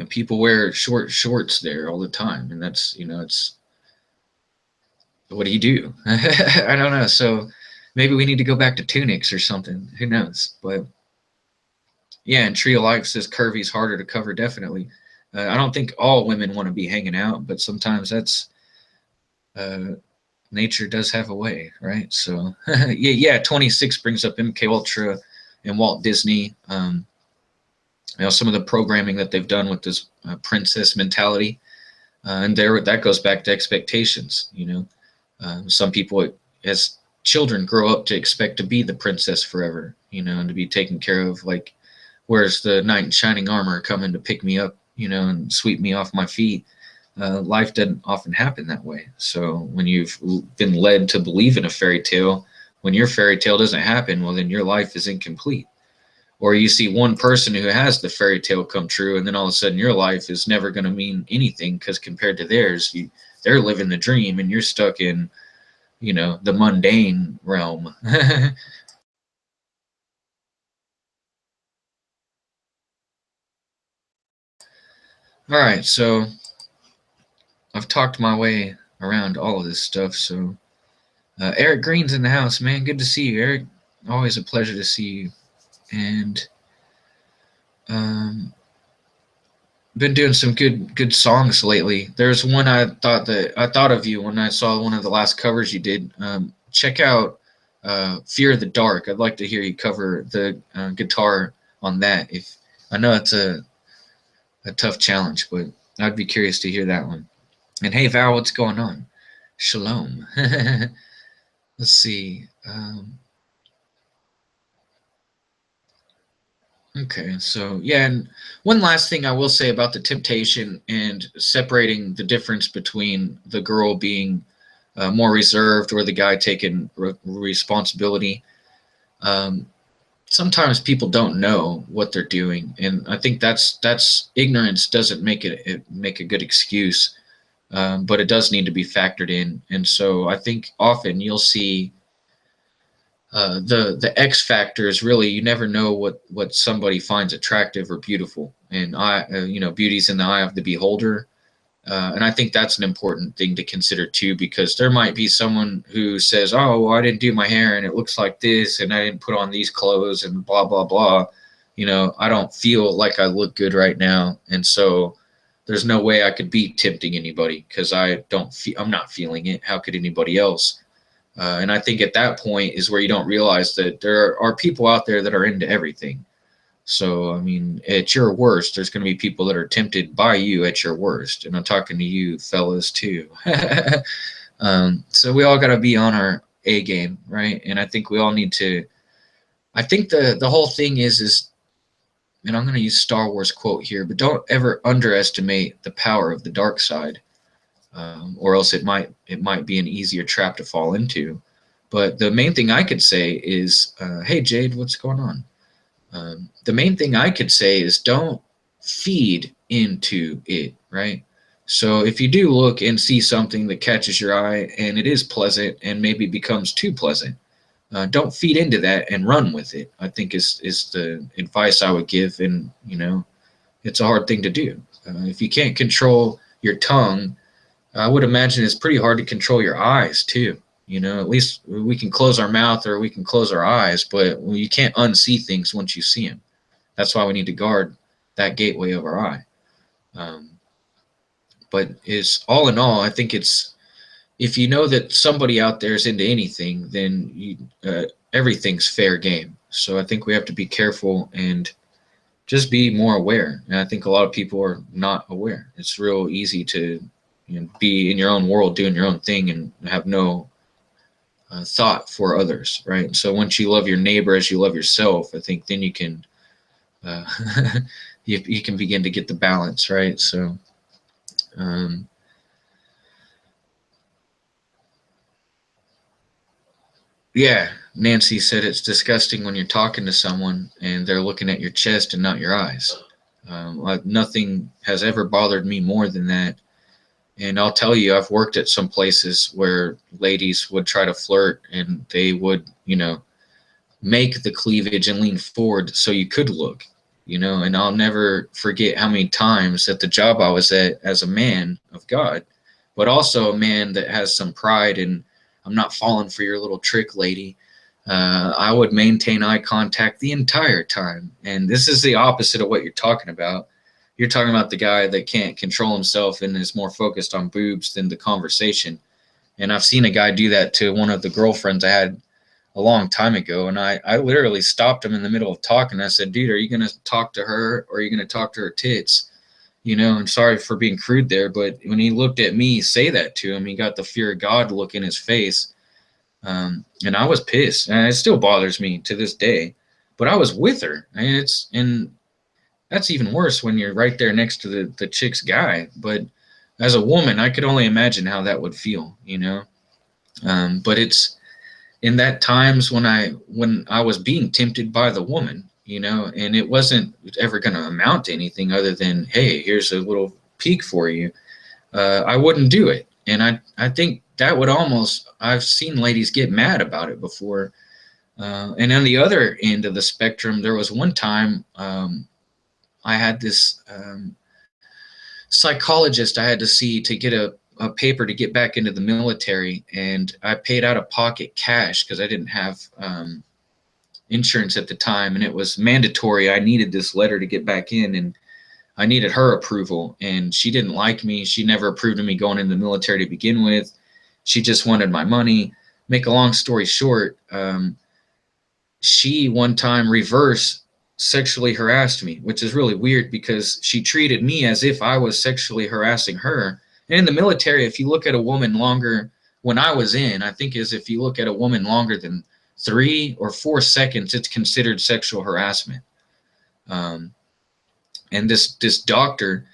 people wear short shorts there all the time, and that's, it's what do you do? I don't know. So maybe we need to go back to tunics or something. Who knows? But yeah, and Tree of Life says curvy's harder to cover. Definitely. I don't think all women want to be hanging out, but sometimes that's nature does have a way, right? So yeah. 26 brings up MK Ultra and Walt Disney. Some of the programming that they've done with this princess mentality, and that goes back to expectations. Some people as children grow up to expect to be the princess forever, and to be taken care of. Like, where's the knight in shining armor coming to pick me up, and sweep me off my feet. Life doesn't often happen that way. So when you've been led to believe in a fairy tale, when your fairy tale doesn't happen, well, then your life is incomplete. Or you see one person who has the fairy tale come true, and then all of a sudden your life is never going to mean anything because compared to theirs, they're living the dream and you're stuck in, the mundane realm. All right, so I've talked my way around all of this stuff. So Eric Green's in the house, man. Good to see you, Eric. Always a pleasure to see you. And been doing some good songs lately. There's one I thought of you when I saw one of the last covers you did. Check out "Fear of the Dark." I'd like to hear you cover the guitar on that. If I know it's a tough challenge, but I'd be curious to hear that one. And hey, Val, what's going on? Shalom. Let's see. Okay, so yeah, and one last thing I will say about the temptation and separating the difference between the girl being more reserved or the guy taking responsibility. Um, Sometimes people don't know what they're doing, and I think that's ignorance doesn't make a good excuse, but it does need to be factored in. And so I think often you'll see the X factor is really you never know what somebody finds attractive or beautiful, and beauty's in the eye of the beholder, and I think that's an important thing to consider too, because there might be someone who says, "Oh, well, I didn't do my hair and it looks like this, and I didn't put on these clothes and blah blah blah." I don't feel like I look good right now, and so there's no way I could be tempting anybody because I'm not feeling it. How could anybody else? And I think at that point is where you don't realize that there are people out there that are into everything. So, I mean, at your worst, there's going to be people that are tempted by you at your worst. And I'm talking to you fellas too. So we all got to be on our A game, right? And I think we all need to, I think the whole thing is, and I'm going to use Star Wars quote here, but don't ever underestimate the power of the dark side. Or else it might be an easier trap to fall into. But the main thing I could say is, hey Jade, what's going on? The main thing I could say is don't feed into it, right? So if you do look and see something that catches your eye and it is pleasant and maybe becomes too pleasant, don't feed into that and run with it. I think is the advice I would give, and it's a hard thing to do. If you can't control your tongue, I would imagine it's pretty hard to control your eyes too. At least we can close our mouth or we can close our eyes, but you can't unsee things once you see them. That's why we need to guard that gateway of our eye. But it's all in all, I think it's if you know that somebody out there is into anything, then everything's fair game. So I think we have to be careful and just be more aware. And I think a lot of people are not aware. It's real easy to be in your own world doing your own thing and have no thought for others, right? So once you love your neighbor as you love yourself, I think then you can you can begin to get the balance, right? So yeah, Nancy said it's disgusting when you're talking to someone and they're looking at your chest and not your eyes. Nothing has ever bothered me more than that. And I'll tell you, I've worked at some places where ladies would try to flirt and they would, make the cleavage and lean forward so you could look, and I'll never forget how many times at the job I was at as a man of God, but also a man that has some pride and I'm not falling for your little trick, lady. I would maintain eye contact the entire time. And this is the opposite of what you're talking about. You're talking about the guy that can't control himself and is more focused on boobs than the conversation. And I've seen a guy do that to one of the girlfriends I had a long time ago. And I literally stopped him in the middle of talking. I said, dude, are you going to talk to her or are you going to talk to her tits? I'm sorry for being crude there, but when he looked at me say that to him, he got the fear of God look in his face. And I was pissed. And it still bothers me to this day. But I was with her. And that's even worse when you're right there next to the chick's guy. But as a woman, I could only imagine how that would feel, you know. But it's in that times when I was being tempted by the woman, you know, and it wasn't ever going to amount to anything other than, hey, here's a little peek for you. I wouldn't do it, and I think that would almost, I've seen ladies get mad about it before. And on the other end of the spectrum, there was one time I had this psychologist I had to see to get a paper to get back into the military, and I paid out of pocket cash because I didn't have insurance at the time, and it was mandatory. I needed this letter to get back in, and I needed her approval, and she didn't like me. She never approved of me going into the military to begin with. She just wanted my money. Make a long story short, she one time reverse sexually harassed me, which is really weird because she treated me as if I was sexually harassing her. And in the military, if you look at a woman longer, when I was in, I think is if you look at a woman longer than 3 or 4 seconds, it's considered sexual harassment. Um, and this doctor,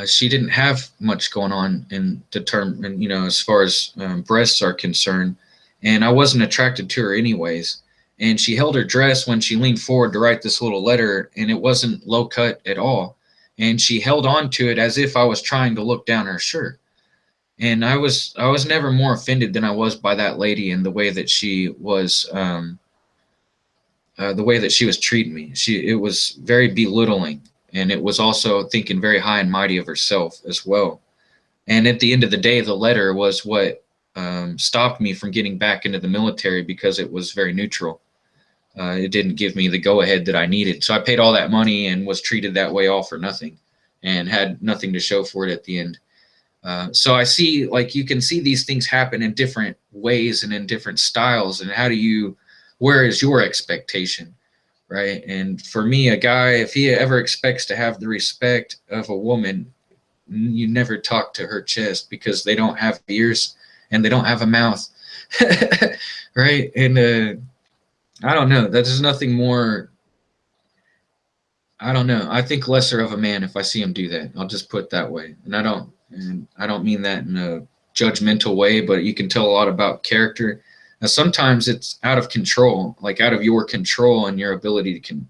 she didn't have much going on in the term, and you know, as far as breasts are concerned, and I wasn't attracted to her anyways. And she held her dress when she leaned forward to write this little letter, and it wasn't low cut at all. And she held on to it as if I was trying to look down her shirt. And I was never more offended than I was by that lady and the way that she was treating me. It was very belittling, and it was also thinking very high and mighty of herself as well. And at the end of the day, the letter was what stopped me from getting back into the military because it was very neutral. It didn't give me the go ahead that I needed. So I paid all that money and was treated that way all for nothing and had nothing to show for it at the end. So I see, like, you can see these things happen in different ways and in different styles. And where is your expectation, right? And for me, a guy, if he ever expects to have the respect of a woman, you never talk to her chest because they don't have ears and they don't have a mouth, right? And I don't know. There's nothing more. I don't know. I think lesser of a man if I see him do that. I'll just put it that way. And I don't mean that in a judgmental way, but you can tell a lot about character. Now, sometimes it's out of control, like out of your control and your ability to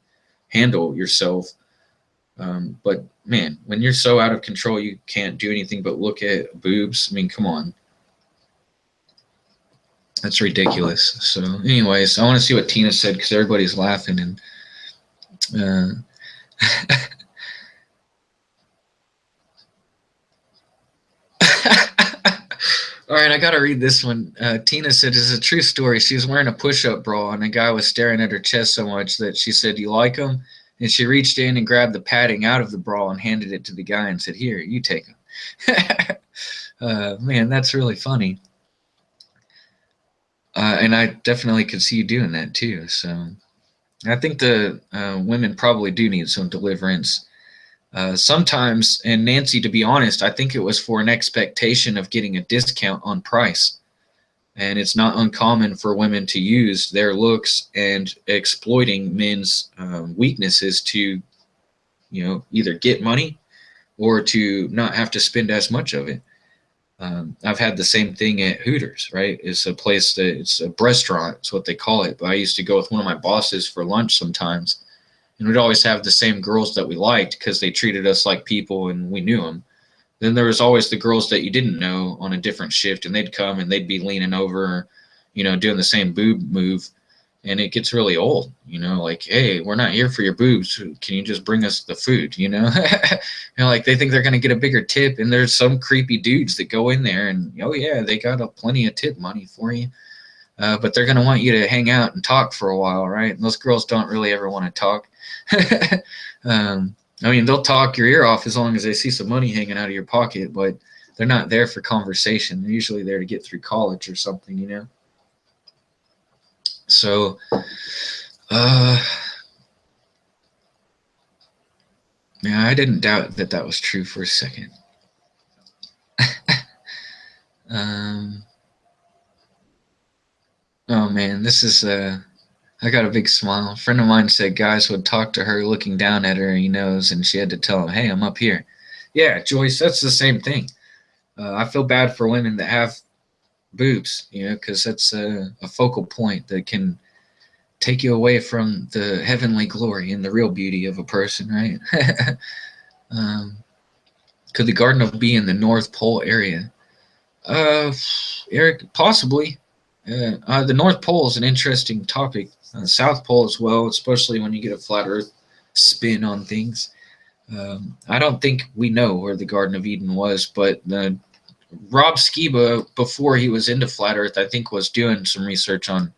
handle yourself. But man, when you're so out of control, you can't do anything but look at boobs. I mean, come on. That's ridiculous. So, anyways, I want to see what Tina said because everybody's laughing and. All right, I got to read this one. Tina said, "It's a true story. She was wearing a push-up bra, and a guy was staring at her chest so much that she said, 'You like him?' And she reached in and grabbed the padding out of the bra and handed it to the guy and said, 'Here, you take him.'" Man, that's really funny. And I definitely could see you doing that too. So I think the women probably do need some deliverance. Sometimes, and Nancy, to be honest, I think it was for an expectation of getting a discount on price. And it's not uncommon for women to use their looks and exploiting men's weaknesses to, either get money or to not have to spend as much of it. I've had the same thing at Hooters, right? It's it's a restaurant, it's what they call it. But I used to go with one of my bosses for lunch sometimes, and we'd always have the same girls that we liked because they treated us like people and we knew them. Then there was always the girls that you didn't know on a different shift, and they'd come and they'd be leaning over, doing the same boob move, and it gets really old, like, hey, we're not here for your boobs. Can you just bring us the food, like they think they're going to get a bigger tip, and there's some creepy dudes that go in there and, oh yeah, they got plenty of tip money for you. But they're going to want you to hang out and talk for a while, right? And those girls don't really ever want to talk. I mean, they'll talk your ear off as long as they see some money hanging out of your pocket, but they're not there for conversation. They're usually there to get through college or something. So, yeah, I didn't doubt that was true for a second. Oh man, this is I got a big smile. A friend of mine said guys would talk to her looking down at her, he knows, and she had to tell him, hey, I'm up here. Yeah, Joyce, that's the same thing. I feel bad for women that have boobs, because that's a focal point that can take you away from the heavenly glory and the real beauty of a person, right? um, could the garden be in the North Pole area? Eric, possibly. The North Pole is an interesting topic. The South Pole as well, especially when you get a flat Earth spin on things. I don't think we know where the Garden of Eden was, but Rob Skiba, before he was into flat Earth, I think was doing some research on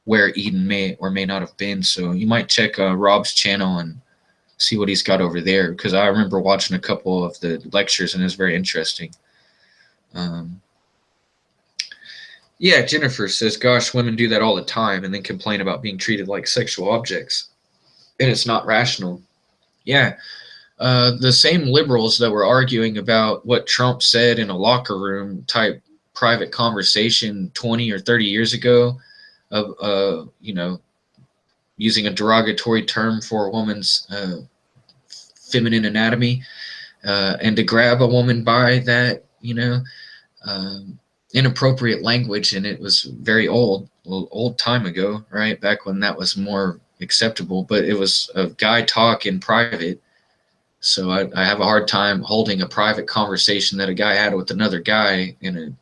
where Eden may or may not have been. So you might check Rob's channel and see what he's got over there, because I remember watching a couple of the lectures and it's very interesting. Yeah, Jennifer says, gosh, women do that all the time and then complain about being treated like sexual objects. And it's not rational. Yeah, the same liberals that were arguing about what Trump said in a locker room type private conversation 20 or 30 years ago of, using a derogatory term for a woman's feminine anatomy, and to grab a woman by that, um, inappropriate language, and it was very old time ago, right? Back when that was more acceptable, but it was a guy talk in private. So I have a hard time holding a private conversation that a guy had with another guy in a,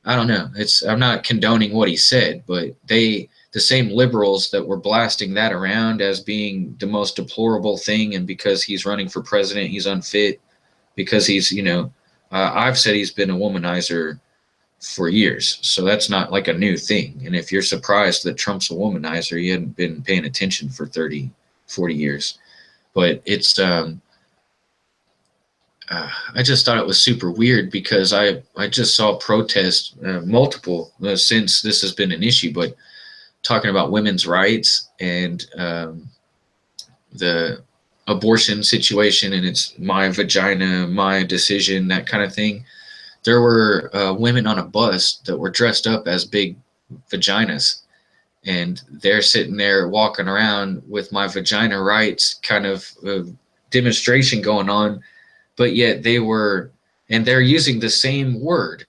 I don't know. I'm not condoning what he said, but the same liberals that were blasting that around as being the most deplorable thing, and because he's running for president, he's unfit, because he's, I've said he's been a womanizer for years, so that's not like a new thing. And if you're surprised that Trump's a womanizer, you hadn't been paying attention for 30, 40 years. But it's, I just thought it was super weird, because I just saw protests, multiple, since this has been an issue, but talking about women's rights and the abortion situation, and it's my vagina, my decision, that kind of thing. There were women on a bus that were dressed up as big vaginas, and they're sitting there walking around with my vagina rights kind of demonstration going on, but yet they're using the same word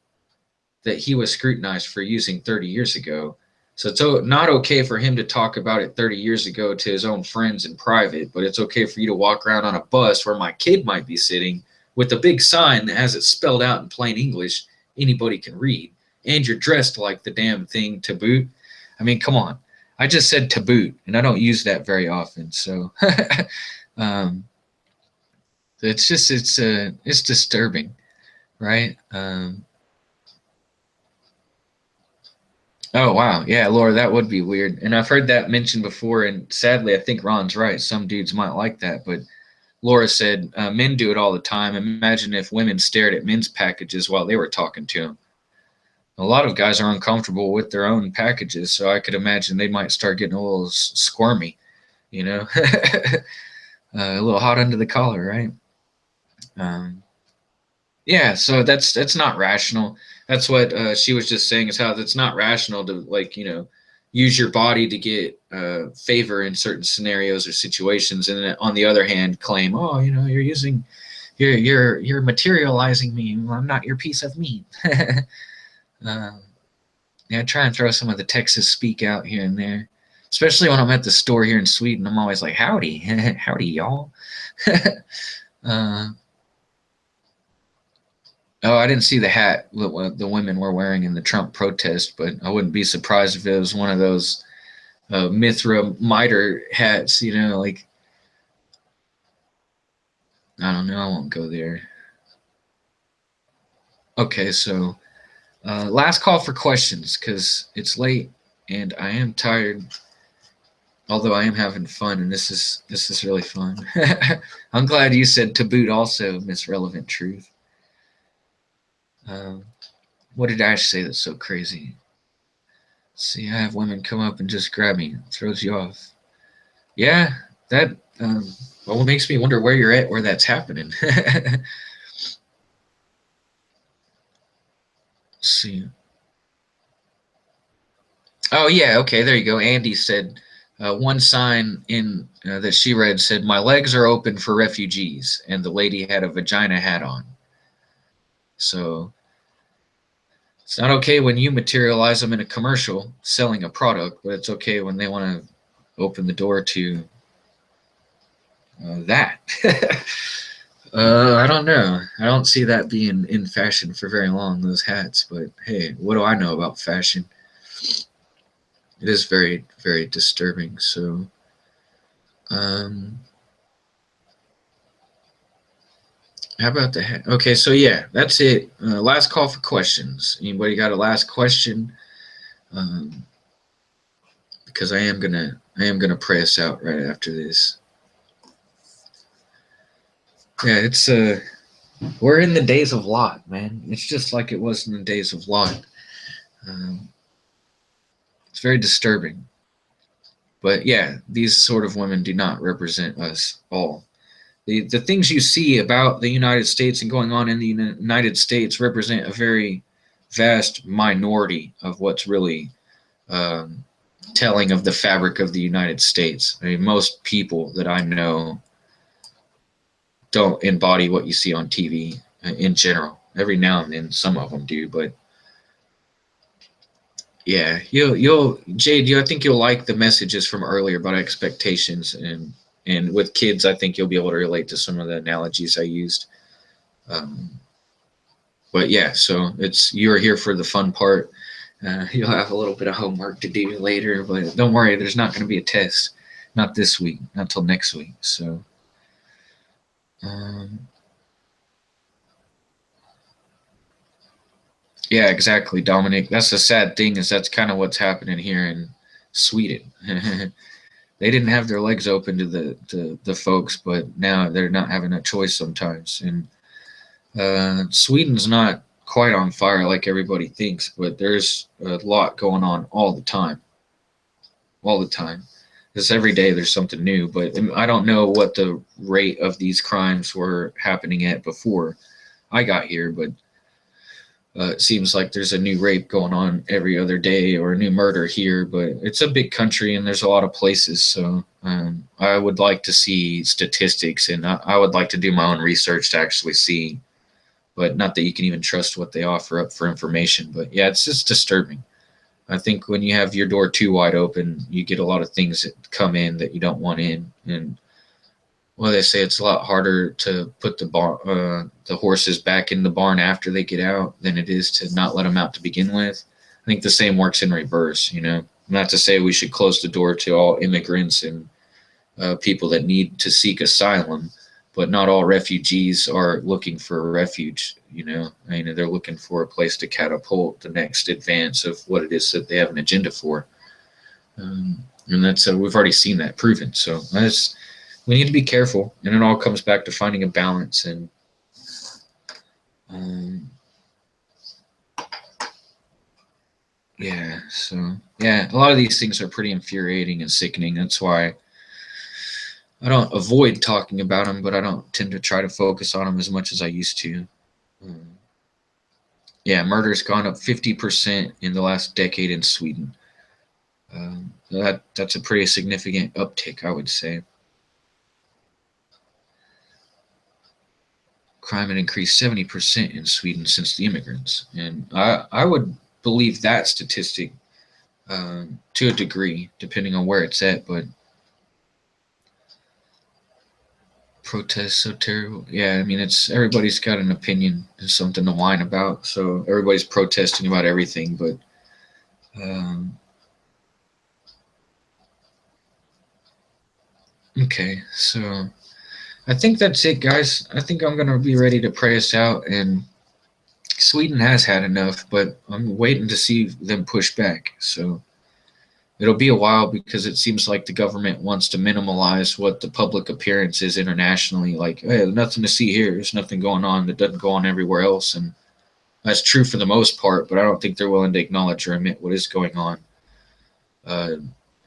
that he was scrutinized for using 30 years ago. So it's not okay for him to talk about it 30 years ago to his own friends in private, but it's okay for you to walk around on a bus where my kid might be sitting with a big sign that has it spelled out in plain English anybody can read, and you're dressed like the damn thing to boot. I mean, come on. I just said to boot, and I don't use that very often. So it's disturbing, right? Oh wow, yeah, Laura, that would be weird. And I've heard that mentioned before, and sadly, I think Ron's right. Some dudes might like that, but Laura said men do it all the time. Imagine if women stared at men's packages while they were talking to them. A lot of guys are uncomfortable with their own packages, so I could imagine they might start getting a little squirmy, a little hot under the collar, right? Yeah, so that's not rational. That's what she was just saying, is how it's not rational to use your body to get favor in certain scenarios or situations, and then on the other hand claim, oh, you're materializing me. I'm not your piece of meat. Yeah, try and throw some of the Texas speak out here and there, especially when I'm at the store here in Sweden. I'm always like, howdy, howdy, y'all. Oh, I didn't see the hat what the women were wearing in the Trump protest, but I wouldn't be surprised if it was one of those Mithra miter hats, like, I don't know, I won't go there. Okay, so last call for questions, because it's late and I am tired, although I am having fun, and this is really fun. I'm glad you said to boot also, Miss Relevant Truth. What did Ash say that's so crazy? See, I have women come up and just grab me. It throws you off. Yeah, that well, it makes me wonder where you're at, where that's happening. Let's see. Oh yeah, okay, there you go. Andy said one sign in that she read said, "My legs are open for refugees," and the lady had a vagina hat on. So it's not okay when you materialize them in a commercial selling a product, but it's okay when they want to open the door to that. I don't know. I don't see that being in fashion for very long, those hats, but hey, what do I know about fashion? It is very, very disturbing. So, um, how about the hat? Okay, so yeah, that's it. Last call for questions. Anybody got a last question? Um, because I am gonna pray us out right after this. Yeah, it's we're in the days of Lot, man. It's just like it was in the days of Lot. Um, it's very disturbing. But yeah, these sort of women do not represent us all. The things you see about the United States and going on in the United States represent a very vast minority of what's really um, telling of the fabric of the United States. I mean, most people that I know don't embody what you see on TV in general. Every now and then, some of them do, but yeah, you'll Jade. I think you'll like the messages from earlier about expectations, and with kids, I think you'll be able to relate to some of the analogies I used. Um, but yeah, so it's you're here for the fun part. You'll have a little bit of homework to do later, but don't worry, there's not going to be a test. Not this week, not till next week. So, um, yeah, exactly, Dominic. That's the sad thing is that's kind of what's happening here in Sweden. They didn't have their legs open to the folks, but now they're not having a choice sometimes. And Sweden's not quite on fire like everybody thinks, but there's a lot going on all the time. Because every day there's something new. But I don't know what the rate of these crimes were happening at before I got here, but it seems like there's a new rape going on every other day or a new murder here, but it's a big country and there's a lot of places. So I would like to see statistics and I would like to do my own research to actually see, but not that you can even trust what they offer up for information. But yeah, it's just disturbing. I think when you have your door too wide open, you get a lot of things that come in that you don't want in. And well, they say it's a lot harder to put the horses back in the barn after they get out than it is to not let them out to begin with. I think the same works in reverse. Not to say we should close the door to all immigrants and people that need to seek asylum, but not all refugees are looking for a refuge. I mean, they're looking for a place to catapult the next advance of what it is that they have an agenda for. And that's we've already seen that proven. So we need to be careful, and it all comes back to finding a balance. And yeah, so yeah, a lot of these things are pretty infuriating and sickening. That's why I don't avoid talking about them, but I don't tend to try to focus on them as much as I used to. Yeah, murder's gone up 50% in the last decade in Sweden. That's a pretty significant uptick, I would say. Crime had increased 70% in Sweden since the immigrants, and I would believe that statistic to a degree, depending on where it's at. But protests so terrible. Yeah, I mean, it's everybody's got an opinion and something to whine about, so everybody's protesting about everything. But okay, so I think that's it, guys. I think I'm gonna be ready to pray us out. And Sweden has had enough, but I'm waiting to see them push back. So it'll be a while because it seems like the government wants to minimalize what the public appearance is internationally. Like, hey, nothing to see here. There's nothing going on that doesn't go on everywhere else. And that's true for the most part, but I don't think they're willing to acknowledge or admit what is going on.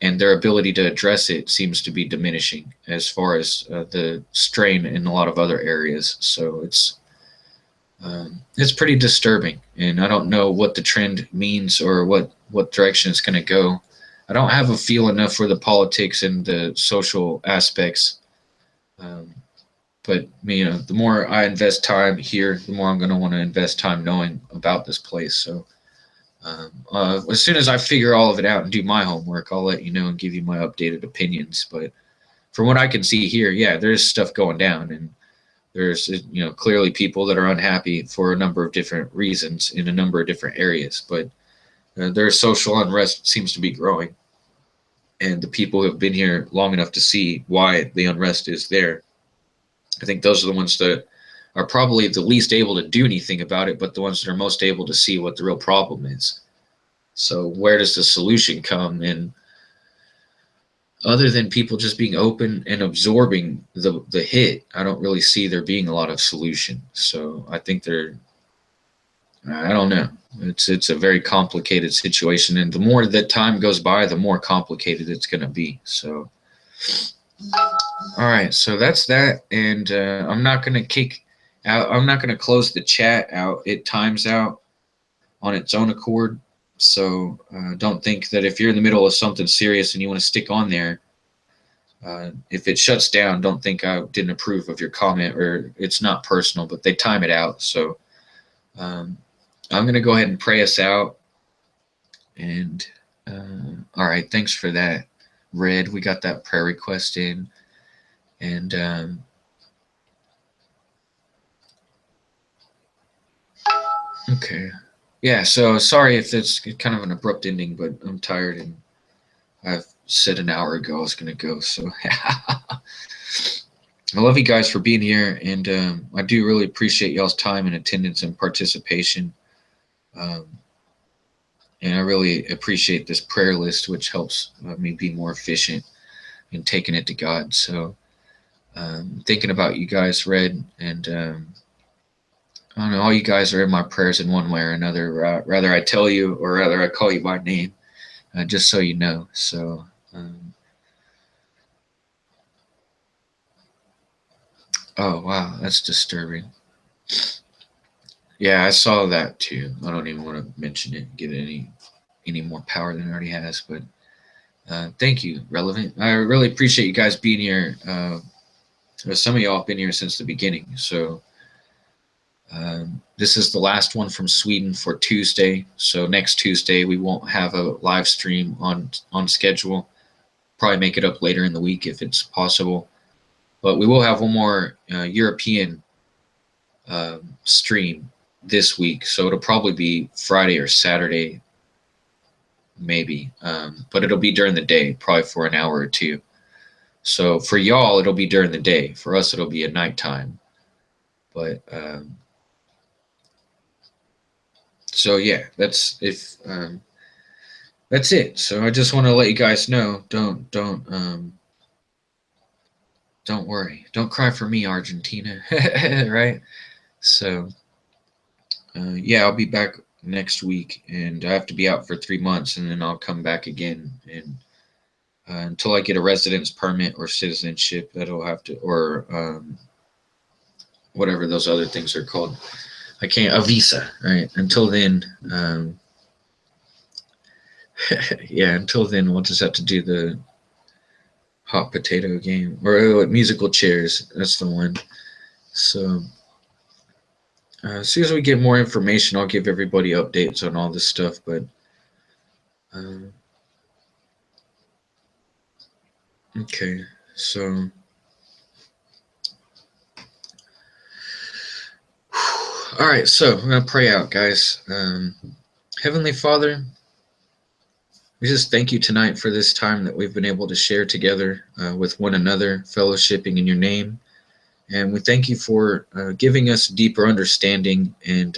And their ability to address it seems to be diminishing as far as the strain in a lot of other areas. So it's pretty disturbing, and I don't know what the trend means or what direction it's going to go. I don't have a feel enough for the politics and the social aspects. But the more I invest time here, the more I'm going to want to invest time knowing about this place. So as soon as I figure all of it out and do my homework, I'll let you know and give you my updated opinions. But from what I can see here, yeah, there's stuff going down, and there's clearly people that are unhappy for a number of different reasons in a number of different areas. But their social unrest seems to be growing, and the people who have been here long enough to see why the unrest is there, I think those are the ones that are probably the least able to do anything about it, but the ones that are most able to see what the real problem is. So where does the solution come? And other than people just being open and absorbing the hit, I don't really see there being a lot of solution. So I think I don't know. It's a very complicated situation, and the more that time goes by, the more complicated it's going to be. So, all right, so that's that, and I'm not going to kick out. I'm not going to close the chat out. It times out on its own accord. So don't think that if you're in the middle of something serious and you want to stick on there, if it shuts down, don't think I didn't approve of your comment, or it's not personal, but they time it out. So I'm going to go ahead and pray us out. And all right, thanks for that, Red. We got that prayer request in. And okay. Yeah, so sorry if it's kind of an abrupt ending, but I'm tired, and I've said an hour ago I was going to go. So I love you guys for being here, and I do really appreciate y'all's time and attendance and participation. And I really appreciate this prayer list, which helps me be more efficient in taking it to God. So thinking about you guys, Red, and I don't know, all you guys are in my prayers in one way or another. Rather I tell you, or rather I call you by name, just so you know. So oh wow, that's disturbing. Yeah, I saw that too. I don't even want to mention it, give it any more power than it already has. But thank you, Relevant. I really appreciate you guys being here. Some of y'all have been here since the beginning. So this is the last one from Sweden for Tuesday. So next Tuesday we won't have a live stream on schedule. Probably make it up later in the week if it's possible. But we will have one more European stream this week. So it'll probably be Friday or Saturday, maybe. But it'll be during the day, probably for an hour or two. So for y'all, it'll be during the day. For us, it'll be at nighttime. But so yeah, that's it. So I just want to let you guys know, don't worry. Don't cry for me, Argentina. Right? So yeah, I'll be back next week, and I have to be out for 3 months, and then I'll come back again. And until I get a residence permit or citizenship, that'll have to, or whatever those other things are called. I can't, a visa, right? Until then, yeah, until then, we'll just have to do the hot potato game, or musical chairs. That's the one. So as soon as we get more information, I'll give everybody updates on all this stuff. But okay, so all right, so I'm gonna pray out, guys. Heavenly Father, we just thank you tonight for this time that we've been able to share together with one another, fellowshipping in your name. And we thank you for giving us deeper understanding and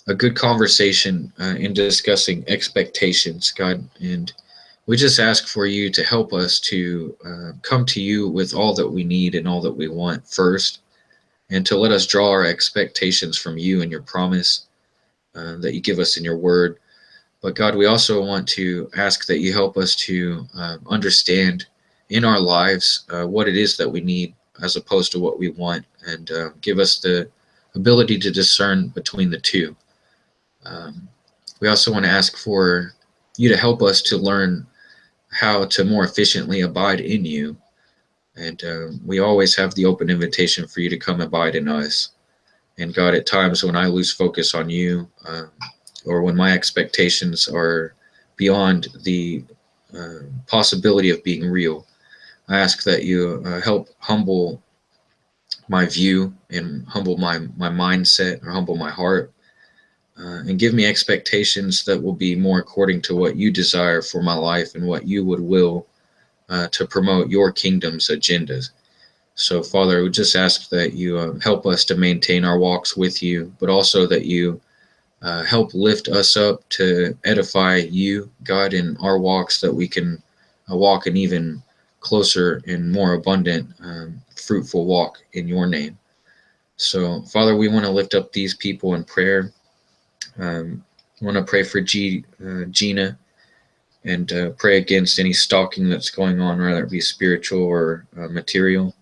a good conversation in discussing expectations, God. And we just ask for you to help us to come to you with all that we need and all that we want first, and to let us draw our expectations from you and your promise that you give us in your word. But God, we also want to ask that you help us to understand in our lives what it is that we need as opposed to what we want, and give us the ability to discern between the two. We also want to ask for you to help us to learn how to more efficiently abide in you. And we always have the open invitation for you to come abide in us. And God, at times when I lose focus on you, or when my expectations are beyond the possibility of being real, I ask that you help humble my view and humble my mindset, or humble my heart, and give me expectations that will be more according to what you desire for my life and what you would will to promote your kingdom's agendas. So, Father, we just ask that you help us to maintain our walks with you, but also that you help lift us up to edify you, God, in our walks, that we can walk an even closer and more abundant, fruitful walk in your name. So, Father, we want to lift up these people in prayer. I want to pray for Gina, and pray against any stalking that's going on, whether it be spiritual or material.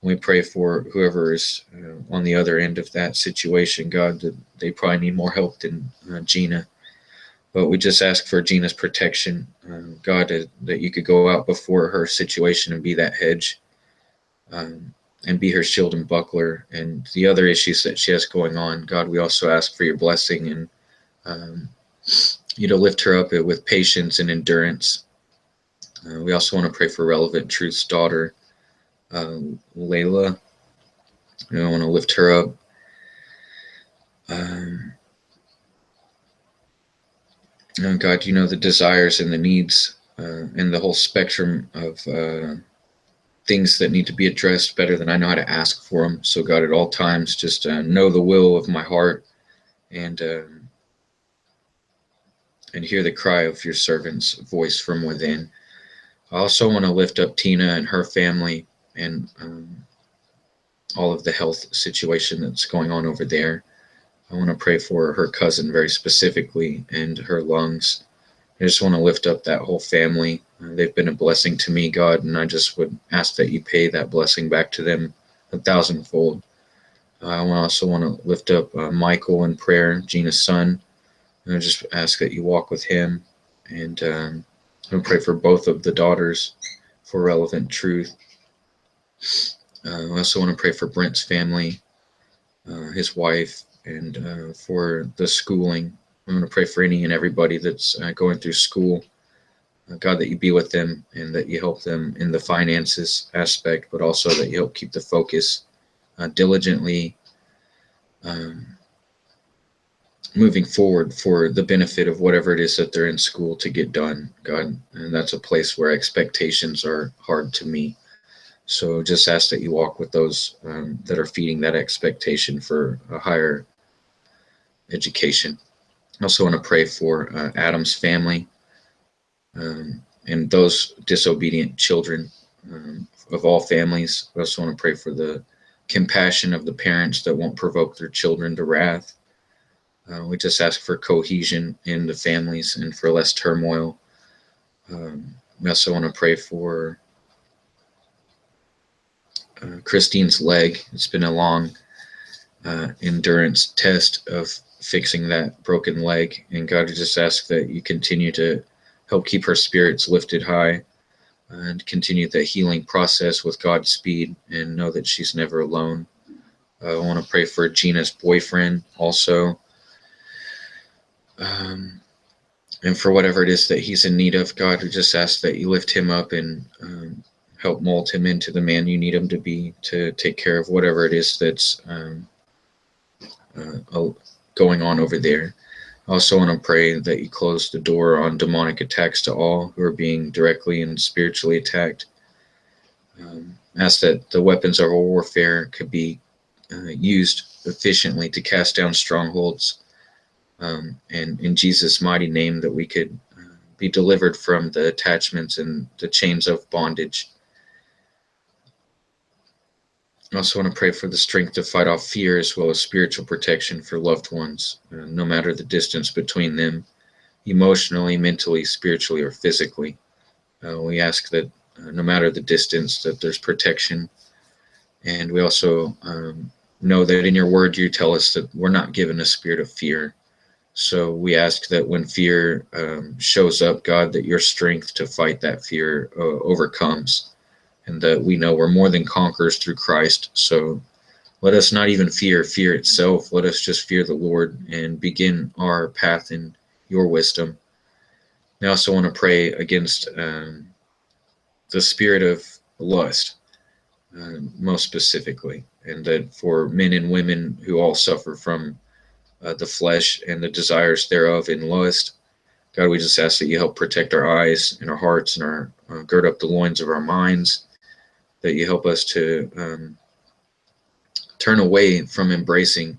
We pray for whoever is on the other end of that situation, God, that they probably need more help than Gina. But we just ask for Gina's protection, God, that you could go out before her situation and be that hedge, and be her shield and buckler. And the other issues that she has going on, God, we also ask for your blessing and you to lift her up with patience and endurance. We also want to pray for Relevant Truth's daughter, Layla. I want to lift her up. God, you know the desires and the needs and the whole spectrum of things that need to be addressed better than I know how to ask for them. So, God, at all times, just know the will of my heart, and hear the cry of your servant's voice from within. I also want to lift up Tina and her family, and all of the health situation that's going on over there. I want to pray for her cousin very specifically and her lungs. I just want to lift up that whole family. They've been a blessing to me, God, and I just would ask that you pay that blessing back to them 1,000-fold. I also want to lift up Michael in prayer, Gina's son, and I just ask that you walk with him. And I'm going to pray for both of the daughters for Relevant Truth. I also want to pray for Brent's family, his wife, and for the schooling. I'm going to pray for any and everybody that's going through school. God, that you be with them and that you help them in the finances aspect, but also that you help keep the focus diligently moving forward for the benefit of whatever it is that they're in school to get done, God. And that's a place where expectations are hard to meet. So just ask that you walk with those that are feeding that expectation for a higher education. I also want to pray for Adam's family and those disobedient children of all families. I also want to pray for the compassion of the parents that won't provoke their children to wrath. We just ask for cohesion in the families and for less turmoil. We also want to pray for Christine's leg. It's been a long endurance test of fixing that broken leg. And God, I just ask that you continue to help keep her spirits lifted high and continue the healing process with God's speed, and know that she's never alone. I want to pray for Gina's boyfriend also. And for whatever it is that he's in need of, God, we just ask that you lift him up and help mold him into the man you need him to be, to take care of whatever it is that's going on over there. I also want to pray that you close the door on demonic attacks to all who are being directly and spiritually attacked. Ask that the weapons of warfare could be used efficiently to cast down strongholds. And in Jesus' mighty name, that we could be delivered from the attachments and the chains of bondage. I also want to pray for the strength to fight off fear, as well as spiritual protection for loved ones, no matter the distance between them, emotionally, mentally, spiritually, or physically. We ask that no matter the distance, that there's protection. And we also know that in your word you tell us that we're not given a spirit of fear, So we ask that when fear shows up, God, that your strength to fight that fear overcomes, and that we know we're more than conquerors through Christ. So let us not even fear fear itself. Let us just fear the Lord and begin our path in your wisdom. I also want to pray against the spirit of lust, most specifically, and that for men and women who all suffer from the flesh and the desires thereof in lust, God, we just ask that you help protect our eyes and our hearts and our gird up the loins of our minds, that you help us to turn away from embracing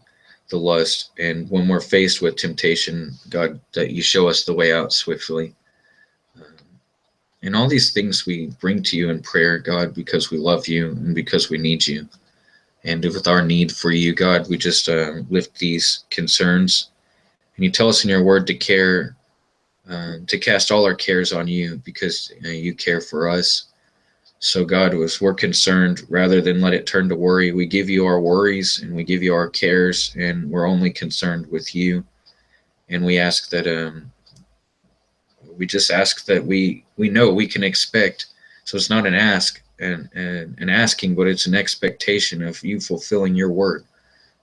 the lust. And when we're faced with temptation, God, that you show us the way out swiftly. And all these things we bring to you in prayer, God, because we love you and because we need you. And with our need for you, God, we just lift these concerns. And you tell us in your word to care, to cast all our cares on you because you care for us. So God, as we're concerned, rather than let it turn to worry, we give you our worries and we give you our cares, and we're only concerned with you. And we ask that we just ask that we know we can expect. So it's not an ask and an asking, but it's an expectation of you fulfilling your word.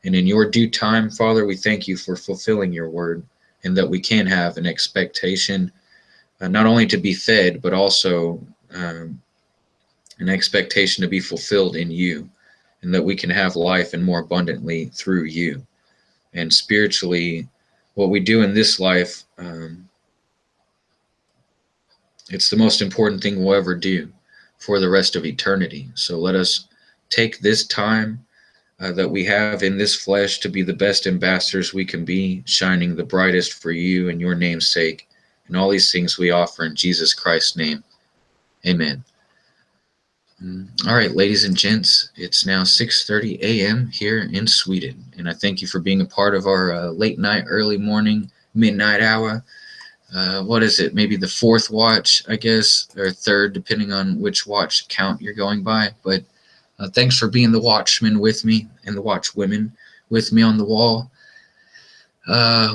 And in your due time, Father, we thank you for fulfilling your word, and that we can have an expectation, not only to be fed, but also an expectation to be fulfilled in you, and that we can have life and more abundantly through you. And spiritually, what we do in this life, it's the most important thing we'll ever do for the rest of eternity. So let us take this time that we have in this flesh to be the best ambassadors we can be, shining the brightest for you and your name's sake. And all these things we offer in Jesus Christ's name. Amen. All right, ladies and gents, it's now 6:30 a.m. here in Sweden, and I thank you for being a part of our late night, early morning, midnight hour. What is it? Maybe the fourth watch, I guess, or third, depending on which watch count you're going by. But thanks for being the watchman with me and the watchwomen with me on the wall.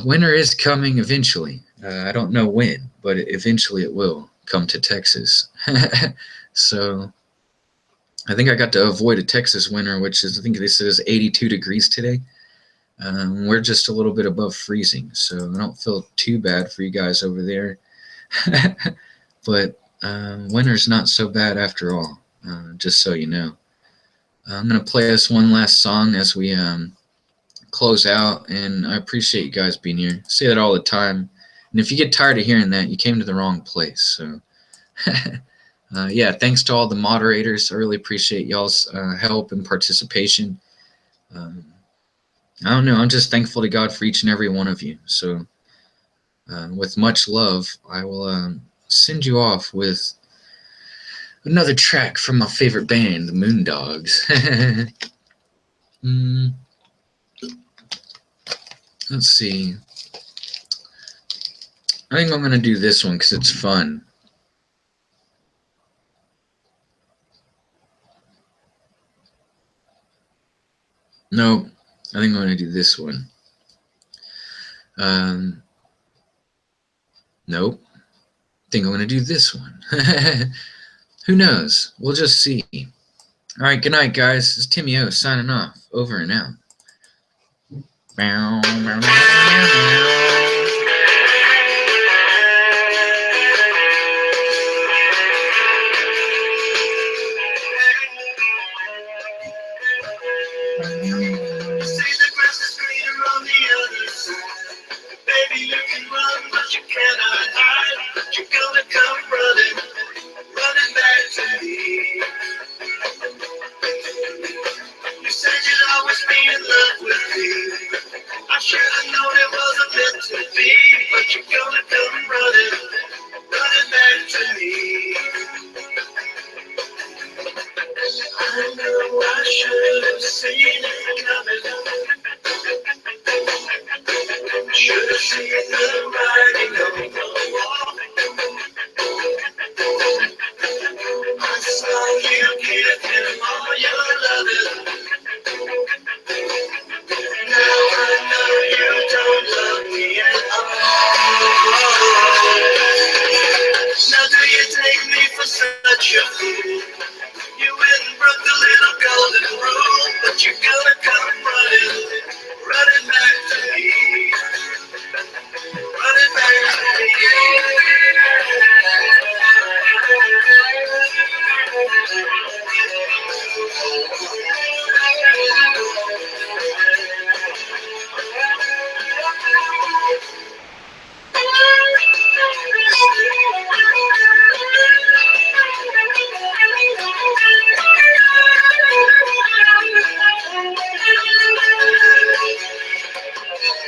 Winter is coming eventually. I don't know when, but eventually it will come to Texas. So I think I got to avoid a Texas winter, which is, I think they said is 82 degrees today. We're just a little bit above freezing, so I don't feel too bad for you guys over there. But winter's not so bad after all, just so you know. I'm going to play us one last song as we close out, and I appreciate you guys being here. I say that all the time, and if you get tired of hearing that, you came to the wrong place. So yeah, thanks to all the moderators. I really appreciate y'all's help and participation. I don't know, I'm just thankful to God for each and every one of you. So with much love, I will send you off with another track from my favorite band, the Moondogs. Let's see. I think I'm going to do this one because it's fun. No, I think I'm going to do this one. Nope. I think I'm going to do this one. Who knows? We'll just see. All right, good night, guys. This is Timmy O signing off. Over and out. Baby, you can run, but you cannot hide. But you're gonna come running back to me. You said you'd always be in love with me. I should have known it wasn't meant to be. But you're gonna come running back to me. I know I should have seen it coming. Should have seen the writing on the wall. I saw you give him all your loving. Now I know you don't love me at such a fool. You went and broke the little golden rule, but you're gonna come running back to me, running back to me.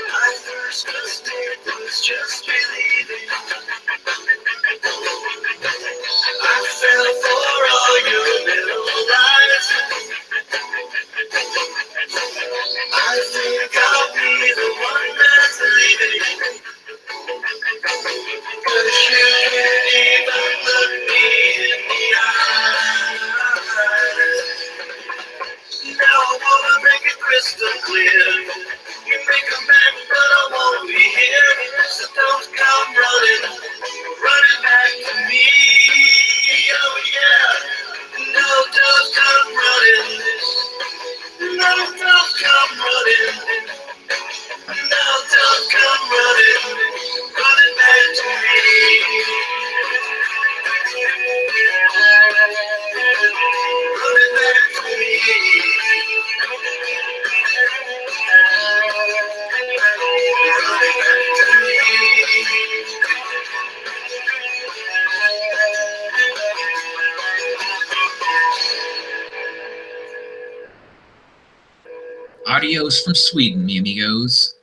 My first mistake was just believing. I fell for all your little lies. I think I'll be the one that's leaving. 'Cause you can't even look me in the eyes. Now I wanna make it crystal clear. You may come back, but I won't be here. So don't come running back to me. Oh yeah. No, don't come running. No, don't come running. No, don't come running back to me. Running back to me. Adios from Sweden, mi amigos.